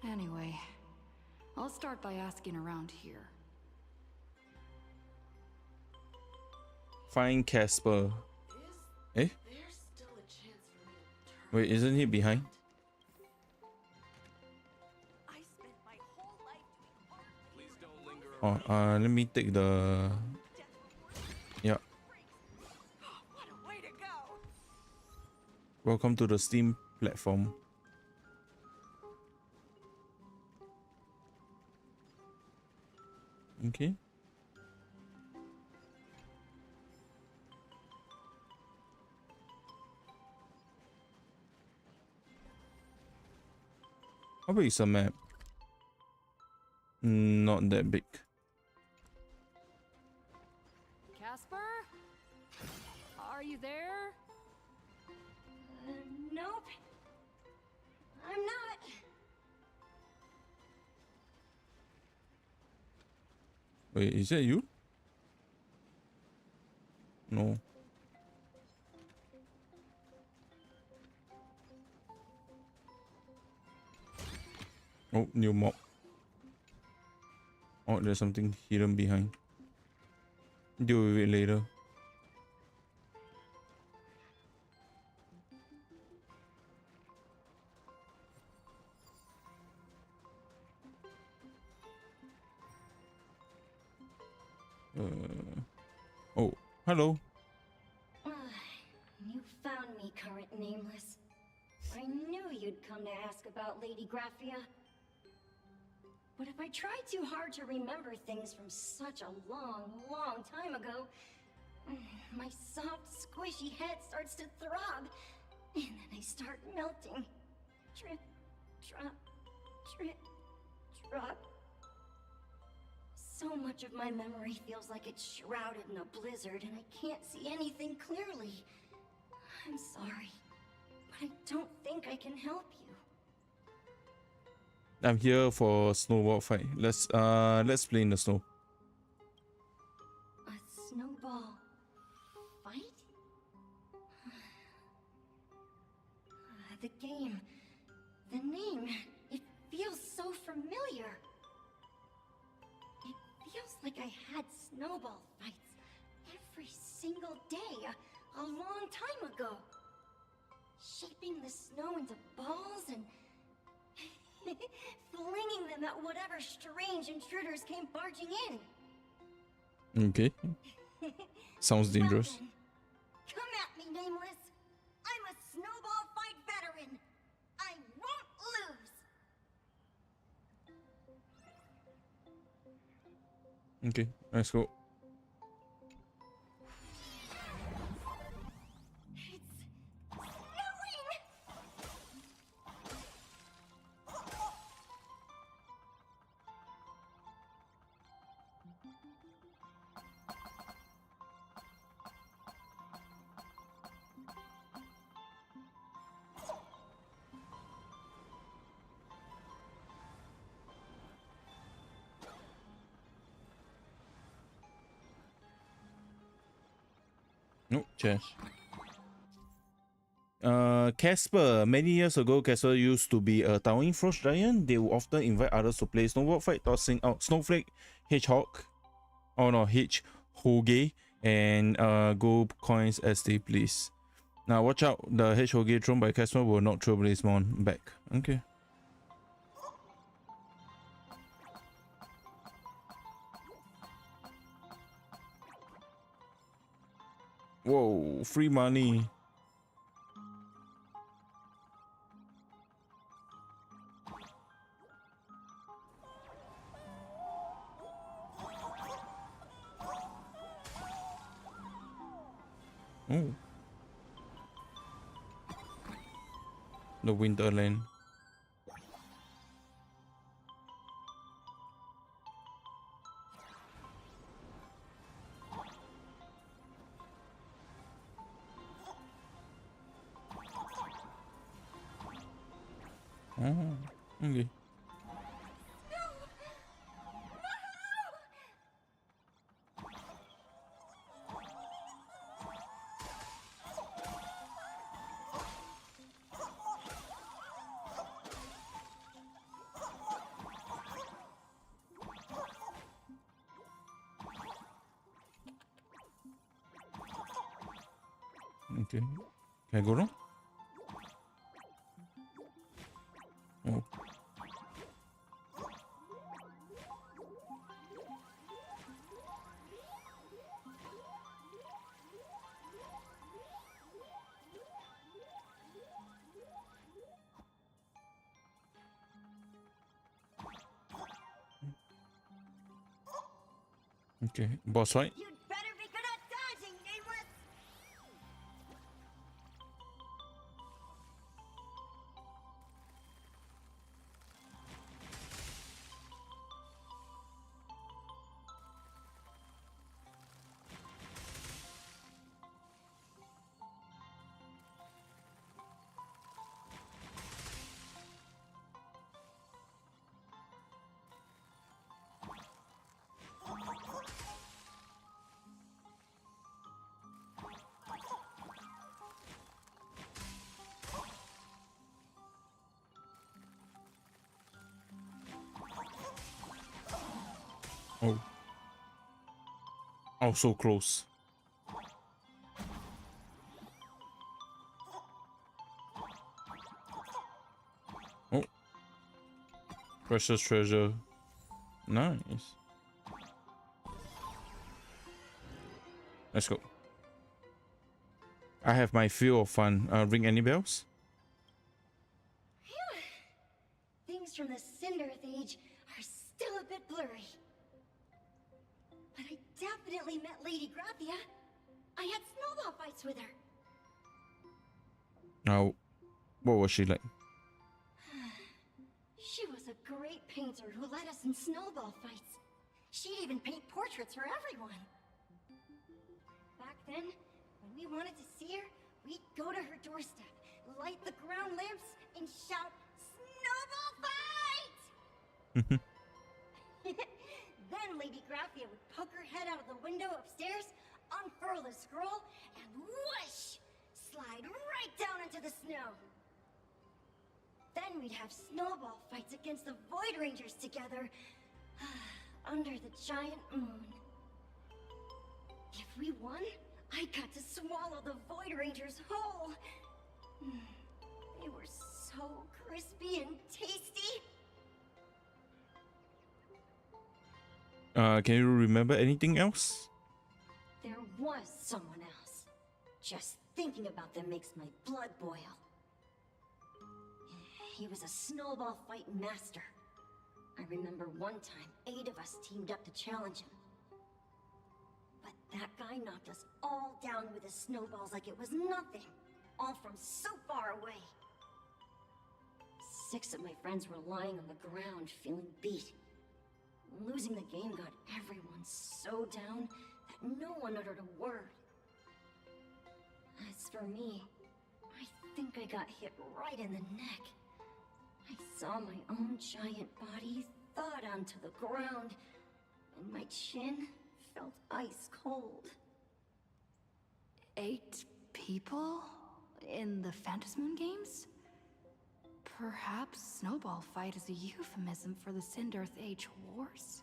Anyway, I'll start by asking around here. Find Casper. Eh? Wait, isn't he behind? Oh, let me take the... Yeah. Welcome to the Steam platform. Okay. How big is the map? Not that big. Casper? Are you there? Nope. I'm not. Wait, is that you? No. Oh, new mob. Oh, there's something hidden behind. Deal with it later. Oh, hello. You found me, current nameless. I knew you'd come to ask about Lady Graphia. But if I try too hard to remember things from such a long, long time ago, my soft, squishy head starts to throb, and then I start melting. Drip, drop, drip, drop. So much of my memory feels like it's shrouded in a blizzard, and I can't see anything clearly. I'm sorry, but I don't think I can help you. I'm here for snowball fight. Let's play in the snow. A snowball fight? The game, the name, it feels so familiar. It feels like I had snowball fights every single day a long time ago. Shaping the snow into balls and flinging them at whatever strange intruders came barging in. Okay. Sounds dangerous. Well then, come at me, Nameless. I'm a snowball fight veteran. I won't lose. Okay, let's go. No, chairs. Casper. Many years ago, Casper used to be a towering frost giant. They would often invite others to play snowball fight, tossing out Snowflake, Hedgehog, oh no, Hedgehog, and gold coins as they please. Now watch out, the Hedgehog thrown by Casper will not throw Blazemon back. Okay. Whoa, free money. Oh. The Winterland. Oh, okay. Okay. Can I go wrong? Oh. Okay, boss fight. You'd better be good at dodging, Nameless! Oh. Oh, so close. Oh. Precious treasure. Nice. Let's go. I have my fill of fun. Ring any bells? Things from the Cinderth Age are still a bit blurry. But I definitely met Lady Graphia. I had snowball fights with her. Now, what was she like? She was a great painter who led us in snowball fights. She'd even paint portraits for everyone. Back then, when we wanted to see her, we'd go to her doorstep, light the ground lamps, and shout, "Snowball fight!" Then Lady Graphia would poke her head out of the window upstairs, unfurl the scroll, and whoosh! Slide right down into the snow. Then we'd have snowball fights against the Void Rangers together, under the giant moon. If we won, I got to swallow the Void Rangers whole. They were so crispy and tasty. Can you remember anything else? There was someone else. Just thinking about them makes my blood boil. He was a snowball fight master. I remember one time, 8 of us teamed up to challenge him. But that guy knocked us all down with his snowballs like it was nothing. All from so far away. 6 of my friends were lying on the ground, feeling beat. Losing the game got everyone so down that no one uttered a word. As for me, I think I got hit right in the neck. I saw my own giant body thud onto the ground, and my chin felt ice cold. 8 people in the Phantasmoon games? Perhaps Snowball Fight is a euphemism for the Cinderth Age Wars?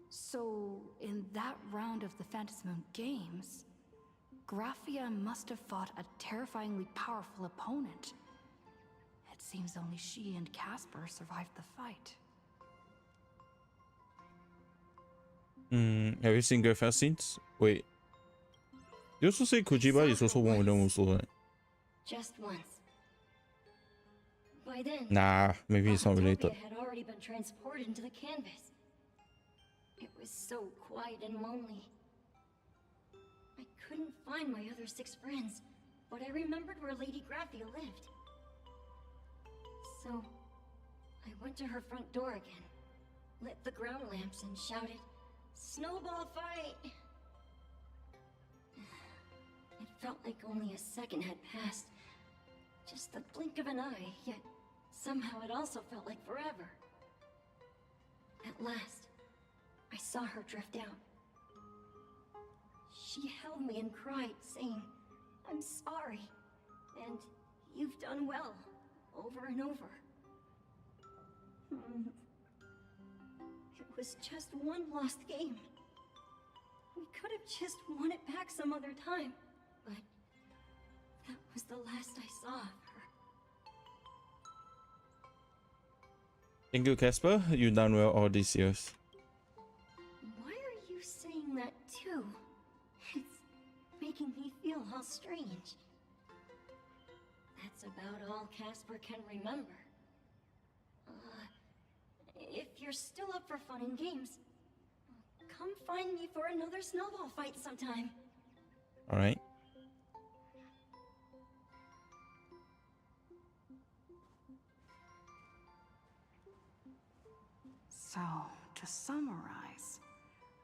So, in that round of the Phantasmoon games, Graphia must have fought a terrifyingly powerful opponent. It seems only she and Casper survived the fight. Have you seen Graphia scenes? Wait. You also say Kujiba is also one of them also, right? Just once. By then, Nah, maybe it's not related. Autopia had already been transported into the canvas. It was so quiet and lonely. I couldn't find my other 6 friends, but I remembered where Lady Graphia lived. So, I went to her front door again, lit the ground lamps, and shouted, "Snowball fight!" It felt like only a second had passed. Just the blink of an eye, yet somehow it also felt like forever. At last, I saw her drift out. She held me and cried, saying, "I'm sorry, and you've done well," over and over. It was just one lost game. We could have just won it back some other time, but that was the last I saw of her. Thank you, Casper. You've done well all these years. Why are you saying that too? It's making me feel all strange. That's about all Casper can remember. If you're still up for fun and games, come find me for another snowball fight sometime. All right. So, to summarize,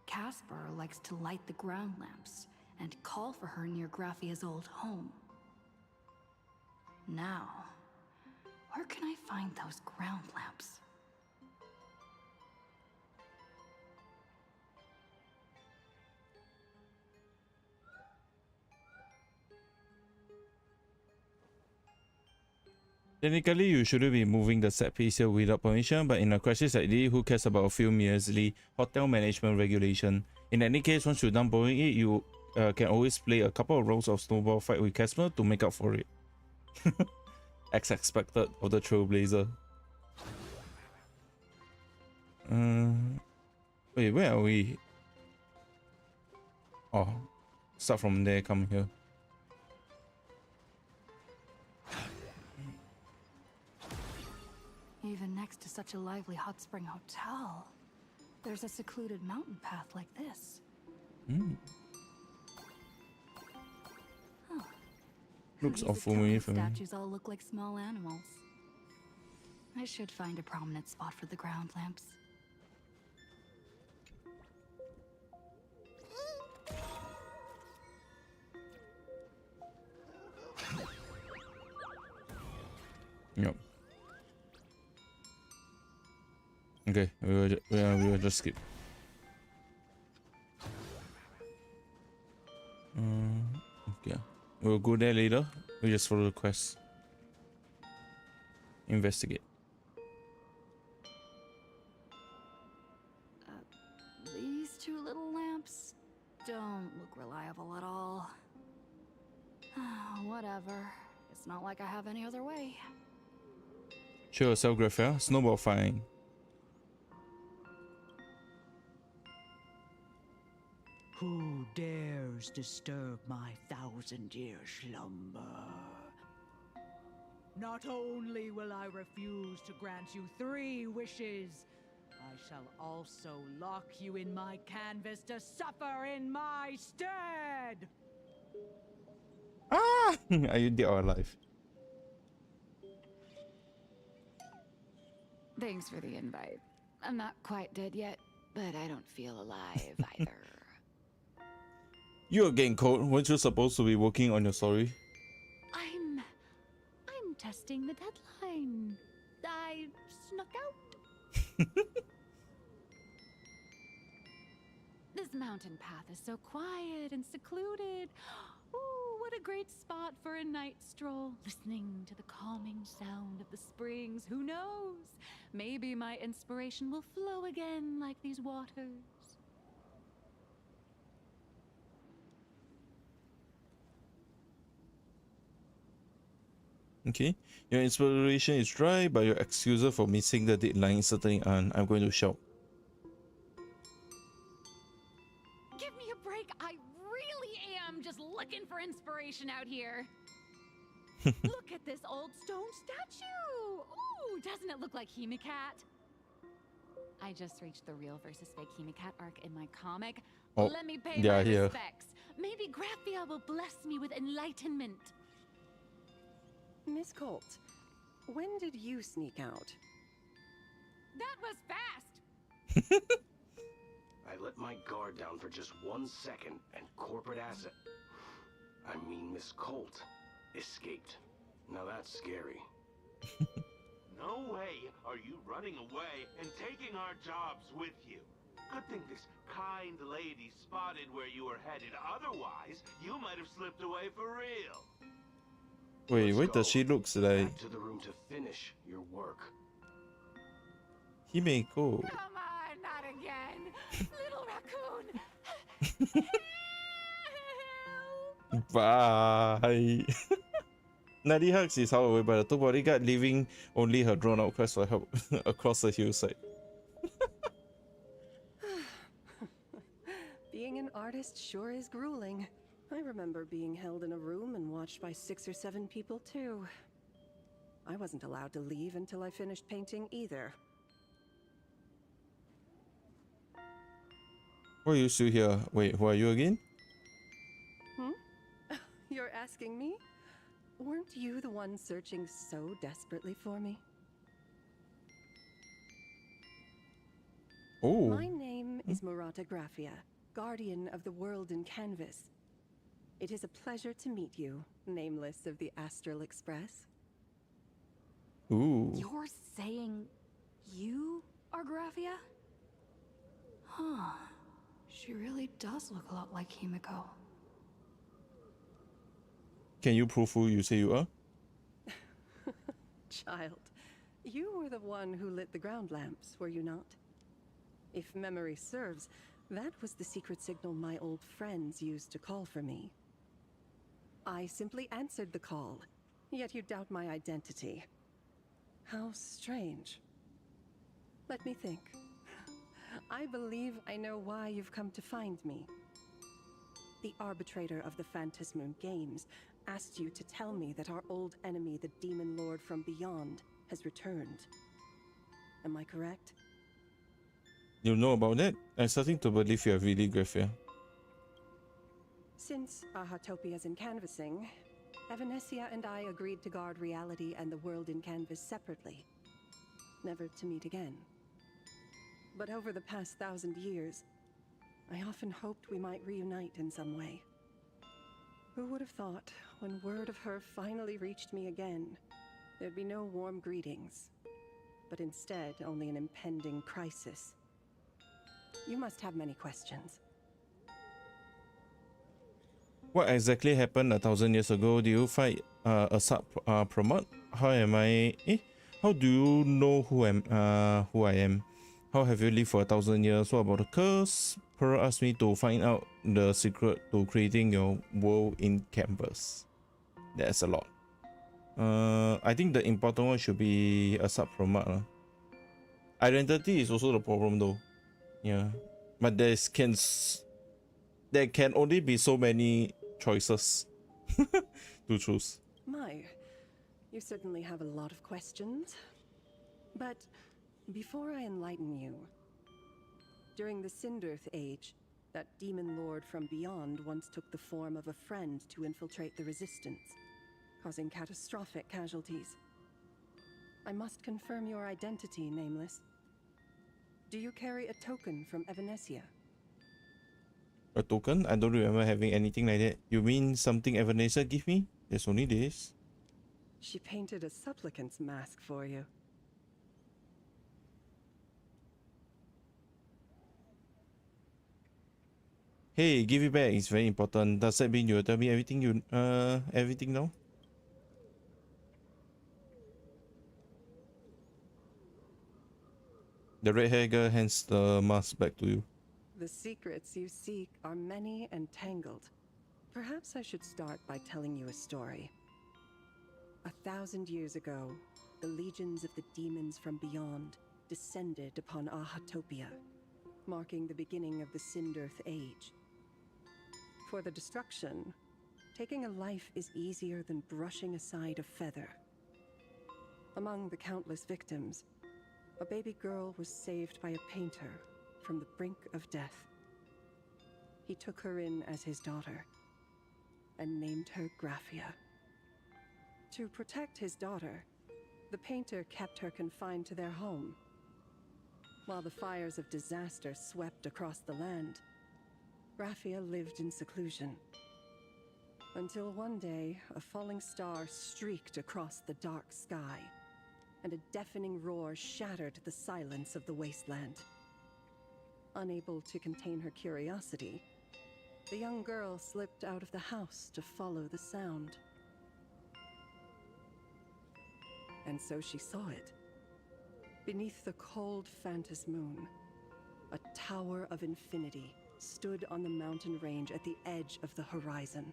Casper likes to light the ground lamps and call for her near Graphia's old home. Now, where can I find those ground lamps? Technically, you shouldn't be moving the set piece here without permission, but in a crisis like this, who cares about a few measly hotel management regulation? In any case, once you're done borrowing it, you can always play a couple of rounds of snowball fight with Casper to make up for it. As expected of the Trailblazer. Wait, where are we? Oh, start from there, come here. Even next to such a lively hot spring hotel, there's a secluded mountain path like this. Looks These awful familiar for me. statues all look like small animals. I should find a prominent spot for the ground lamps. Yep. Okay, we will just skip. Okay, we'll go there later. We just follow the quest. Investigate. These two little lamps don't look reliable at all. Whatever. It's not like I have any other way. Show yourself, Graphia. Snowball fighting. Who dares disturb my 1,000-year slumber? Not only will I refuse to grant you 3 wishes, I shall also lock you in my canvas to suffer in my stead! Ah! Are you dead or alive? Thanks for the invite. I'm not quite dead yet, but I don't feel alive either. You're getting cold. Weren't you supposed to be working on your story? I'm testing the deadline. I snuck out. This mountain path is so quiet and secluded. Ooh, what a great spot for a night stroll. Listening to the calming sound of the springs. Who knows? Maybe my inspiration will flow again like these waters. Okay, your inspiration is dry, but your excuses for missing the deadline certainly aren't. I'm going to shout. Give me a break. I really am just looking for inspiration out here. Look at this old stone statue. Ooh, doesn't it look like Himicat? I just reached the real versus fake Himicat arc in my comic. Oh, Let me pay they my are here. respects. Maybe Graphia will bless me with enlightenment. Miss Colt, when did you sneak out? That was fast! I let my guard down for just 1 second, and corporate asset, I mean Miss Colt, escaped. Now that's scary. No way are you running away and taking our jobs with you. Good thing this kind lady spotted where you were headed. Otherwise, you might have slipped away for real. Wait, Let's why does go. she looks like Back to the room to finish your work. Himeko? Come on, not again! Little raccoon! Bye. Nadi Hugs is however by the two bodyguard, leaving only her drawn out quest for help across the hillside. Being an artist sure is grueling. I remember being held in a room and watched by 6 or 7 people too. I wasn't allowed to leave until I finished painting either. Why are you still here? Wait, who are you again? You're asking me? Weren't you the one searching so desperately for me? Oh. My name is Murata Graphia, guardian of the world in canvas. It is a pleasure to meet you, nameless of the Astral Express. Ooh. You're saying you are Graphia? Huh. She really does look a lot like Himeko. Can you prove who you say you are? Child, you were the one who lit the ground lamps, were you not? If memory serves, that was the secret signal my old friends used to call for me. I simply answered the call, yet you doubt my identity. How strange. Let me think. I believe I know why you've come to find me. The arbitrator of the Phantasmoon Games asked you to tell me that our old enemy, the Demon Lord from Beyond, has returned. Am I correct? You know about that? I'm starting to believe you are really Graphia. Since Ahatopia's in canvassing, Evanesia and I agreed to guard reality and the world in canvas separately, never to meet again. But over the past 1,000 years, I often hoped we might reunite in some way. Who would have thought, when word of her finally reached me again, there'd be no warm greetings, but instead only an impending crisis. You must have many questions. What exactly happened 1,000 years ago? Do you fight a sub-promote? How am I? How do you know who I am? How have you lived for 1,000 years? What about the curse? Pearl asked me to find out the secret to creating your world in canvas. That's a lot. I think the important one should be a sub-promote. Identity is also the problem though. Yeah, but there can only be so many choices to choose. My, you certainly have a lot of questions. But before I enlighten you, during the Cinderth Age, that demon lord from beyond once took the form of a friend to infiltrate the resistance, causing catastrophic casualties. I must confirm your identity, Nameless. Do you carry a token from Evanesia? A token? I don't remember having anything like that. You mean something Evanesia give me? There's only this. She painted a supplicant's mask for you. Hey, give it back. It's very important. Does that mean you'll tell me everything everything now? The red hair girl hands the mask back to you. The secrets you seek are many and tangled. Perhaps I should start by telling you a story. 1,000 years ago, the legions of the demons from beyond descended upon Ahatopia, marking the beginning of the Cinderth Age. For the destruction, taking a life is easier than brushing aside a feather. Among the countless victims, a baby girl was saved by a painter from the brink of death. he took her in as his daughter and named her Graphia. To protect his daughter, the painter kept her confined to their home. While the fires of disaster swept across the land, Graphia lived in seclusion. Until one day, a falling star streaked across the dark sky, and a deafening roar shattered the silence of the wasteland. Unable to contain her curiosity, the young girl slipped out of the house to follow the sound. And so she saw it. Beneath the cold Phantas moon, a tower of infinity stood on the mountain range at the edge of the horizon.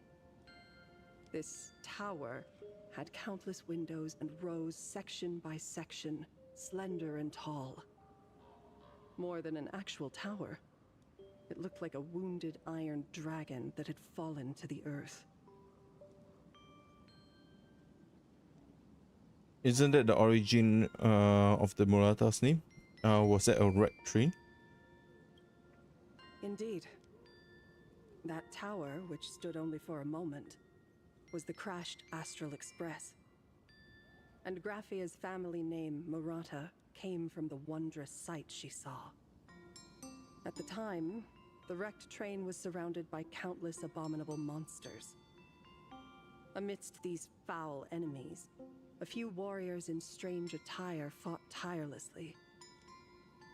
This tower had countless windows and rose section by section, slender and tall. More than an actual tower, it looked like a wounded iron dragon that had fallen to the earth. Isn't that the origin of the Murata's name? Was that a red tree? Indeed. That tower, which stood only for a moment, was the crashed Astral Express. And Graphia's family name, Murata, came from the wondrous sight she saw. At the time, the wrecked train was surrounded by countless abominable monsters. Amidst these foul enemies, a few warriors in strange attire fought tirelessly.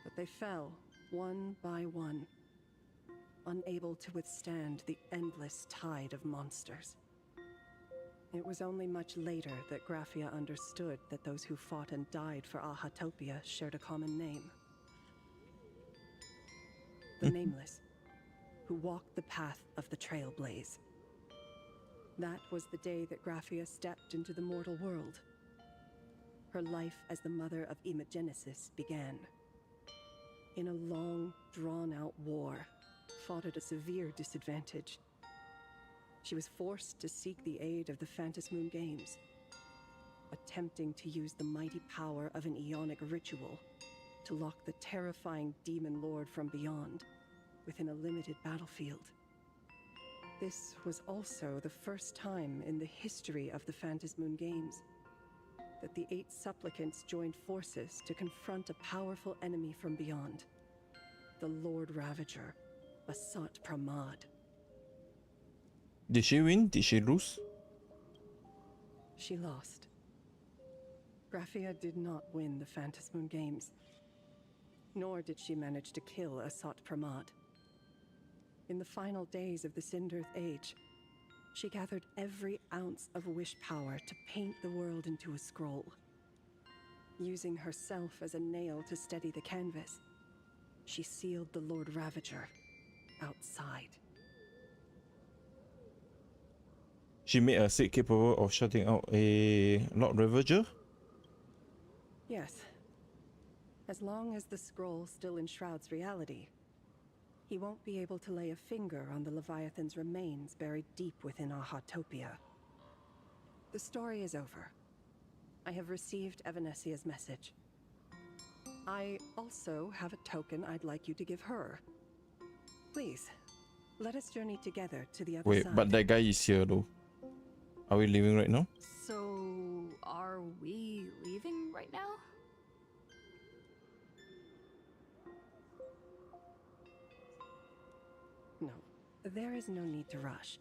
But they fell, one by one, unable to withstand the endless tide of monsters. It was only much later that Graphia understood that those who fought and died for Ahatopia shared a common name. The Nameless, who walked the path of the Trailblaze. That was the day that Graphia stepped into the mortal world. Her life as the mother of Imogenesis began. In a long, drawn-out war, fought at a severe disadvantage. She was forced to seek the aid of the Phantas Moon Games, attempting to use the mighty power of an Ionic ritual to lock the terrifying demon lord from beyond within a limited battlefield. This was also the first time in the history of the Phantas Moon Games that the 8 supplicants joined forces to confront a powerful enemy from beyond, the Lord Ravager, Asat Pramad. Did she win? Did she lose? She lost. Graphia did not win the Phantas Moon Games, nor did she manage to kill Asat Pramad. In the final days of the Sindirth Age, she gathered every ounce of wish power to paint the world into a scroll. Using herself as a nail to steady the canvas, she sealed the Lord Ravager outside. She made a seed capable of shutting out a Lord Ravager? Yes. As long as the scroll still enshrouds reality, he won't be able to lay a finger on the Leviathan's remains buried deep within Ahatopia. The story is over. I have received Evanesia's message. I also have a token I'd like you to give her. Please, let us journey together to the other side. Wait, but that guy is here though. Are we leaving right now? So, are we leaving right now? No, there is no need to rush.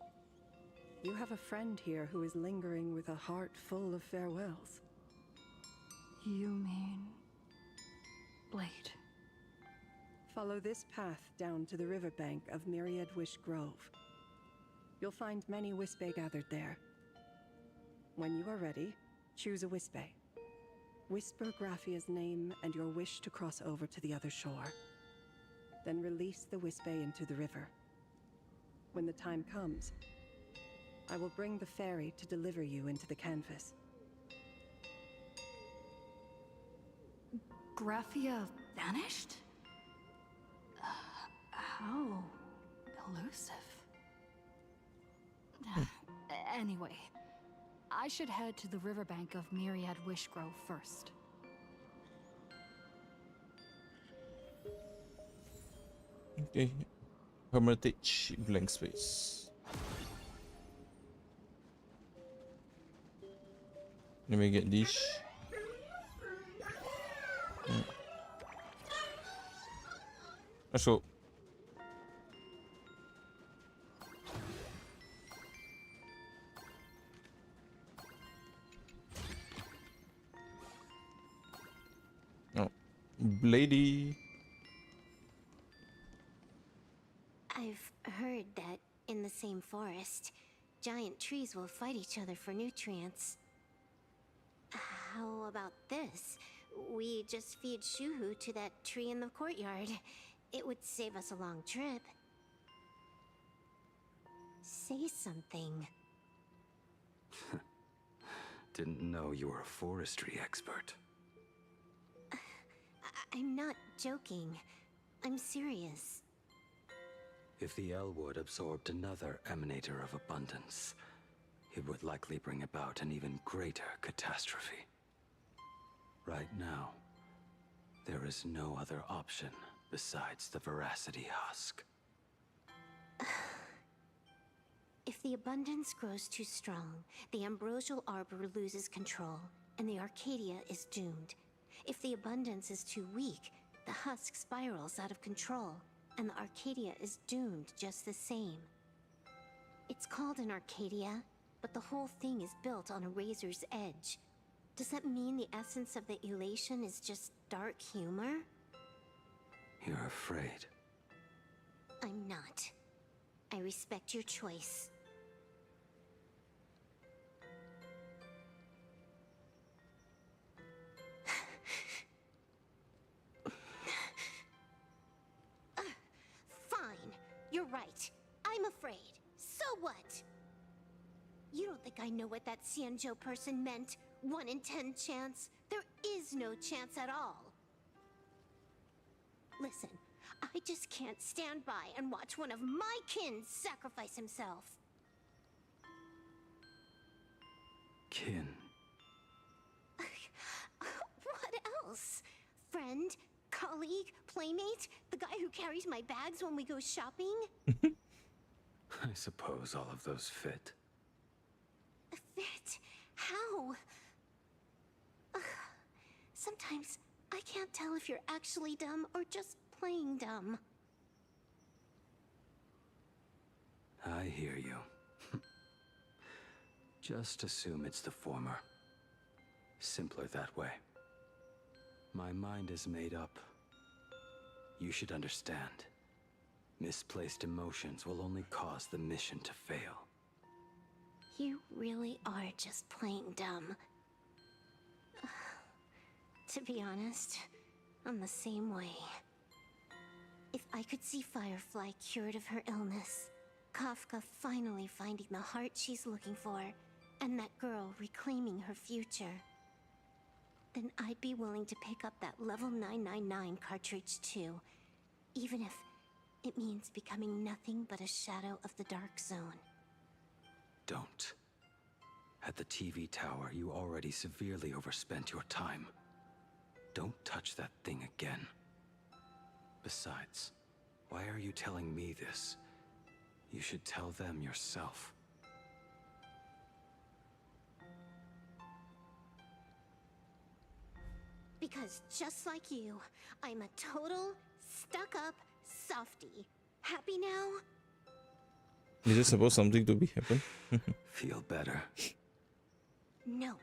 You have a friend here who is lingering with a heart full of farewells. You mean... Blade? Follow this path down to the riverbank of Myriad Wish Grove. You'll find many Wispe gathered there. When you are ready, choose a Wispe. Whisper Graphia's name and your wish to cross over to the other shore. Then release the Wispe into the river. When the time comes, I will bring the ferry to deliver you into the canvas. Graphia vanished? How elusive. Anyway, I should head to the riverbank of Myriad Wish Grove first. Okay. Hermitage blank space. Let me get this. Let's go. Oh, Blady. I've heard that in the same forest, giant trees will fight each other for nutrients. How about this? We just feed Shuhu to that tree in the courtyard. It would save us a long trip. Say something. Didn't know you were a forestry expert. I'm not joking. I'm serious. If the Elwood absorbed another emanator of abundance, it would likely bring about an even greater catastrophe. Right now, there is no other option besides the Veracity Husk. If the abundance grows too strong, the ambrosial arbor loses control, and the Arcadia is doomed. If the abundance is too weak, the husk spirals out of control, and the Arcadia is doomed just the same. It's called an Arcadia, but the whole thing is built on a razor's edge. Does that mean the essence of the elation is just dark humor? You're afraid. I'm not. I respect your choice. Fine. You're right. I'm afraid. So what? You don't think I know what that Xianzhou person meant? 1 in 10 chance? There is no chance at all. Listen, I just can't stand by and watch one of my kin sacrifice himself. Kin. What else? Friend? Colleague? Playmate? The guy who carries my bags when we go shopping? I suppose all of those fit. Fit? How? Sometimes I can't tell if you're actually dumb or just playing dumb. I hear you. Just assume it's the former. Simpler that way. My mind is made up. You should understand. Misplaced emotions will only cause the mission to fail. You really are just playing dumb. To be honest, I'm the same way. If I could see Firefly cured of her illness, Kafka finally finding the heart she's looking for, and that girl reclaiming her future, then I'd be willing to pick up that level 999 cartridge too, even if it means becoming nothing but a shadow of the Dark Zone. Don't. At the TV tower, you already severely overspent your time. Don't touch that thing again. Besides, why are you telling me this? You should tell them yourself. Because just like you, I'm a total, stuck-up softie. Happy now? Is it supposed something to be happen? Feel better? No.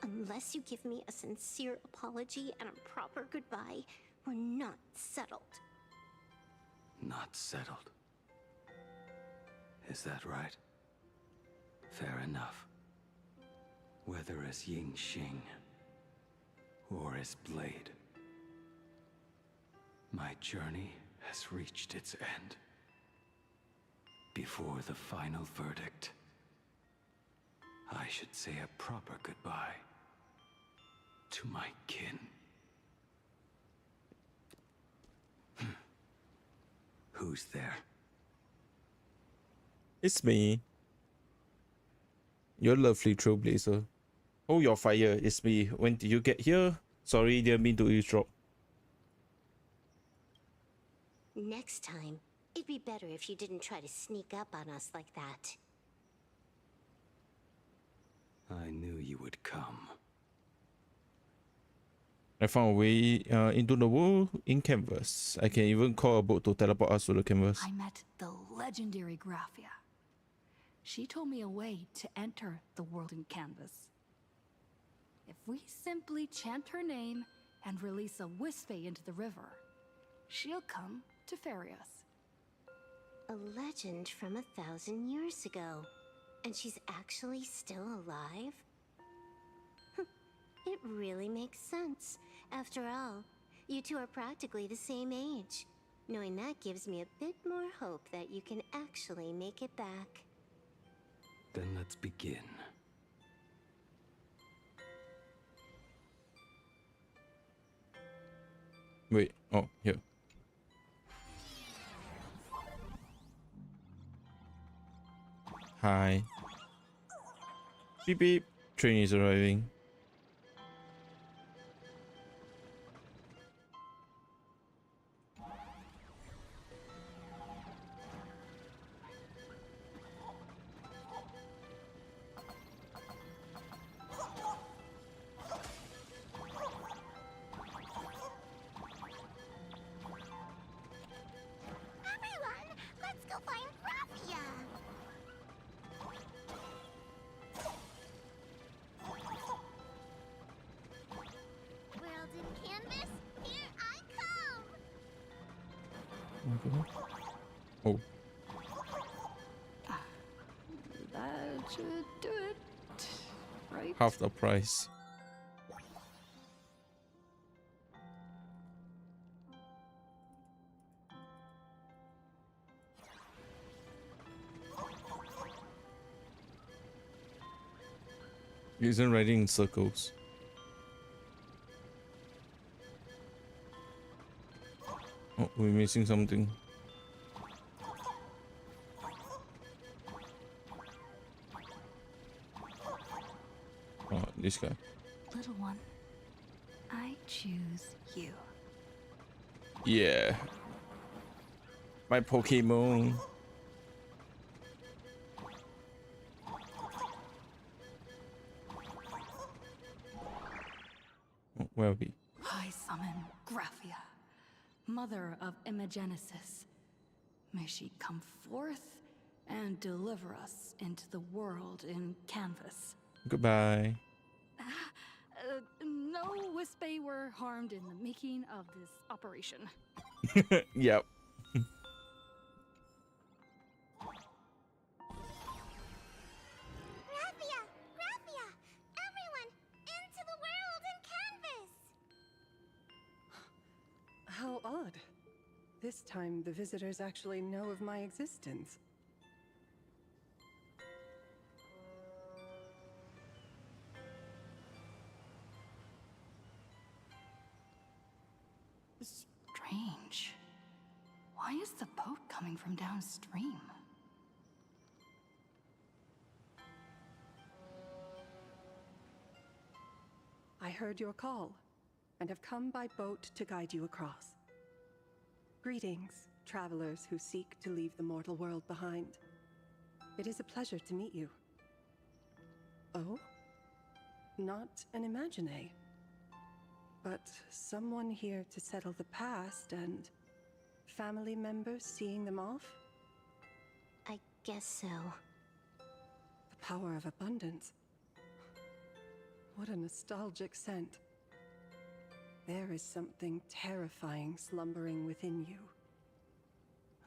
Unless you give me a sincere apology and a proper goodbye, we're not settled. Not settled. Is that right? Fair enough. Whether as Ying Xing or as Blade, my journey has reached its end. Before the final verdict, I should say a proper goodbye to my kin. Who's there? It's me. Your lovely trailblazer. Oh, your fire. It's me. When did you get here? Sorry, didn't mean to eavesdrop. Next time, It'd be better if you didn't try to sneak up on us like that. I knew you would come. I found a way into the world in canvas. I can even call a boat to teleport us to the canvas. I met the legendary Graphia. She told me a way to enter the world in canvas. If we simply chant her name and release a Wispe into the river, she'll come to ferry us. A legend from 1,000 years ago. And she's actually still alive? It really makes sense. After all, you two are practically the same age. Knowing that gives me a bit more hope that you can actually make it back. Then let's begin. Wait, oh, here. Hi. Beep beep. Train is arriving. Everyone, let's go find Graphia! World in canvas, here I come! Oh. That should do it, right? Half the price. Isn't riding in circles. Oh, we're missing something. Oh, this guy. Little one, I choose you. Yeah. My Pokemon. Oh, where are we? I summon Graphia, mother of Imagenesis. May she come forth and deliver us into the world in canvas. Goodbye. No Wispe were harmed in the making of this operation. Yep. Graphia! Graphia! Everyone, into the world in canvas! How odd. This time, the visitors actually know of my existence. Strange. Why is the boat coming from downstream? I heard your call, and have come by boat to guide you across. Greetings, travelers who seek to leave the mortal world behind. It is a pleasure to meet you. Oh? Not an Imagine, but someone here to settle the past and family members seeing them off? I guess so. The power of abundance. What a nostalgic scent. There is something terrifying slumbering within you.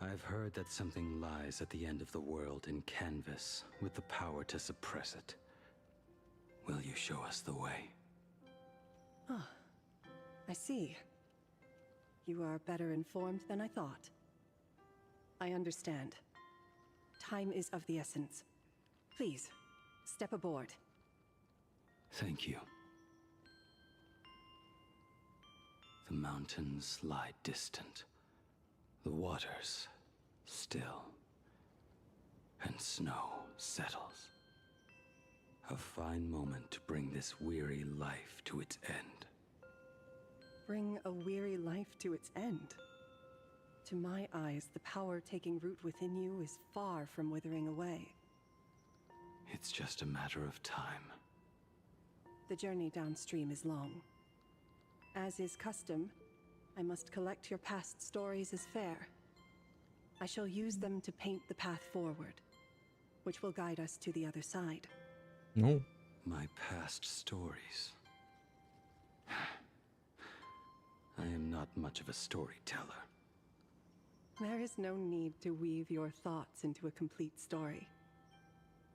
I've heard that something lies at the end of the world in canvas, with the power to suppress it. Will you show us the way? Ah, I see. You are better informed than I thought. I understand. Time is of the essence. Please, step aboard. Thank you. The mountains lie distant, the waters still, and snow settles. A fine moment to bring this weary life to its end. Bring a weary life to its end? To my eyes, the power taking root within you is far from withering away. It's just a matter of time. The journey downstream is long. As is custom, I must collect your past stories as fair. I shall use them to paint the path forward, which will guide us to the other side. No. My past stories. I am not much of a storyteller. There is no need to weave your thoughts into a complete story.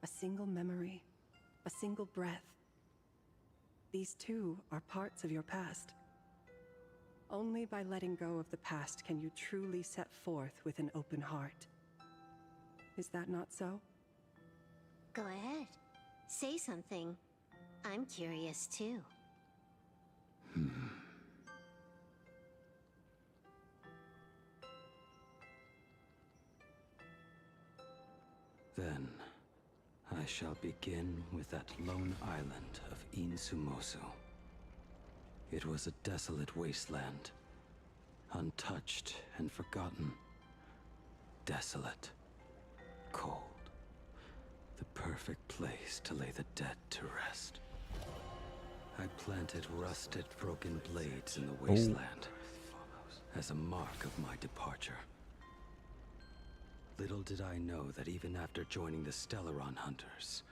A single memory, a single breath. These too are parts of your past. Only by letting go of the past can you truly set forth with an open heart. Is that not so? Go ahead. Say something. I'm curious too. Then, I shall begin with that lone island of Insumosu. It was a desolate wasteland, untouched and forgotten. Desolate, cold, the perfect place to lay the dead to rest. I planted rusted, broken blades in the wasteland as a mark of my departure. Little did I know that even after joining the Stellaron Hunters,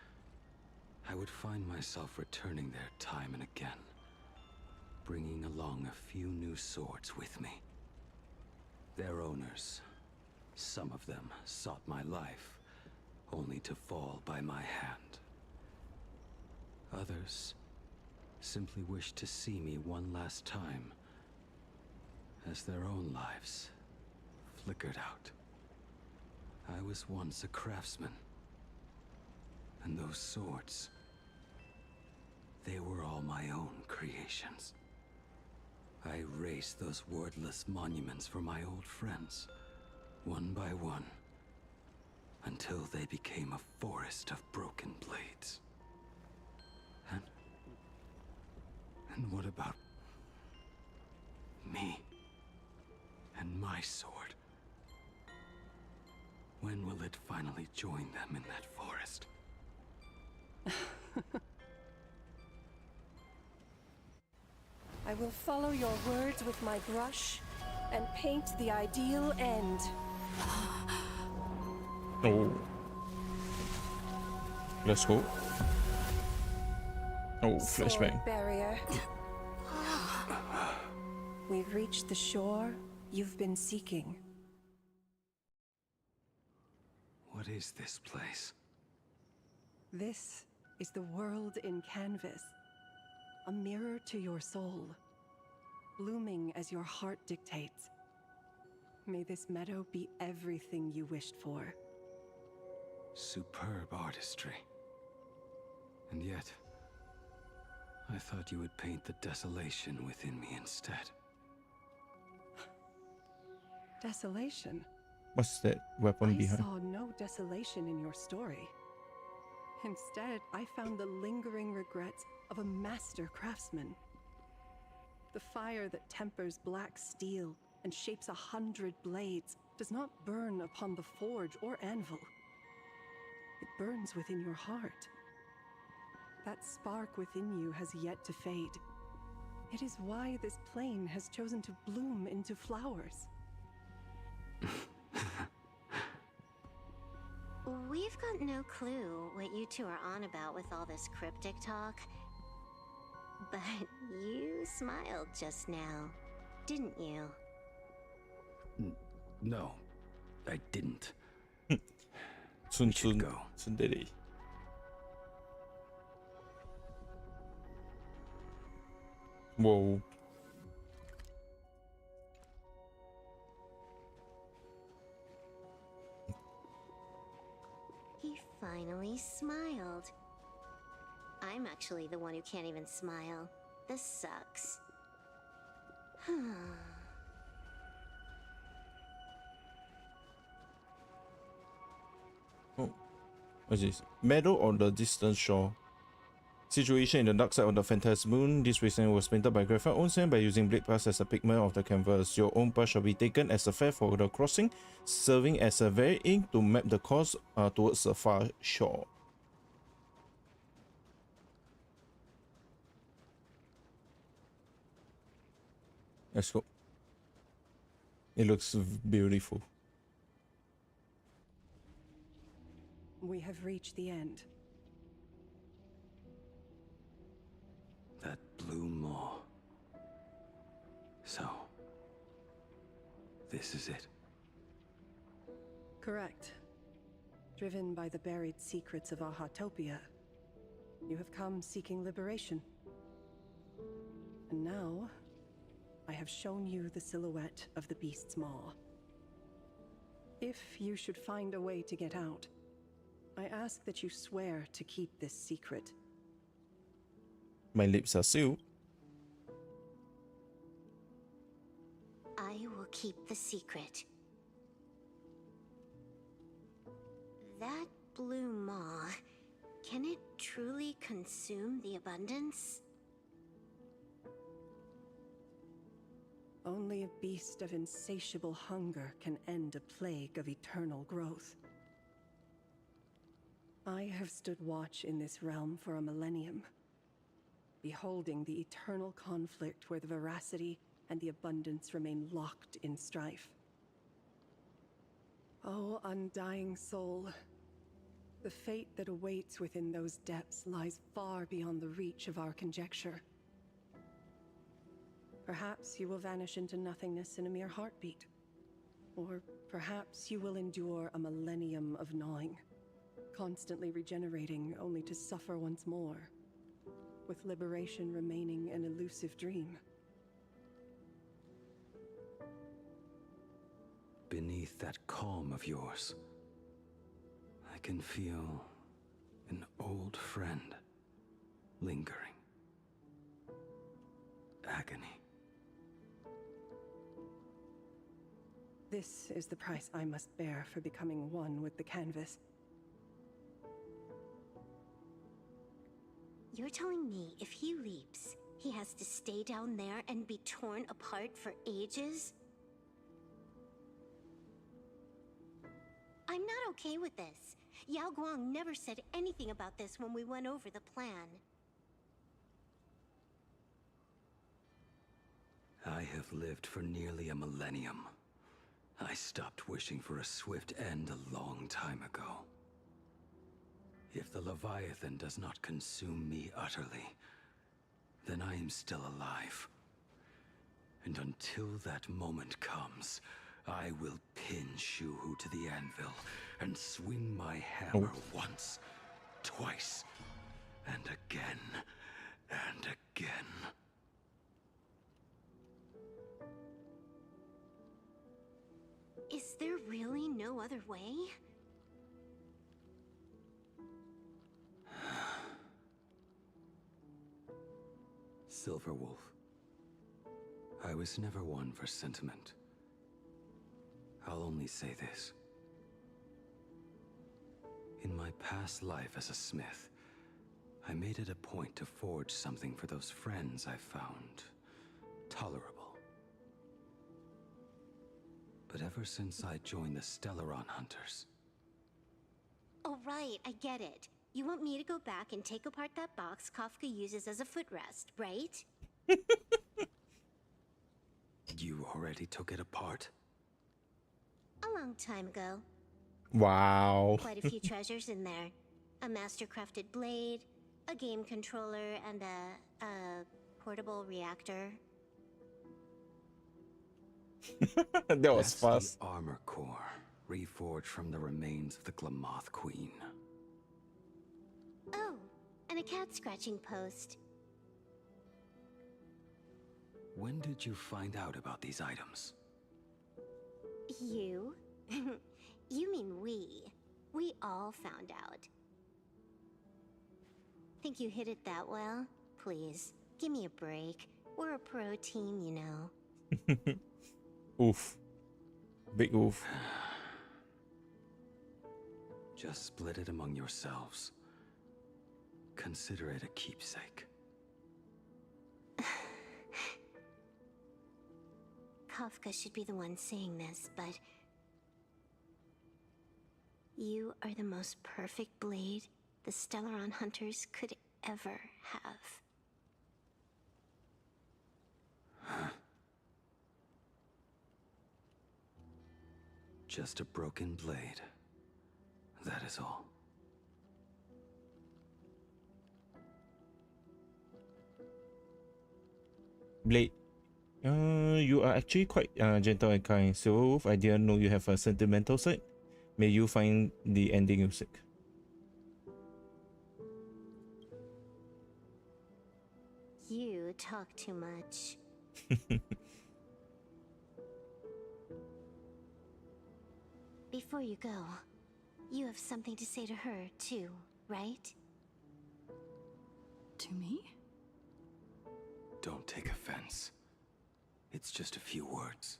I would find myself returning there time and again, bringing along a few new swords with me. Their owners, some of them sought my life, only to fall by my hand. Others simply wished to see me one last time, as their own lives flickered out. I was once a craftsman, and those swords, they were all my own creations. I erased those wordless monuments for my old friends, one by one, until they became a forest of broken blades. And what about me and my sword? When will it finally join them in that forest? I will follow your words with my brush and paint the ideal end. Oh. Let's go. Oh, flashbang. Sword barrier. We've reached the shore you've been seeking. What is this place? This is the world in canvas. A mirror to your soul, blooming as your heart dictates. May this meadow be everything you wished for. Superb artistry. And yet, I thought you would paint the desolation within me instead. Desolation? What's that weapon behind? I saw no desolation in your story. Instead, I found the lingering regrets of a master craftsman. The fire that tempers black steel and shapes 100 blades does not burn upon the forge or anvil. It burns within your heart. That spark within you has yet to fade. It is why this plane has chosen to bloom into flowers. We've got no clue what you two are on about with all this cryptic talk. But you smiled just now, didn't you? No, I didn't. Sun Tsundere. Whoa. He finally smiled. I'm actually the one who can't even smile. This sucks. Oh, what's this? Meadow on the distant shore. Situation in the dark side of the Phantasmoon. This recently was painted by Graphite Onsen by using blade pass as a pigment of the canvas. Your own pass shall be taken as a fare for the crossing, serving as a very ink to map the course towards the far shore. Let's go. It looks beautiful. We have reached the end. That blue maw. So, this is it. Correct. Driven by the buried secrets of Ahatopia, you have come seeking liberation. And now, I have shown you the silhouette of the beast's maw. If you should find a way to get out, I ask that you swear to keep this secret. My lips are sealed. I will keep the secret. That blue maw, can it truly consume the abundance? Only a beast of insatiable hunger can end a plague of eternal growth. I have stood watch in this realm for a millennium, beholding the eternal conflict where the veracity and the abundance remain locked in strife. Oh, undying soul, the fate that awaits within those depths lies far beyond the reach of our conjecture. Perhaps you will vanish into nothingness in a mere heartbeat. Or perhaps you will endure a millennium of gnawing, constantly regenerating only to suffer once more, with liberation remaining an elusive dream. Beneath that calm of yours, I can feel an old friend lingering. Agony. This is the price I must bear for becoming one with the canvas. You're telling me if he leaps, he has to stay down there and be torn apart for ages? I'm not okay with this. Yao Guang never said anything about this when we went over the plan. I have lived for nearly a millennium. I stopped wishing for a swift end a long time ago. If the Leviathan does not consume me utterly, then I am still alive. And until that moment comes, I will pin Shuhu to the anvil and swing my hammer once, twice, and again, and again. Is there really no other way? Silverwolf, I was never one for sentiment. I'll only say this. In my past life as a smith, I made it a point to forge something for those friends I found tolerable. But ever since I joined the Stellaron Hunters... Oh right, I get it. You want me to go back and take apart that box Kafka uses as a footrest, right? You already took it apart? A long time ago. Wow. Quite a few treasures in there. A master-crafted blade, a game controller, and a portable reactor. That was fast. The armor core, reforged from the remains of the Glamoth Queen. Oh, and a cat scratching post. When did you find out about these items? You? You mean we. We all found out. Think you hit it that well? Please, give me a break. We're a pro team, you know. Oof. Big oof. Just split it among yourselves. Consider it a keepsake. Kafka should be the one saying this, but you are the most perfect blade the Stellaron hunters could ever have. Just a broken blade. That is all. Blade. You are actually quite gentle and kind, so I didn't know you have a sentimental side. May you find the ending you seek. You talk too much. Before you go, you have something to say to her, too, right? To me? Don't take offense. It's just a few words.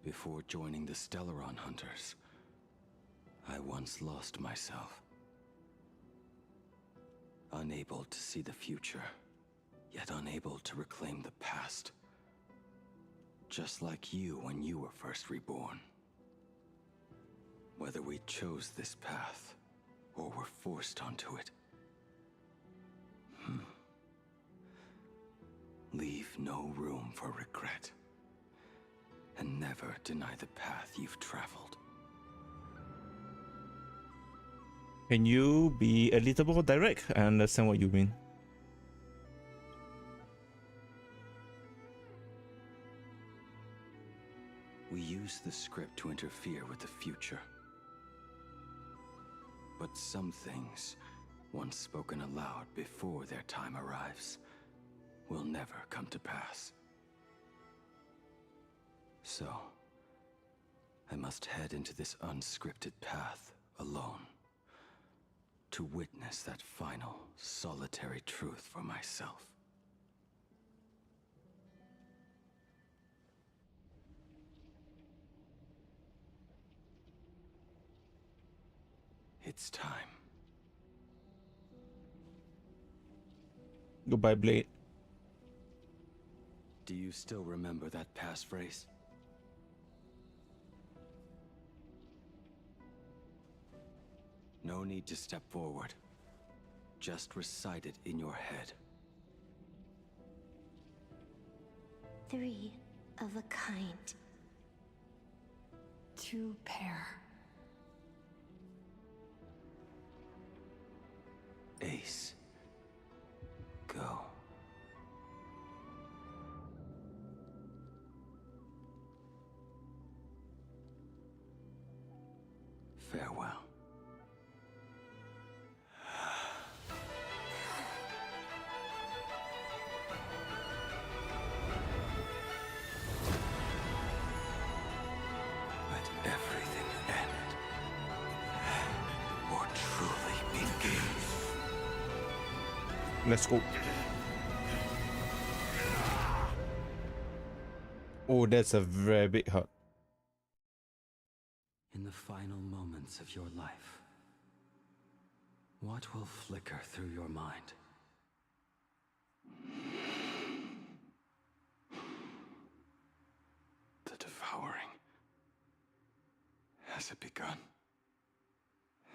Before joining the Stellaron hunters, I once lost myself. Unable to see the future, yet unable to reclaim the past. Just like you when you were first reborn. Whether we chose this path, or were forced onto it. Leave no room for regret. And never deny the path you've traveled. Can you be a little more direct? I understand what you mean. We use the script to interfere with the future. But some things, once spoken aloud before their time arrives, will never come to pass. So, I must head into this unscripted path alone, to witness that final, solitary truth for myself. It's time. Goodbye, Blade. Do you still remember that passphrase? No need to step forward. Just recite it in your head. 3 of a kind. 2 pair. Ace. Go. Farewell. Let everything end, or truly begin. Let's go. Oh, that's a very big hug. In the final moments of your life, what will flicker through your mind? The devouring. Has it begun?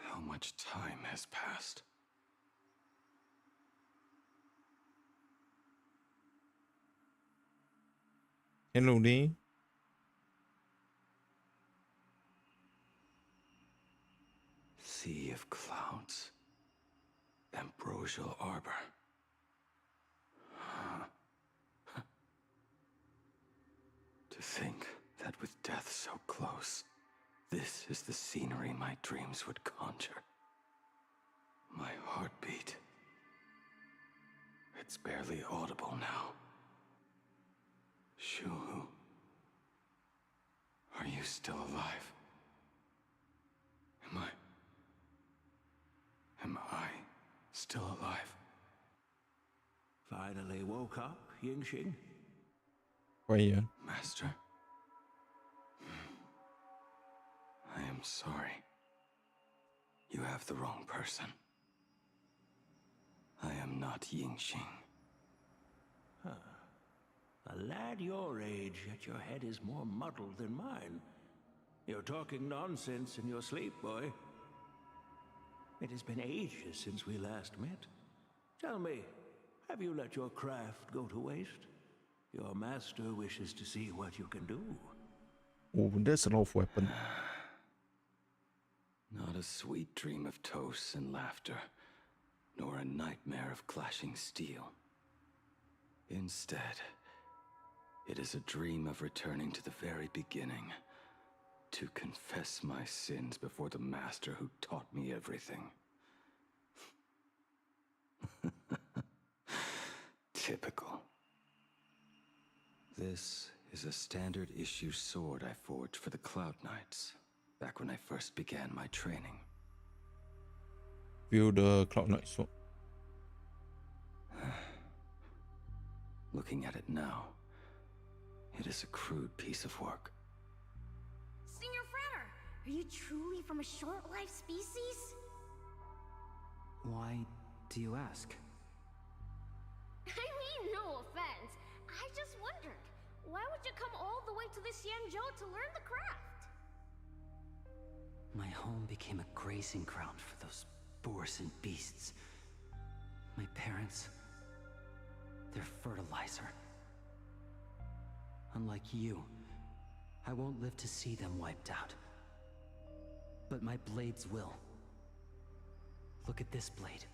How much time has passed? Hello, Lee. Sea of clouds. Ambrosial arbor. To think that with death so close, this is the scenery my dreams would conjure. My heartbeat. It's barely audible now. Shuhu. Are you still alive? Am I still alive? Finally woke up, Yingxing? Right here. Master. I am sorry. You have the wrong person. I am not Yingxing. Huh. A lad your age, yet your head is more muddled than mine. You're talking nonsense in your sleep, boy. It has been ages since we last met. Tell me, have you let your craft go to waste? Your master wishes to see what you can do. Oh, that's an off weapon. Not a sweet dream of toasts and laughter, nor a nightmare of clashing steel. Instead, it is a dream of returning to the very beginning, to confess my sins before the master who taught me everything. Typical. This is a standard issue sword I forged for the Cloud Knights, back when I first began my training. Feel the Cloud Knight sword. Looking at it now, it is a crude piece of work. Senior Frater, are you truly from a short-lived species? Why do you ask? I mean, no offense. I just wondered, why would you come all the way to this Yanzhou to learn the craft? My home became a grazing ground for those boars and beasts. My parents, they're fertilizer. Unlike you, I won't live to see them wiped out. But my blades will. Look at this blade.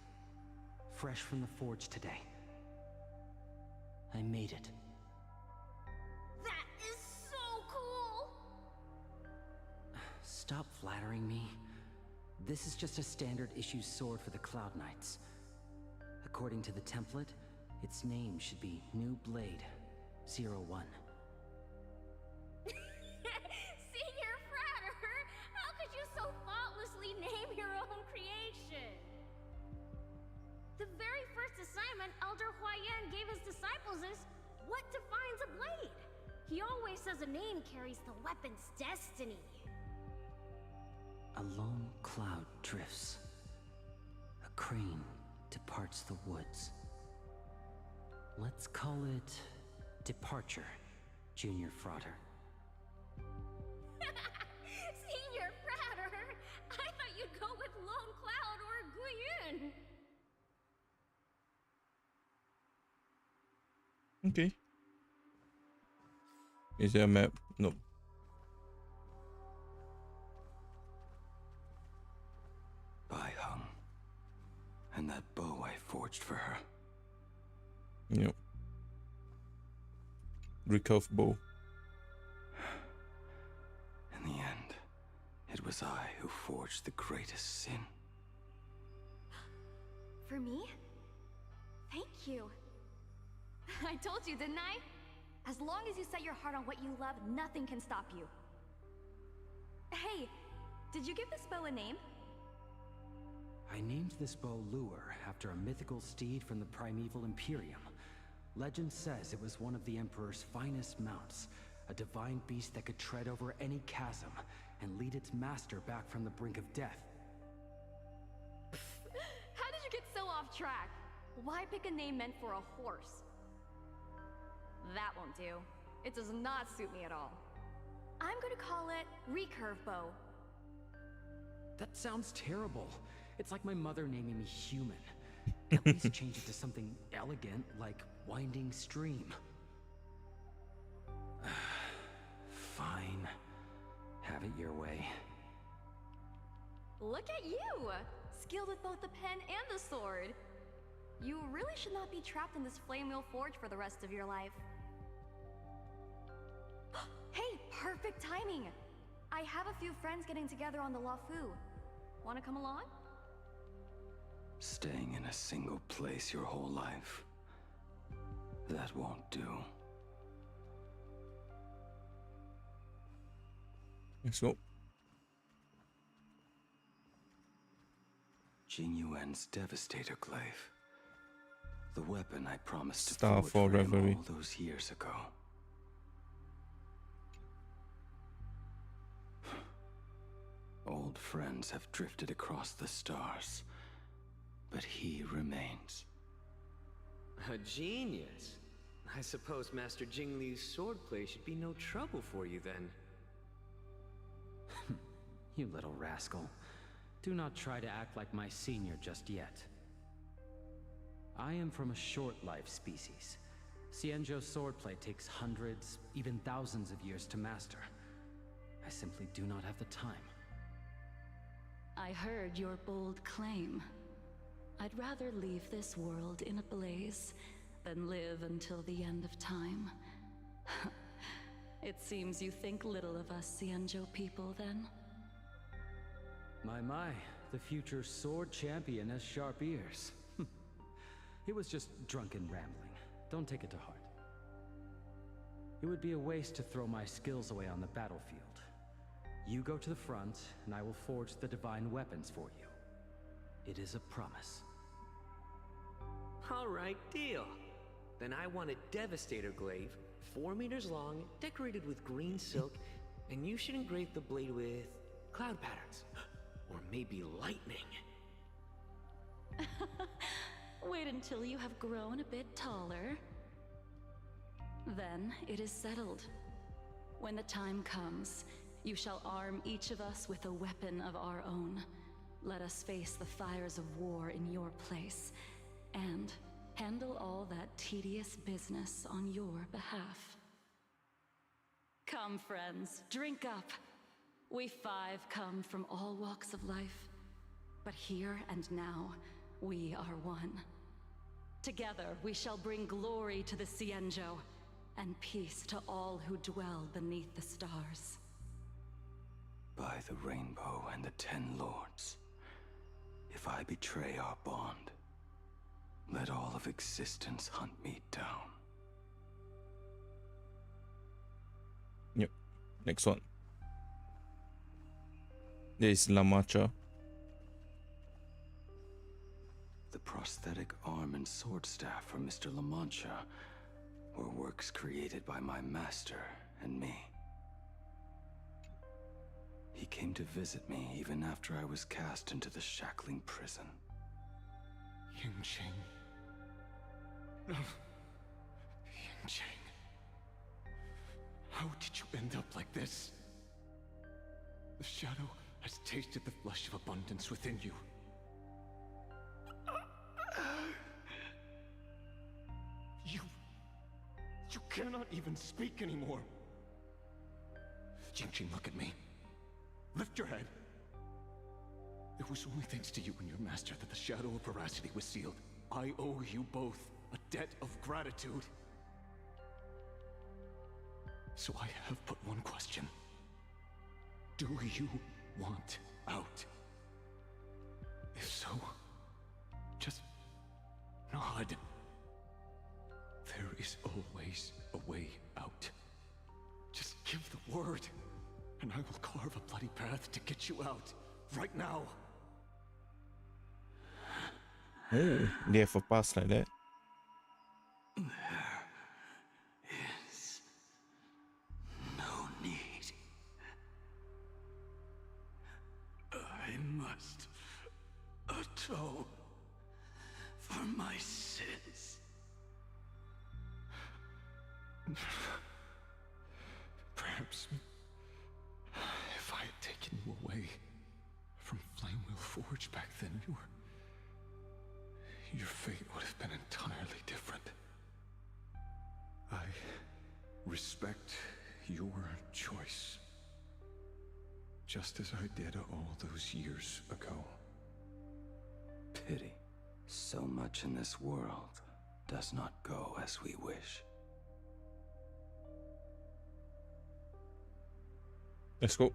Fresh from the forge today. I made it. That is so cool! Stop flattering me. This is just a standard issue sword for the Cloud Knights. According to the template, its name should be New Blade 01. Senior Frater, how could you so thoughtlessly name your own creation? The very first assignment Elder Huayan gave his disciples is what defines a blade. He always says a name carries the weapon's destiny. A lone cloud drifts. A crane departs the woods. Let's call it Departure, Junior Frater. Senior Frater, I thought you'd go with Lone Cloud or Guyun. Okay. Is there a map? No. Bai Hung. And that bow I forged for her. Yep. Recurve bow. In the end, it was I who forged the greatest sin. For me? Thank you. I told you, didn't I? As long as you set your heart on what you love, nothing can stop you. Hey, did you give this bow a name? I named this bow Lure after a mythical steed from the primeval Imperium. Legend says it was one of the Emperor's finest mounts, a divine beast that could tread over any chasm and lead its master back from the brink of death. How did you get so off track? Why pick a name meant for a horse? That won't do. It does not suit me at all. I'm going to call it Recurve Bow. That sounds terrible. It's like my mother naming me Human. At least change it to something elegant like Winding Stream. Fine. Have it your way. Look at you! Skilled with both the pen and the sword. You really should not be trapped in this flame wheel forge for the rest of your life. Hey, perfect timing! I have a few friends getting together on the Luofu. Wanna come along? Staying in a single place your whole life. That won't do. Let's go. Jing Yuan's Devastator Glaive. The weapon I promised to Star forge for for him Reverie. all those years ago. Old friends have drifted across the stars, but he remains. A genius. I suppose Master Jingli's swordplay should be no trouble for you then. You little rascal. Do not try to act like my senior just yet. I am from a short-life species. Xianzhou's swordplay takes hundreds, even thousands of years to master. I simply do not have the time. I heard your bold claim. I'd rather leave this world in a blaze than live until the end of time. It seems you think little of us Xianzhou people, then? My, the future sword champion has sharp ears. It was just drunken rambling. Don't take it to heart. It would be a waste to throw my skills away on the battlefield. You go to the front, and I will forge the divine weapons for you. It is a promise. All right, deal. Then I want a Devastator glaive, 4 meters long, decorated with green silk, and you should engrave the blade with cloud patterns. Or maybe lightning. Wait until you have grown a bit taller. Then it is settled. When the time comes, you shall arm each of us with a weapon of our own. Let us face the fires of war in your place, and handle all that tedious business on your behalf. Come, friends, drink up. We 5 come from all walks of life, but here and now, we are one. Together, we shall bring glory to the Xianzhou, and peace to all who dwell beneath the stars. By the rainbow and the 10 lords, if I betray our bond, let all of existence hunt me down. Yep. Next one. This is La Mancha. The prosthetic arm and sword staff from Mr. La Mancha were works created by my master and me. He came to visit me even after I was cast into the shackling prison. Yingqing. No. Yingqing. How did you end up like this? The shadow has tasted the flesh of abundance within you. You cannot even speak anymore. Yingqing, look at me. Lift your head. It was only thanks to you and your master that the shadow of veracity was sealed. I owe you both a debt of gratitude. So I have but one question. Do you want out? If so, just nod. There is always a way out. Just give the word, and I will carve a bloody path to get you out, right now. Oh, they have a pass like that. There is no need. I must atone for my sins. Perhaps if I had taken you away from Flamewheel Forge back then, your fate would have been entirely different. I respect your choice, just as I did all those years ago. Pity. So much in this world does not go as we wish. Let's go.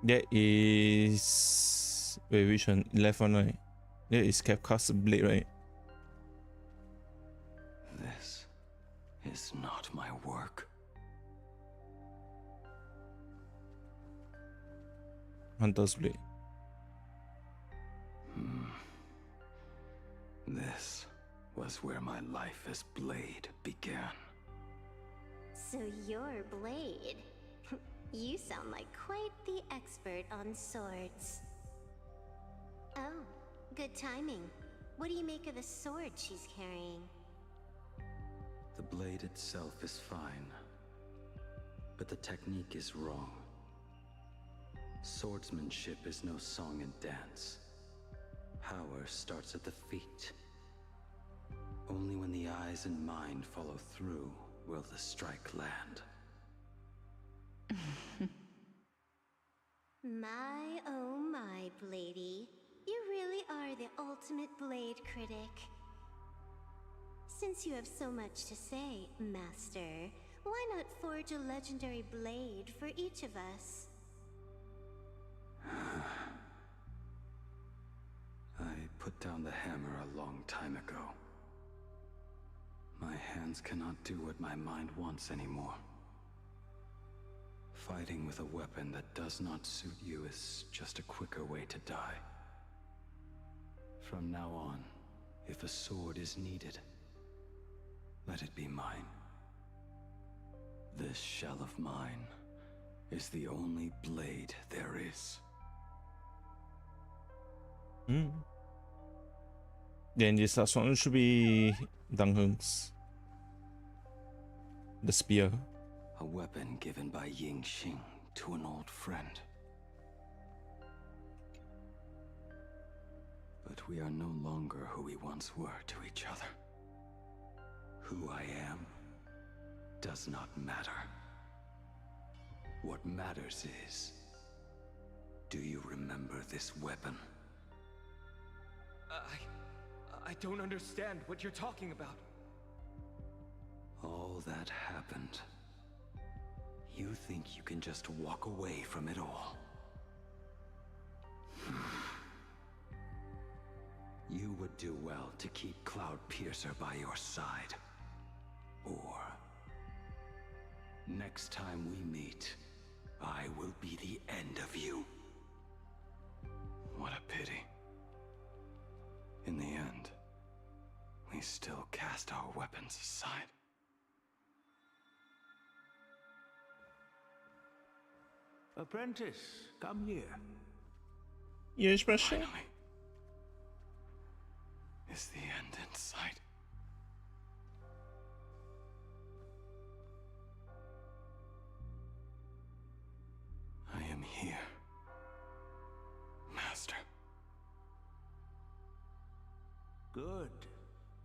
That is... Wait, which one? Left one, right? That is Capcast Blade, right? This is not my work. Hunter's Blade. This was where my life as Blade began. So you're Blade. You sound like quite the expert on swords. Oh, good timing. What do you make of the sword she's carrying? The blade itself is fine, but the technique is wrong. Swordsmanship is no song and dance. Power starts at the feet. Only when the eyes and mind follow through will the strike land. My oh my, Bladey. You really are the ultimate blade critic. Since you have so much to say, Master, why not forge a legendary blade for each of us? I put down the hammer a long time ago. My hands cannot do what my mind wants anymore. Fighting with a weapon that does not suit you is just a quicker way to die. From now on, if a sword is needed, let it be mine. This shell of mine is the only blade there is. Then this last one should be Dang Heng's. The spear. A weapon given by Ying Xing to an old friend. But we are no longer who we once were to each other. Who I am does not matter. What matters is, do you remember this weapon? I don't understand what you're talking about. All that happened. You think you can just walk away from it all? You would do well to keep Cloud Piercer by your side. Or, next time we meet, I will be the end of you. What a pity. In the end, we still cast our weapons aside. Apprentice, come here. Yes, Master. Finally. Is the end in sight? I am here, Master. Good.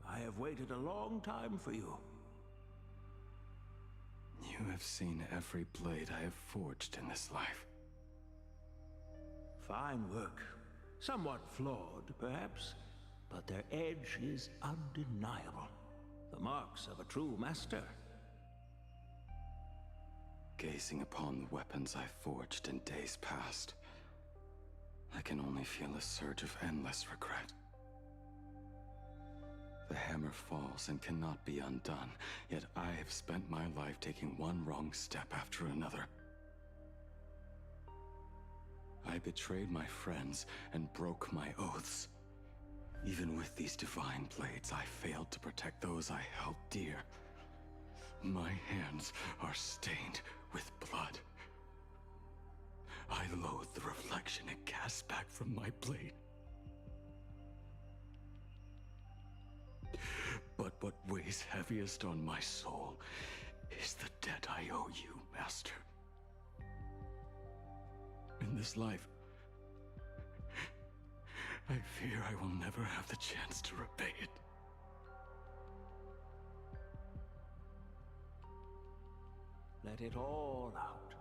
I have waited a long time for you. You have seen every blade I have forged in this life. Fine work. Somewhat flawed, perhaps, but their edge is undeniable. The marks of a true master. Gazing upon the weapons I forged in days past, I can only feel a surge of endless regret. The hammer falls and cannot be undone, yet I have spent my life taking one wrong step after another. I betrayed my friends and broke my oaths. Even with these divine blades, I failed to protect those I held dear. My hands are stained with blood. I loathe the reflection it casts back from my blade. But what weighs heaviest on my soul is the debt I owe you, Master. In this life, I fear I will never have the chance to repay it. Let it all out.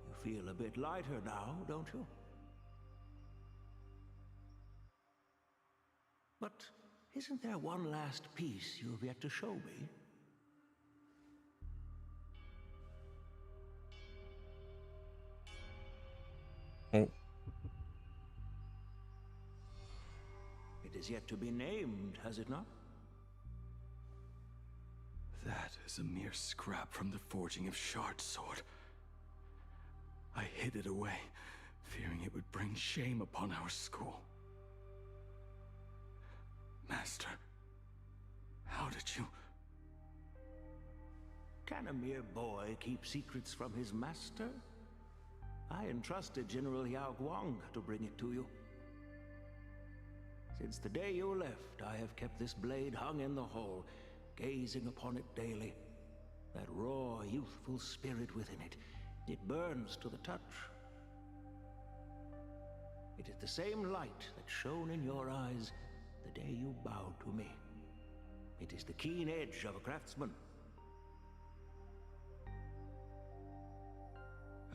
You feel a bit lighter now, don't you? But isn't there one last piece you have yet to show me? Oh. It is yet to be named, has it not? That is a mere scrap from the forging of Shard Sword. I hid it away, fearing it would bring shame upon our school. Master, how did you... Can a mere boy keep secrets from his master? I entrusted General Yao Guang to bring it to you. Since the day you left, I have kept this blade hung in the hall, gazing upon it daily. That raw, youthful spirit within it, it burns to the touch. It is the same light that shone in your eyes the day you bowed to me. It is the keen edge of a craftsman.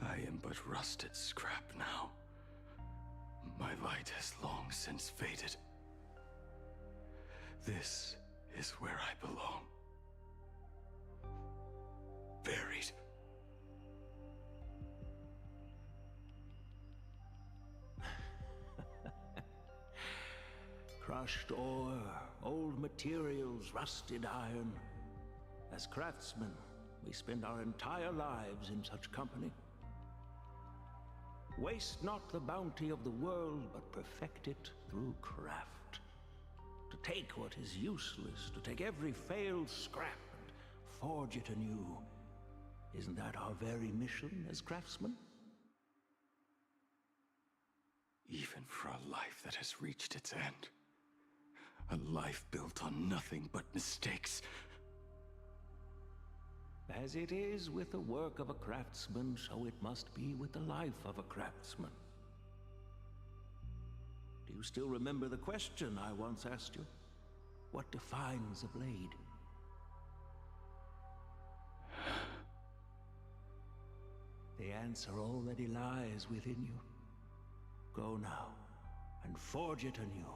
I am but rusted scrap now. My light has long since faded. This is where I belong. Buried. Crushed ore, old materials, rusted iron. As craftsmen, we spend our entire lives in such company. Waste not the bounty of the world, but perfect it through craft. To take what is useless, to take every failed scrap and forge it anew. Isn't that our very mission as craftsmen? Even for a life that has reached its end. A life built on nothing but mistakes. As it is with the work of a craftsman, so it must be with the life of a craftsman. Do you still remember the question I once asked you? What defines a blade? The answer already lies within you. Go now, and forge it anew.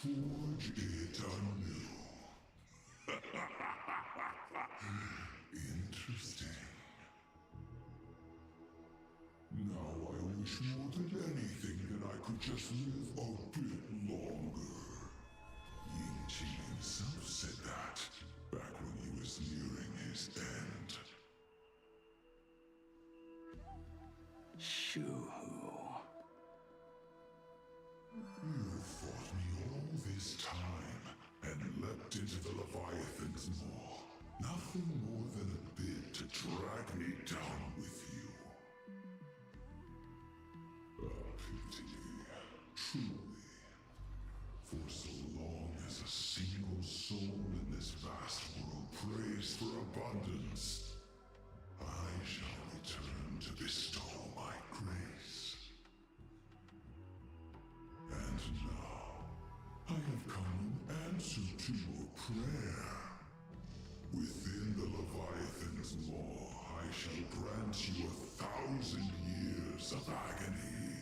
Forge it anew. Interesting. Now I wish more than anything that I could just live a bit longer. Ying Qi himself said that back when he was nearing his end. Shu. You fought me all this time and leapt into the Leviathan's maw. Nothing more than a bid to drag me down with you. A pity, truly. For so long as a single soul in this vast world prays for abundance, I shall return to bestow my grace. And now, I have come in answer to your prayer. Within the Leviathan's maw, I shall grant you 1,000 years of agony,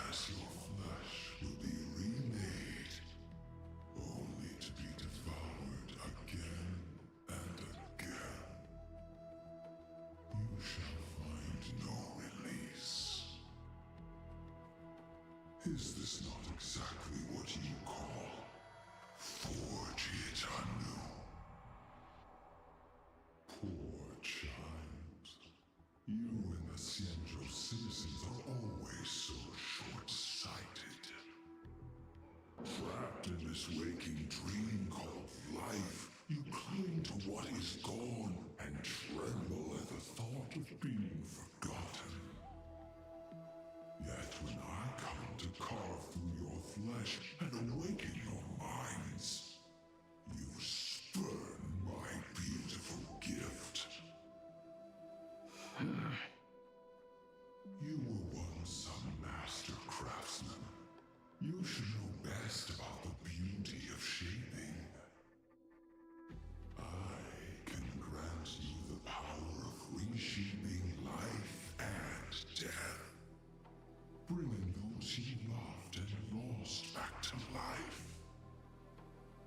as your flesh will be remade, only to be devoured again and again. You shall find no release. Is this not exactly what you call forge it anew? Poor child. You and the Xianzhou citizens are always so short-sighted. Trapped in this waking dream called life, you cling to what is gone and tremble at the thought of being forgotten. Yet when I come to carve through your flesh and awaken your minds, you spurn my beautiful gift. You were once a master craftsman. You should know best about the beauty of shaping. I can grant you the power of reshaping life and death, bringing those you loved and lost back to life.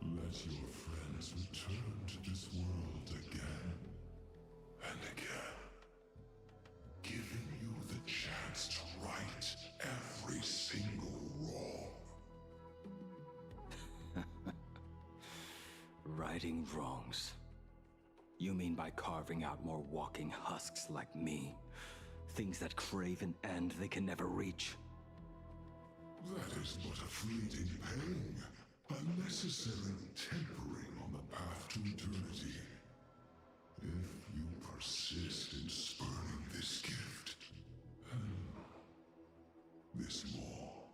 Let your friends return to this world again and again, giving you the chance to right every single wrong. Righting wrongs. You mean by carving out more walking husks like me? Things that crave an end they can never reach? That is but a fleeting pang, a necessary tempering on the path to eternity. If you persist in spurning this gift, this maw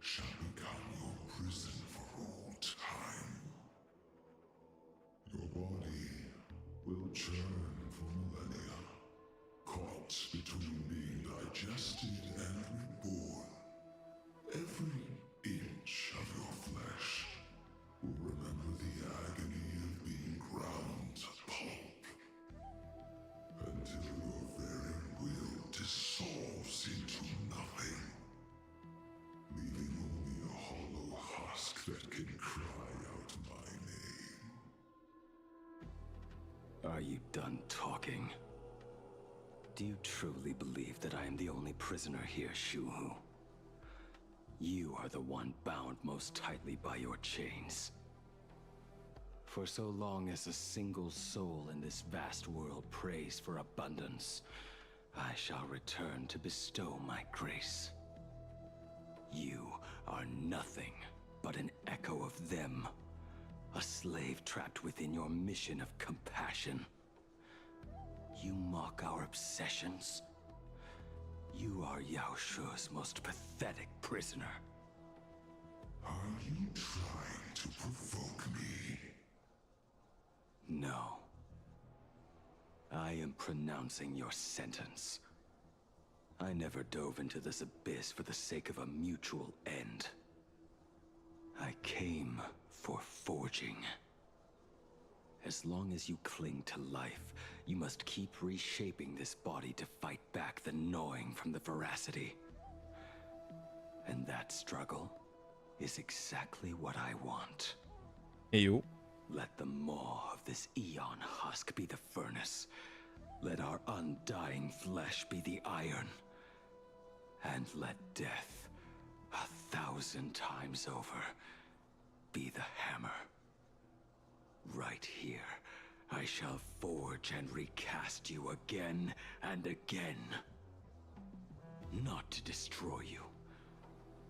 shall become your prison for all time. Your body will churn for millennia, caught between being digested and reborn. Every inch of your flesh will remember the agony of being ground to pulp, until your very will dissolves into nothing, leaving only a hollow husk that can cry out my name. Are you done talking? Do you truly believe that I am the only prisoner here, Shuhu? You are the one bound most tightly by your chains. For so long as a single soul in this vast world prays for abundance, I shall return to bestow my grace. You are nothing but an echo of them, a slave trapped within your mission of compassion. You mock our obsessions. You are Yao Shu's most pathetic prisoner. Are you trying to provoke me? No. I am pronouncing your sentence. I never dove into this abyss for the sake of a mutual end. I came for forging. As long as you cling to life, you must keep reshaping this body to fight back the gnawing from the veracity. And that struggle is exactly what I want. Hey, you. Let the maw of this eon husk be the furnace. Let our undying flesh be the iron. And let death, 1,000 times over, be the hammer. Right here, I shall forge and recast you again and again. Not to destroy you,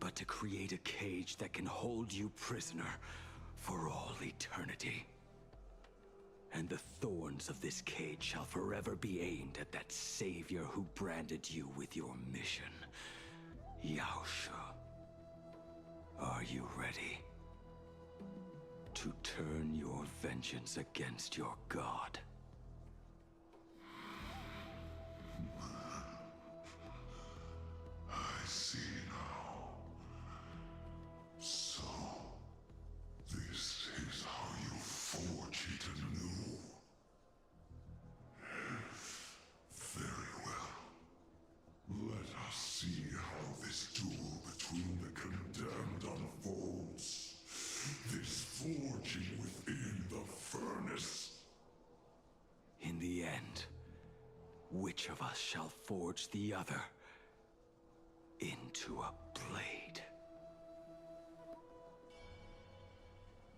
but to create a cage that can hold you prisoner for all eternity. And the thorns of this cage shall forever be aimed at that savior who branded you with your mission, Yao Shu. Are you ready to turn your vengeance against your god? I see now. So, this is how you forge it anew. Very well. Let us see how this duel between the condemned unfolds. This forging within the furnace. In the end, which of us shall forge the other into a blade?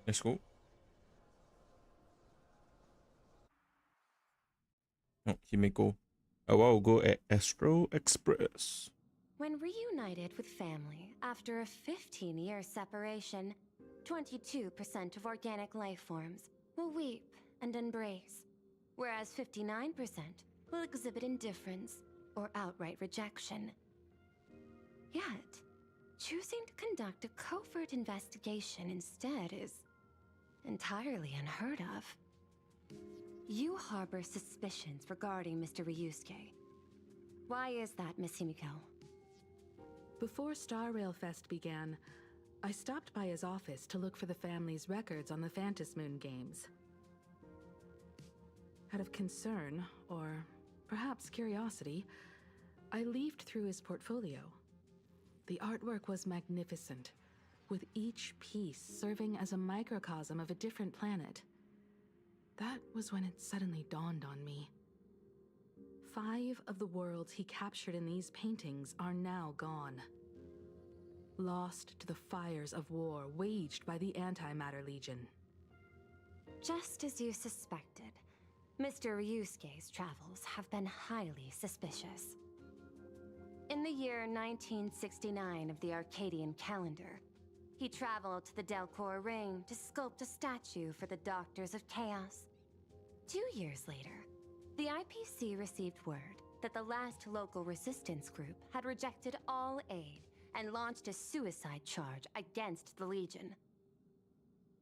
Let's go. Oh, Himeko. A while ago at Astro Express. When reunited with family after a 15-year separation, 22% of organic life forms will weep and embrace, whereas 59% will exhibit indifference or outright rejection. Yet, choosing to conduct a covert investigation instead is entirely unheard of. You harbor suspicions regarding Mr. Ryusuke. Why is that, Miss Himiko? Before Star Rail Fest began, I stopped by his office to look for the family's records on the Phantom Moon games. Out of concern, or perhaps curiosity, I leafed through his portfolio. The artwork was magnificent, with each piece serving as a microcosm of a different planet. That was when it suddenly dawned on me. 5 of the worlds he captured in these paintings are now gone. Lost to the fires of war waged by the Antimatter Legion. Just as you suspected, Mr. Ryusuke's travels have been highly suspicious. In the year 1969 of the Arcadian calendar, he traveled to the Delcor Ring to sculpt a statue for the Doctors of Chaos. 2 years later, the IPC received word that the last local resistance group had rejected all aid and launched a suicide charge against the Legion.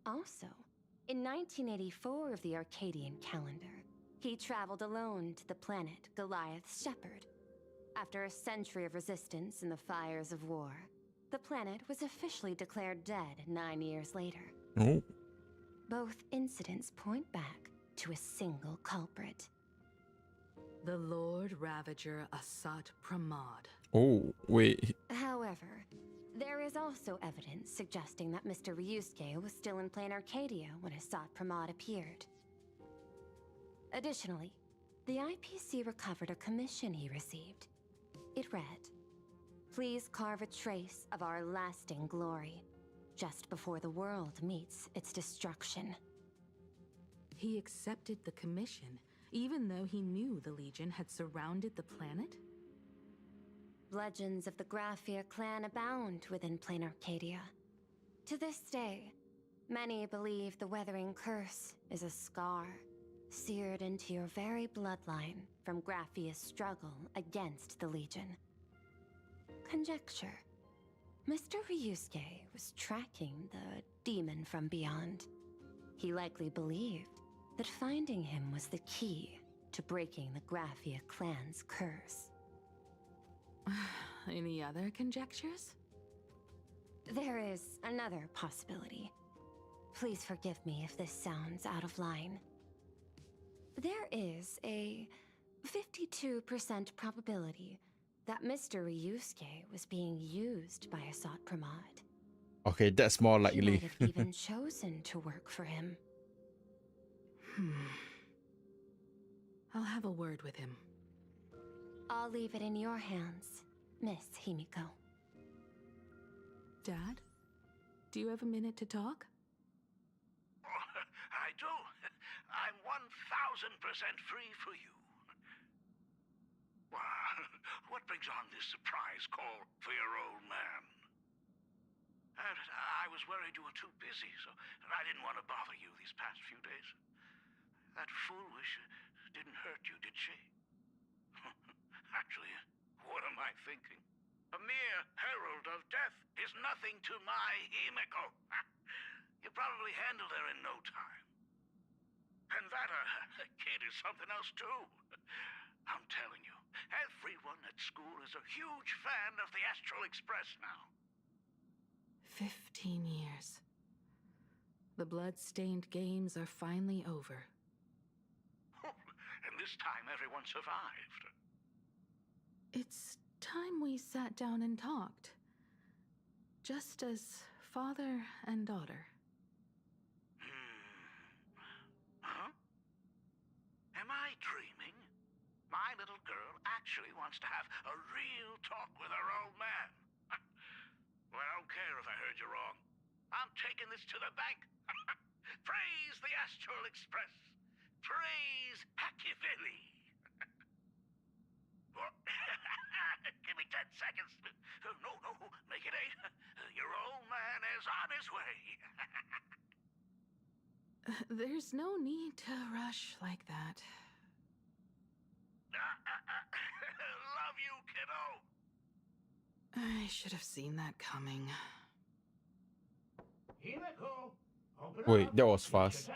Also, in 1984 of the Arcadian calendar, he traveled alone to the planet Goliath's Shepherd. After a century of resistance in the fires of war, the planet was officially declared dead 9 years later. Oh. Both incidents point back to a single culprit. The Lord Ravager Asat Pramod. Oh, wait. However, there is also evidence suggesting that Mr. Ryusuke was still in plain Arcadia when Asat Pramod appeared. Additionally, the IPC recovered a commission he received. It read, "Please carve a trace of our lasting glory, just before the world meets its destruction." He accepted the commission, even though he knew the Legion had surrounded the planet? Legends of the Graphia clan abound within plain Arcadia. To this day, many believe the Weathering Curse is a scar seared into your very bloodline from Graphia's struggle against the Legion. Conjecture. Mr. Ryusuke was tracking the demon from beyond. He likely believed that finding him was the key to breaking the Graphia clan's curse. Any other conjectures? There is another possibility. Please forgive me if this sounds out of line. There is a 52% probability that Mr. Ryusuke was being used by Asat Pramod. Okay, that's more He likely. might have even chosen to work for him. I'll have a word with him. I'll leave it in your hands, Miss Himiko. Dad, do you have a minute to talk? I do. I'm 1000% free for you. What brings on this surprise call for your old man? I was worried you were too busy, so I didn't want to bother you these past few days. That foolish didn't hurt you, did she? Actually, what am I thinking? A mere herald of death is nothing to my Himiko. You probably handled her in no time. And that kid is something else too. I'm telling you, everyone at school is a huge fan of the Astral Express now. 15 years. The blood-stained games are finally over. And this time everyone survived. It's time we sat down and talked. Just as father and daughter. Huh? Am I dreaming? My little girl actually wants to have a real talk with her old man. Well, I don't care if I heard you wrong. I'm taking this to the bank. Praise the Astral Express. Praise Hachivelli. Give me 10 seconds. No, make it 8. Your old man is on his way. There's no need to rush like that. Love you, kiddo. I should have seen that coming. Himiko, open Wait, up. that was fast.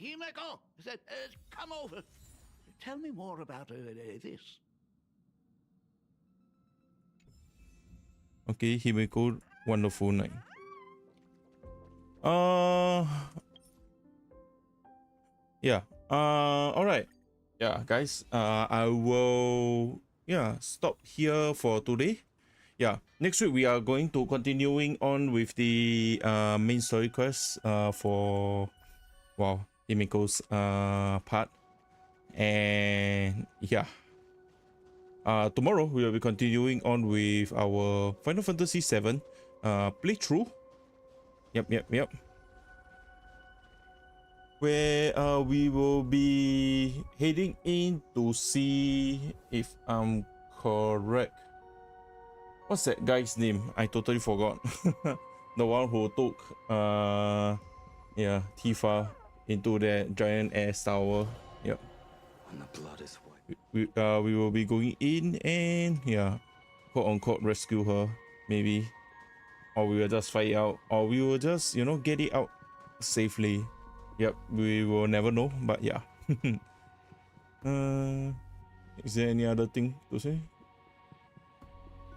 Himiko, come over. Tell me more about this. Okay, Himiko, wonderful night. Yeah. All right. Yeah, guys. I will stop here for today. Yeah. Next week we are going to continuing on with the main story quest for Himiko's part. And yeah. Tomorrow we will be continuing on with our Final Fantasy VII playthrough. Yep. where we will be heading in to see, if I'm correct, what's that guy's name? I totally forgot. The one who took yeah, Tifa into that giant ass tower. Yep. When the blood is white. We will be going in and yeah, quote unquote rescue her, maybe. Or we will just fight it out, or we will just, you know, get it out safely. Yep, we will never know, but yeah. Is there any other thing to say?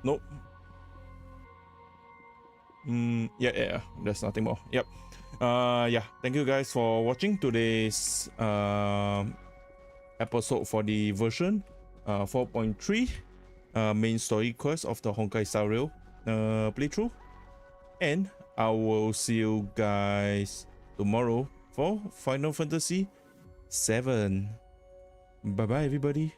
Nope. Yeah, there's nothing more. Yep. Yeah, thank you guys for watching today's episode for the version 4.3 main story quest of the Honkai Star Rail playthrough. And I will see you guys tomorrow for Final Fantasy 7. Bye bye everybody.